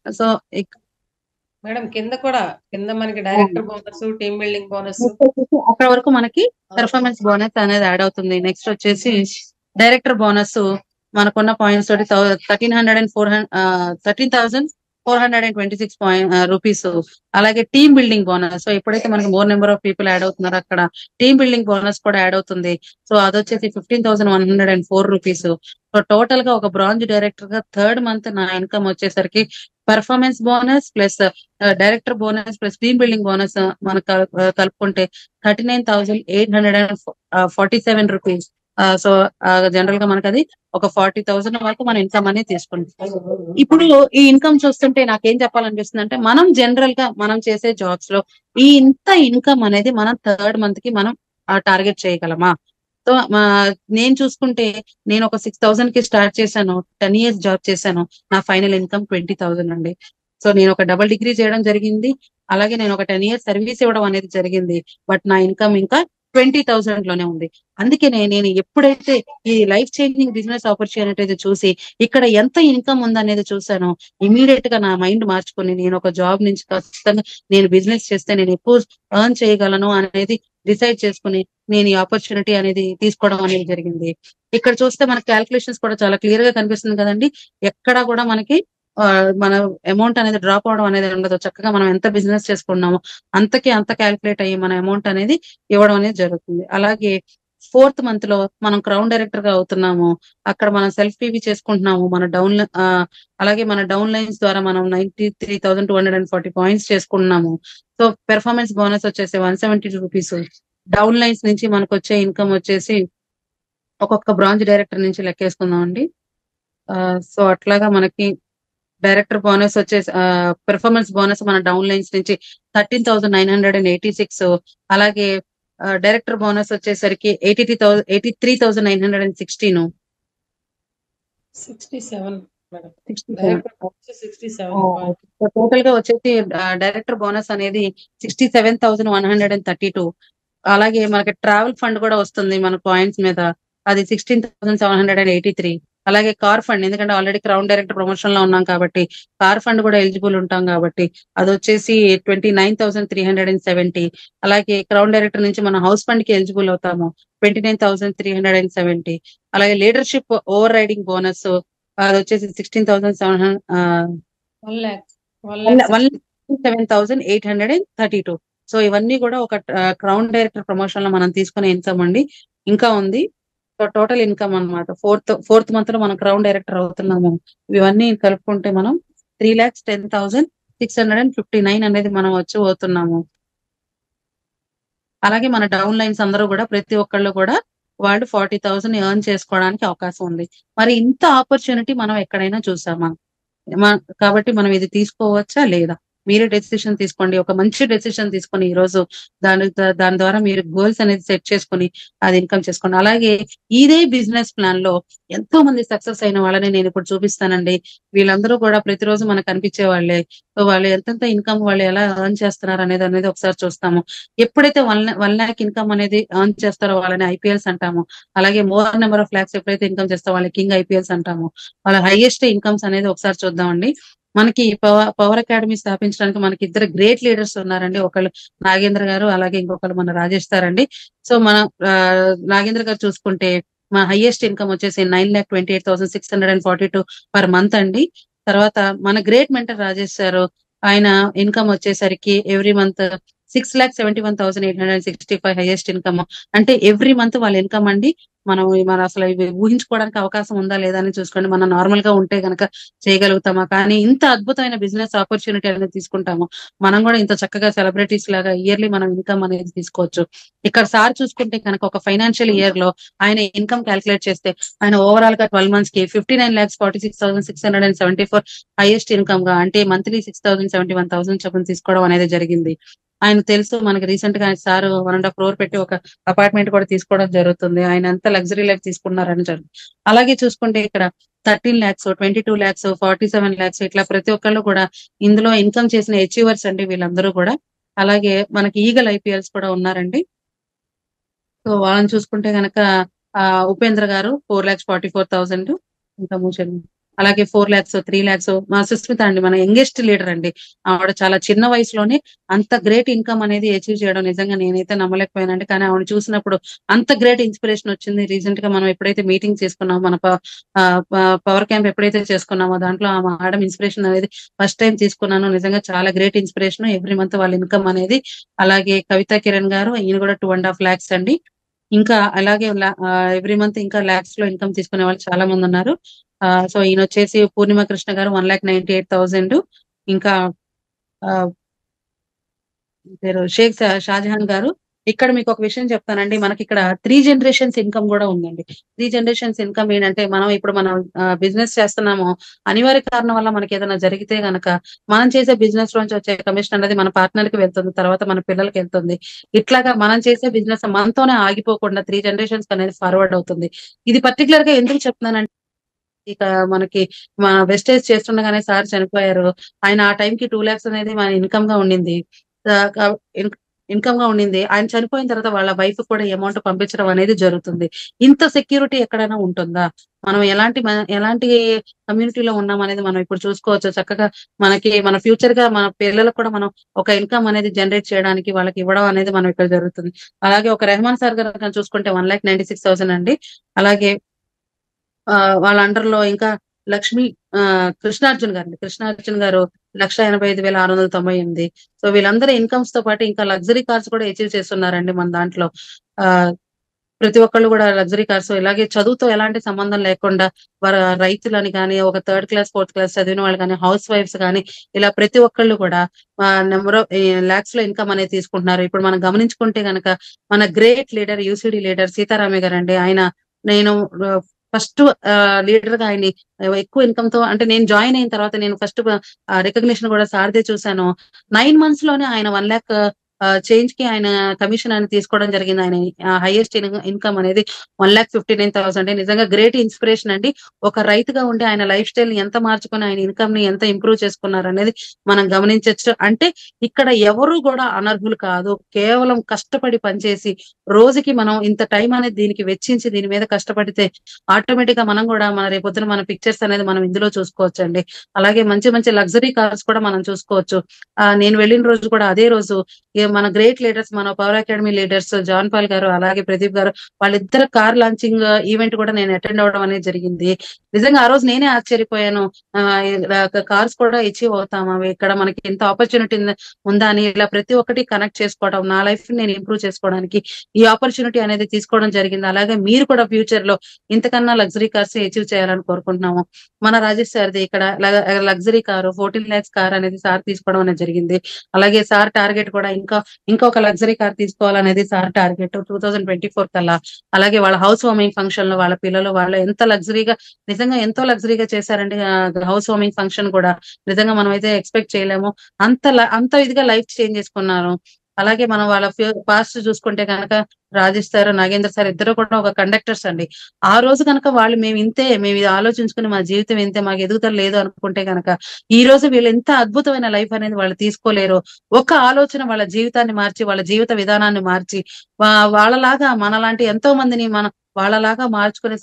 సో మేడం కింద మనకి director bonus, team building bonus అక్కడ వరకు మనకి పెర్ఫార్మెన్స్ బోనస్ అనేది యాడ్ అవుతుంది. నెక్స్ట్ వచ్చేసి డైరెక్టర్ బోనస్ మనకున్న పాయింట్స్ తోటి 13,426 రూపీస్. అలాగే టీమ్ బిల్డింగ్ బోనస్. సో ఎప్పుడైతే మనకి more number of people add అవుతున్నారో అక్కడ టీమ్ బిల్డింగ్ బోనస్ కూడా యాడ్ అవుతుంది. సో అదొచ్చేసి 15,104 రూపీస్. సో టోటల్ గా ఒక బ్రాంజ్ డైరెక్టర్ గా థర్డ్ మంత్ నా ఇన్కమ్ వచ్చేసరికి performance bonus plus director bonus plus team building bonus మనకు కలుపుకుంటే 39,847 రూపీస్. సో జనరల్ గా మనకి అది ఒక 40,000 వరకు మన ఇన్కమ్ అనేది తీసుకుంటాం. ఇప్పుడు ఈ ఇన్కమ్ చూస్తుంటే నాకేం చెప్పాలనిపిస్తుంది అంటే మనం జనరల్ గా మనం చేసే జాబ్స్ లో ఈ ఇంత ఇన్కమ్ అనేది మనం థర్డ్ మంత్ కి మనం టార్గెట్ చేయగలమా? సో నేను చూసుకుంటే నేను ఒక 6,000 కి స్టార్ట్ చేశాను, 10 years జాబ్ చేశాను, నా ఫైనల్ ఇన్కమ్ 20,000 అండి. సో నేను ఒక డబుల్ డిగ్రీ చేయడం జరిగింది, అలాగే నేను ఒక 10 years సర్వీస్ ఇవ్వడం అనేది జరిగింది. బట్ నా ఇన్కమ్ ఇంకా 20,000 లోనే ఉంది. అందుకే నేను ఎప్పుడైతే ఈ లైఫ్ చేంజింగ్ బిజినెస్ ఆపర్చునిటీ చూసి ఇక్కడ ఎంత ఇన్కమ్ ఉందనేది చూసానో, ఇమీడియట్ గా నా మైండ్ మార్చుకొని నేను ఒక జాబ్ నుంచి ఖచ్చితంగా నేను బిజినెస్ చేస్తే నేను ఎక్కువ ఎర్న్ చేయగలను అనేది డిసైడ్ చేసుకుని నేను ఈ ఆపర్చునిటీ అనేది తీసుకోవడం అనేది జరిగింది. ఇక్కడ చూస్తే మనకి క్యాల్కులేషన్స్ కూడా చాలా క్లియర్ గా కనిపిస్తుంది కదండి. ఎక్కడ కూడా మనకి మన అమౌంట్ అనేది డ్రాప్ అవడం అనేది ఉండదు. చక్కగా మనం ఎంత బిజినెస్ చేసుకున్నామో అంత క్యాల్కులేట్ అయ్యి మన అమౌంట్ అనేది ఇవ్వడం అనేది జరుగుతుంది. అలాగే 4th మంత్ లో మనం క్రౌన్ డైరెక్టర్ గా అవుతున్నాము. అక్కడ మనం సెల్ఫ్ పీవీ చేసుకుంటున్నాము. అలాగే మన డౌన్ లైన్స్ ద్వారా మనం 93,240 పాయింట్స్ చేసుకుంటున్నాము. సో పెర్ఫార్మెన్స్ బోనస్ వచ్చేసి 172 రూపీస్. డౌన్ లైన్స్ నుంచి మనకు వచ్చే ఇన్కమ్ వచ్చేసి ఒక్కొక్క బ్రాంచ్ డైరెక్టర్ నుంచి లెక్కేసుకుందాం అండి. సో అట్లాగా మనకి డైరెక్టర్ బోనస్ వచ్చేసి పెర్ఫార్మెన్స్ బోనస్ మన డౌన్ లైన్స్ నుంచి 13,986. అలాగే డైరెక్టర్ బోనస్ వచ్చేసరికి 83,916. 67 మేడం. డైరెక్టర్ 67 టోటల్ గా వచ్చేసి డైరెక్టర్ బోనస్ అనేది 67,132. అలాగే మనకి ట్రావెల్ ఫండ్ కూడా వస్తుంది మన పాయింట్స్ మీద, అది 16,783. అలాగే కార్ ఫండ్, ఎందుకంటే ఆల్రెడీ క్రౌన్ డైరెక్టర్ ప్రమోషన్ లో ఉన్నాం కాబట్టి కార్ ఫండ్ కూడా ఎలిజిబుల్ ఉంటాం కాబట్టి అది వచ్చేసి 29,370. అలాగే క్రౌన్ డైరెక్టర్ నుంచి మనం హౌస్ ఫండ్ కి ఎలిజిబుల్ అవుతాము, 29,370. అలాగే లీడర్షిప్ ఓవర్ రైడింగ్ బోనస్ అది వచ్చేసి 1,67,832. సో ఇవన్నీ కూడా ఒక క్రౌన్ డైరెక్టర్ ప్రమోషన్ లో మనం తీసుకునే ఇన్కమ్ అండి. ఇంకా ఉంది. సో టోటల్ ఇన్కమ్ అన్నమాట. ఫోర్త్ మంత్ లో మనం క్రౌన్ డైరెక్టర్ అవుతున్నాము. ఇవన్నీ కలుపుకుంటే మనం 3,10,659 అనేది మనం వచ్చి పోతున్నాము. అలాగే మన డౌన్ లైన్స్ అందరూ కూడా ప్రతి ఒక్కళ్ళు కూడా వాళ్ళు 40,000 ఎర్న్ చేసుకోవడానికి అవకాశం ఉంది. మరి ఇంత ఆపర్చునిటీ మనం ఎక్కడైనా చూసామా? కాబట్టి మనం ఇది తీసుకోవచ్చా లేదా? మీరే డెసిషన్ తీసుకోండి. ఒక మంచి డెసిషన్ తీసుకొని ఈ రోజు దాని ద్వారా మీరు గోల్స్ అనేది సెట్ చేసుకొని అది ఇన్కమ్ చేసుకోండి. అలాగే ఇదే బిజినెస్ ప్లాన్ లో ఎంతో మంది సక్సెస్ అయిన వాళ్ళని నేను ఇప్పుడు చూపిస్తానండి. వీళ్ళందరూ కూడా ప్రతిరోజు మనకు కనిపించే వాళ్ళే. సో వాళ్ళు ఎంతెంత ఇన్కమ్ వాళ్ళు ఎలా ఎర్న్ చేస్తున్నారు అనేది ఒకసారి చూస్తాము. ఎప్పుడైతే 1 lakh ఇన్కమ్ అనేది ఎర్న్ చేస్తారో వాళ్ళని ఐపీఎల్స్ అంటాము. అలాగే మోర్ నెంబర్ ఆఫ్ లాక్స్ ఎప్పుడైతే ఇన్కమ్ చేస్తారో వాళ్ళకి కింగ్ ఐపీఎల్స్ అంటాము. వాళ్ళ హైయెస్ట్ ఇన్కమ్స్ అనేది ఒకసారి చూద్దామండి. మనకి పవర్ అకాడమీ స్థాపించడానికి మనకి 2 గ్రేట్ లీడర్స్ ఉన్నారండి. ఒకళ్ళు నాగేంద్ర గారు, అలాగే ఇంకొకళ్ళు మన రాజేష్ సార్ అండి. సో మన నాగేంద్ర గారు చూసుకుంటే మన హైయెస్ట్ ఇన్కమ్ వచ్చేసి 9,28,642 పర్ మంత్ అండి. తర్వాత మన గ్రేట్ మెంటర్ రాజేష్ సారు, ఆయన ఇన్కమ్ వచ్చేసరికి ఎవ్రీ మంత్ 6,71,865 హైయెస్ట్ ఇన్కమ్. అంటే ఎవ్రీ మంత్ వాళ్ళ ఇన్కమ్ అండి. మనం అసలు ఇవి ఊహించుకోవడానికి అవకాశం ఉందా లేదా అని చూసుకోండి. మనం నార్మల్ గా ఉంటే గనక చేయగలుగుతామా? కానీ ఇంత అద్భుతమైన బిజినెస్ ఆపర్చునిటీ అనేది తీసుకుంటాము. మనం కూడా ఇంత చక్కగా సెలబ్రిటీస్ లాగా ఇయర్లీ మనం ఇన్కమ్ అనేది తీసుకోవచ్చు. ఇక్కడ సార్ చూసుకుంటే కనుక ఒక ఫైనాన్షియల్ ఇయర్ లో ఆయన ఇన్కమ్ క్యాలిక్యులేట్ చేస్తే ఆయన ఓవరాల్ గా 12 months కి 59,46,674 హైయెస్ట్ ఇన్కమ్ గా, అంటే మంత్లీ 6,71,000 చొప్పున తీసుకోవడం అనేది జరిగింది. ఆయన తెలుసు మనకి రీసెంట్ గా సార్ 1.5 crore పెట్టి ఒక అపార్ట్మెంట్ కూడా తీసుకోవడం జరుగుతుంది. ఆయన ఎంత లగ్జరీ లైఫ్ తీసుకున్నారని జరుగుతుంది. అలాగే చూసుకుంటే ఇక్కడ 13 lakhs, 22 lakhs, 47 lakhs ఇట్లా ప్రతి ఒక్కళ్ళు కూడా ఇందులో ఇన్కమ్ చేసిన అచీవర్స్ అండి వీళ్ళందరూ కూడా. అలాగే మనకి ఈగల్ ఐపీఎల్స్ కూడా ఉన్నారండి. సో వాళ్ళని చూసుకుంటే గనక ఉపేంద్ర గారు 4,44,000 ఇన్కమ్. అలాగే 4 lakhs, 3 lakhs మా సుస్మిత అండి, మన యంగెస్ట్ లీడర్ అండి. ఆవిడ చాలా చిన్న వయసులోనే అంత గ్రేట్ ఇన్కమ్ అనేది అచీవ్ చేయడం నిజంగా నేనైతే నమ్మలేకపోయానండి. కానీ ఆవిడ చూసినప్పుడు అంత గ్రేట్ ఇన్స్పిరేషన్ వచ్చింది. రీసెంట్ గా మనం ఎప్పుడైతే మీటింగ్ చేసుకున్నామో, మన పవర్ క్యాంప్ ఎప్పుడైతే చేసుకున్నామో దాంట్లో ఆ మేడం ఇన్స్పిరేషన్ అనేది ఫస్ట్ టైం తీసుకున్నాను. నిజంగా చాలా గ్రేట్ ఇన్స్పిరేషన్. ఎవ్రీ మంత్ వాళ్ళ ఇన్కమ్ అనేది. అలాగే కవితా కిరణ్ గారు, ఈయన కూడా 2.5 lakhs అండి. ఇంకా అలాగే ఎవ్రీ మంత్ ఇంకా లాక్స్ లో ఇన్కమ్ తీసుకునే వాళ్ళు చాలా మంది ఉన్నారు. సో ఈయన వచ్చేసి పూర్ణిమ కృష్ణ గారు 1,98,000. ఇంకా షేక్ షాజహాన్ గారు. ఇక్కడ మీకు ఒక విషయం చెప్తానండి. మనకి ఇక్కడ 3 generations ఇన్కమ్ కూడా ఉందండి. 3 generations ఇన్కమ్ ఏంటంటే, మనం బిజినెస్ చేస్తున్నాము, అనివార్య కారణం వల్ల మనకి ఏదైనా జరిగితే గనక మనం చేసే బిజినెస్ లోంచి వచ్చే కమిషన్ అనేది మన పార్ట్నర్ కి వెళ్తుంది, తర్వాత మన పిల్లలకి వెళ్తుంది. ఇట్లాగా మనం చేసే బిజినెస్ మనతోనే ఆగిపోకుండా 3 generations అనేది ఫార్వర్డ్ అవుతుంది. ఇది పర్టికులర్ గా ఎందుకు చెప్తున్నానంటే, ఇక మనకి మన వెస్టేజ్ చేస్తుండగానే సార్ చనిపోయారు. ఆయన ఆ టైంకి 2 lakhs అనేది మన ఇన్కమ్ గా ఉండింది. ఇన్కమ్ గా ఉండింది. ఆయన చనిపోయిన తర్వాత వాళ్ళ వైఫ్ కూడా అమౌంట్ పంపించడం అనేది జరుగుతుంది. ఇంత సెక్యూరిటీ ఎక్కడైనా ఉంటుందా? మనం ఎలాంటి కమ్యూనిటీలో ఉన్నాం అనేది మనం ఇప్పుడు చూసుకోవచ్చు. చక్కగా మనకి మన ఫ్యూచర్ గా మన పిల్లలకు కూడా మనం ఒక ఇన్కమ్ అనేది జనరేట్ చేయడానికి వాళ్ళకి ఇవ్వడం అనేది మనం ఇక్కడ జరుగుతుంది. అలాగే ఒక రెహమాన్ సార్ గారు చూసుకుంటే 1,96,000 అండి. అలాగే వాళ్ళ అండర్ లో ఇంకా లక్ష్మి కృష్ణార్జున్ గారు 1,85,698. సో వీళ్ళందరూ ఇన్కమ్స్ తో పాటు ఇంకా లగ్జరీ కార్స్ కూడా అచీవ్ చేస్తున్నారండి మన దాంట్లో. ఆ ప్రతి ఒక్కళ్ళు కూడా లగ్జరీ కార్స్ ఇలాగే చదువుతో ఎలాంటి సంబంధం లేకుండా రైతులని కానీ, ఒక 3rd క్లాస్ 4th క్లాస్ చదివిన వాళ్ళు కానీ, హౌస్ వైఫ్స్ కానీ, ఇలా ప్రతి ఒక్కళ్ళు కూడా నెంబర్ ఆఫ్ లాక్స్ లో ఇన్కమ్ అనేది తీసుకుంటున్నారు. ఇప్పుడు మనం గమనించుకుంటే గనక మన great leader UCD leader Sitaramayya garu అండి. నేను ఫస్ట్ లీడర్ గా ఆయన్ని ఎక్కువ ఇన్కమ్ తో, అంటే నేను జాయిన్ అయిన తర్వాత నేను ఫస్ట్ రికగ్నిషన్ కూడా సార్దే చూశాను. 9 months లోనే ఆయన 1 lakh చేంజ్ కి ఆయన కమిషన్ అనేది తీసుకోవడం జరిగింది. ఆయన హైయెస్ట్ ఇన్కమ్ అనేది 1,59,000. నిజంగా గ్రేట్ ఇన్స్పిరేషన్ అండి. ఒక రైతుగా ఉండి ఆయన లైఫ్ స్టైల్ ని ఎంత మార్చుకుని ఆయన ఇన్కమ్ ని ఎంత ఇంప్రూవ్ చేసుకున్నారు అనేది మనం గమనించవచ్చు. అంటే ఇక్కడ ఎవరు కూడా అనర్హులు కాదు. కేవలం కష్టపడి పనిచేసి రోజుకి మనం ఇంత టైం అనేది దీనికి వెచ్చించి దీని మీద కష్టపడితే ఆటోమేటిక్ గా మనం కూడా మన రేపొద్దున మన పిక్చర్స్ అనేది మనం ఇందులో చూసుకోవచ్చు అండి. అలాగే మంచి మంచి లగ్జరీ కార్స్ కూడా మనం చూసుకోవచ్చు. నేను వెళ్ళిన రోజు కూడా అదే రోజు మన గ్రేట్ లీడర్స్, మన power academy leaders John Paul garu అలాగే ప్రదీప్ గారు వాళ్ళిద్దరు కార్ లాంచింగ్ ఈవెంట్ కూడా నేను అటెండ్ అవ్వడం అనేది జరిగింది. నిజంగా ఆ రోజు నేనే ఆశ్చర్యపోయాను. కార్స్ కూడా అచీవ్ అవుతామా, ఇక్కడ మనకి ఎంత ఆపర్చునిటీ ఉందా అని ఇలా ప్రతి ఒక్కటి కనెక్ట్ చేసుకోవడం, నా లైఫ్ నేను ఇంప్రూవ్ చేసుకోవడానికి ఈ ఆపర్చునిటీ అనేది తీసుకోవడం జరిగింది. అలాగే మీరు కూడా ఫ్యూచర్ లో ఇంతకన్నా లగ్జరీ కార్స్ అచీవ్ చేయాలని కోరుకుంటున్నాము. మన రాజేష్ సార్ది ఇక్కడ లగ్జరీ కారు 14 lakhs కార్ అనేది సార్ తీసుకోవడం అనేది జరిగింది. అలాగే సార్ టార్గెట్ కూడా ఇంకొక లగ్జరీ కార్ తీసుకోవాలనేది సార్ టార్గెట్ 2024 కల్లా. అలాగే వాళ్ళ హౌస్ వార్మింగ్ ఫంక్షన్ లో వాళ్ళ పిల్లలు వాళ్ళు నిజంగా ఎంతో లగ్జరీగా చేశారండి. హౌస్ వార్మింగ్ ఫంక్షన్ కూడా నిజంగా మనం అయితే ఎక్స్పెక్ట్ చేయలేము. అంత ఇదిగా లైఫ్ చేంజ్ చేసుకున్నారు. అలాగే మనం వాళ్ళ పాస్ట్ చూసుకుంటే కనుక రాజేష్ సార్, నాగేంద్ర సార్ ఇద్దరు కూడా ఒక కండక్టర్స్ అండి. ఆ రోజు కనుక వాళ్ళు మేము ఇది ఆలోచించుకుని మా జీవితం ఇంతే, మాకు ఎదుగుదల లేదు అనుకుంటే కనుక ఈ రోజు వీళ్ళు ఎంత అద్భుతమైన లైఫ్ అనేది వాళ్ళు తీసుకోలేరు. ఒక ఆలోచన వాళ్ళ జీవితాన్ని మార్చి, వాళ్ళ జీవిత విధానాన్ని మార్చి వాళ్ళలాగా మనలాంటి ఎంతో మందిని వాళ్ళలాగా మార్చుకునే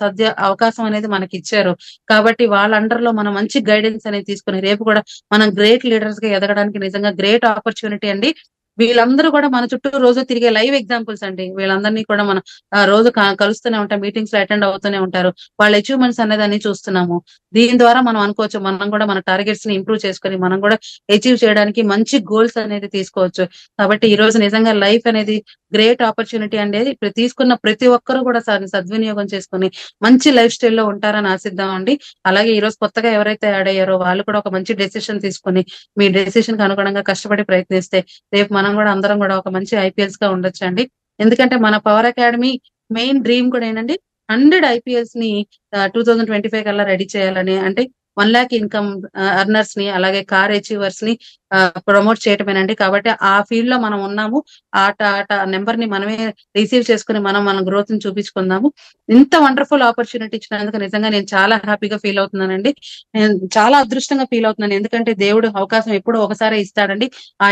అవకాశం అనేది మనకి ఇచ్చారు. కాబట్టి వాళ్ళ అండర్ లో మనం మంచి గైడెన్స్ అనేది తీసుకుని రేపు కూడా మనం గ్రేట్ లీడర్స్ గా ఎదగడానికి నిజంగా గ్రేట్ ఆపర్చునిటీ అండి. వీళ్ళందరూ కూడా మన చుట్టూ రోజు తిరిగే లైవ్ ఎగ్జాంపుల్స్ అండి. వీళ్ళందరినీ కూడా మనం రోజు కలుస్తూనే ఉంటాం, మీటింగ్స్ లో అటెండ్ అవుతూనే ఉంటారు. వాళ్ళ అచీవ్మెంట్స్ అనేదాన్ని చూస్తున్నాము. దీని ద్వారా మనం అనుకోవచ్చు మనం కూడా మన టార్గెట్స్ ని ఇంప్రూవ్ చేసుకుని మనం కూడా అచీవ్ చేయడానికి మంచి గోల్స్ అనేది తీసుకోవచ్చు. కాబట్టి ఈ రోజు నిజంగా లైఫ్ అనేది గ్రేట్ ఆపర్చునిటీ అనేది తీసుకున్న ప్రతి ఒక్కరు కూడా సద్వినియోగం చేసుకుని మంచి లైఫ్ స్టైల్లో ఉంటారని ఆశిద్దాం అండి. అలాగే ఈ రోజు కొత్తగా ఎవరైతే యాడ్ అయ్యారో వాళ్ళు కూడా ఒక మంచి డెసిషన్ తీసుకుని మీ డెసిషన్ కి అనుగుణంగా కష్టపడి ప్రయత్నిస్తే రేపు మనం కూడా అందరం కూడా ఒక మంచి ఐపీఎల్స్ గా ఉండొచ్చు అండి. ఎందుకంటే మన పవర్ అకాడమీ మెయిన్ డ్రీమ్ కూడా ఏంటంటే 100 IPLs ని 2025 కల్లా రెడీ చేయాలని, అంటే 1 lakh ఇన్కమ్ అర్నర్స్ ని అలాగే కార్ అచీవర్స్ ని ప్రమోట్ చేయటమేనండి. కాబట్టి ఆ ఫీల్డ్ లో మనం ఉన్నాము. ఆ నెంబర్ ని మనమే రిసీవ్ చేసుకుని మన గ్రోత్ ని చూపించుకుందాము. ఇంత వండర్ఫుల్ ఆపర్చునిటీ ఇచ్చినందుకు నిజంగా నేను చాలా హ్యాపీగా ఫీల్ అవుతున్నానండి. నేను చాలా అదృష్టంగా ఫీల్ అవుతున్నాను. ఎందుకంటే దేవుడు అవకాశం ఎప్పుడో ఒకసారి ఇస్తాడండి.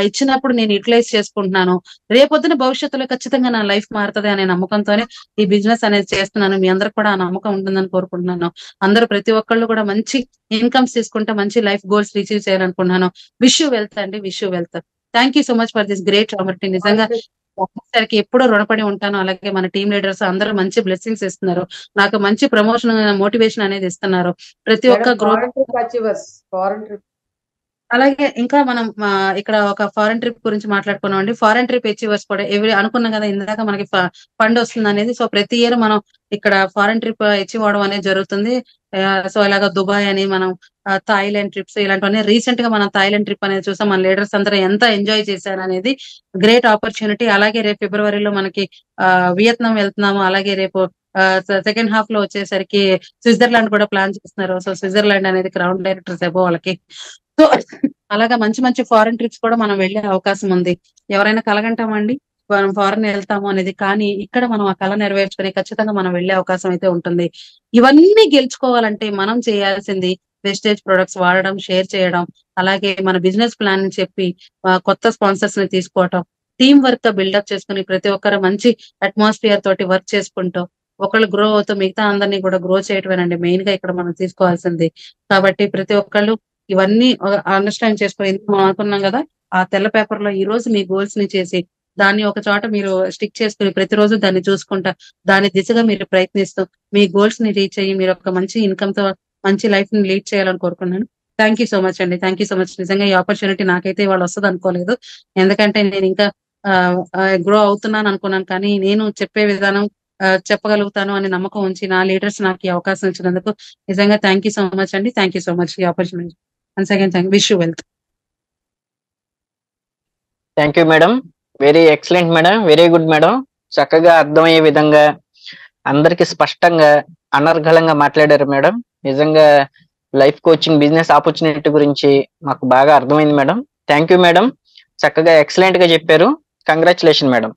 ఇచ్చినప్పుడు నేను యూటిలైజ్ చేసుకుంటున్నాను. రేపొద్దున భవిష్యత్తులో ఖచ్చితంగా నా లైఫ్ మారుతుంది అనే నమ్మకంతోనే ఈ బిజినెస్ అనేది చేస్తున్నాను. మీ అందరికి కూడా ఆ నమ్మకం ఉంటుందని కోరుకుంటున్నాను. అందరూ ప్రతి ఒక్కళ్ళు కూడా మంచి ఇన్కమ్స్ తీసుకుంటే మంచి లైఫ్ గోల్స్ రిసీవ్ చేయాలనుకుంటున్నాను. విష్ యూ వెల్త్ అండి, wish you wealth. Thank you so much for this great opportunity. నిజంగా సార్కి ఎప్పుడో రుణపడి ఉంటాను. అలాగే మన టీమ్ లీడర్స్ అందరూ మంచి బ్లెస్సింగ్స్ ఇస్తున్నారు. నాకు మంచి ప్రమోషన్ మోటివేషన్ అనేది ఇస్తున్నారు. ప్రతి ఒక్క గ్రోత్. అలాగే ఇంకా మనం ఇక్కడ ఒక ఫారెన్ ట్రిప్ గురించి మాట్లాడుకున్నాం అండి. ఫారెన్ ట్రిప్ అచీవర్స్ కూడా అనుకున్నాం కదా ఇందాక మనకి ఫండ్ వస్తుంది అనేది. సో ప్రతి ఇయర్ మనం ఇక్కడ ఫారెన్ ట్రిప్ అచీవ్ అవడం అనేది జరుగుతుంది. సో ఇలాగా దుబాయ్ అని మనం థాయిలాండ్ ట్రిప్స్ ఇలాంటివన్నీ రీసెంట్ గా మనం థాయిలాండ్ ట్రిప్ అనేది చూసాం. మన లీడర్స్ అందరూ ఎంత ఎంజాయ్ చేశారు అనేది గ్రేట్ ఆపర్చునిటీ. అలాగే రేపు ఫిబ్రవరిలో మనకి వియత్నాం వెళ్తున్నాము. అలాగే రేపు సెకండ్ హాఫ్ లో వచ్చేసరికి స్విట్జర్లాండ్ కూడా ప్లాన్ చేస్తున్నారు. సో స్విట్జర్లాండ్ అనేది క్రౌన్ డైరెక్టర్స్ ఏవో వాళ్ళకి. సో అలాగా మంచి మంచి ఫారెన్ ట్రిప్స్ కూడా మనం వెళ్లే అవకాశం ఉంది. ఎవరైనా కలగంటామండి మనం ఫారెన్ వెళ్తాము అనేది, కానీ ఇక్కడ మనం ఆ కళ నెరవేర్చుకుని ఖచ్చితంగా మనం వెళ్లే అవకాశం అయితే ఉంటుంది. ఇవన్నీ గెలుచుకోవాలంటే మనం చేయాల్సింది వెస్టేజ్ ప్రొడక్ట్స్ వాడడం, షేర్ చేయడం, అలాగే మన బిజినెస్ ప్లాన్ చెప్పి కొత్త స్పాన్సర్స్ ని తీసుకోవటం, టీం వర్క్ గా బిల్డప్ చేసుకుని ప్రతి ఒక్కరు మంచి అట్మాస్ఫియర్ తోటి వర్క్ చేసుకుంటూ ఒకళ్ళు గ్రో అవుతూ మిగతా అందరినీ కూడా గ్రో చేయటమేనండి మెయిన్ గా ఇక్కడ మనం తీసుకోవాల్సింది. కాబట్టి ప్రతి ఒక్కళ్ళు ఇవన్నీ అండర్స్టాండ్ చేసుకుని మనం అనుకున్నాం కదా, ఆ తెల్ల పేపర్ లో ఈ రోజు మీ గోల్స్ ని చేసి దాన్ని ఒక చోట మీరు స్టిక్ చేసుకుని ప్రతిరోజు దాన్ని చూసుకుంటా దాని దిశగా మీరు ప్రయత్నిస్తూ మీ గోల్స్ ని రీచ్ అయ్యి మీరు ఒక మంచి ఇన్కమ్ తో మంచి లైఫ్ ని లీడ్ చేయాలని కోరుకున్నాను. థ్యాంక్ యూ సో మచ్ అండి. Thank you so much. నిజంగా ఈ ఆపర్చునిటీ నాకైతే ఇవాళ వస్తుంది అనుకోలేదు. ఎందుకంటే నేను ఇంకా గ్రో అవుతున్నాను అనుకున్నాను, కానీ నేను చెప్పే విధానం చెప్పగలుగుతాను అని నమ్మకం ఉంచి నా లీడర్స్ నాకు ఈ అవకాశం ఇచ్చినందుకు నిజంగా థ్యాంక్ యూ సో మచ్ అండి. థ్యాంక్ యూ సో మచ్ ఈ opportunity. Once again thank wish you wealth. Thank you madam. Very excellent madam, very good madam. చక్కగా అర్థమయ్యే విధంగా అందరికి స్పష్టంగా అనర్గళంగా మాట్లాడారు మేడం. నిజంగా లైఫ్ కోచింగ్ బిజినెస్ ఆపర్చునిటీ గురించి మాకు బాగా అర్థమైంది మేడం. Thank you madam. చక్కగా ఎక్సలెంట్ గా చెప్పారు. Congratulation madam.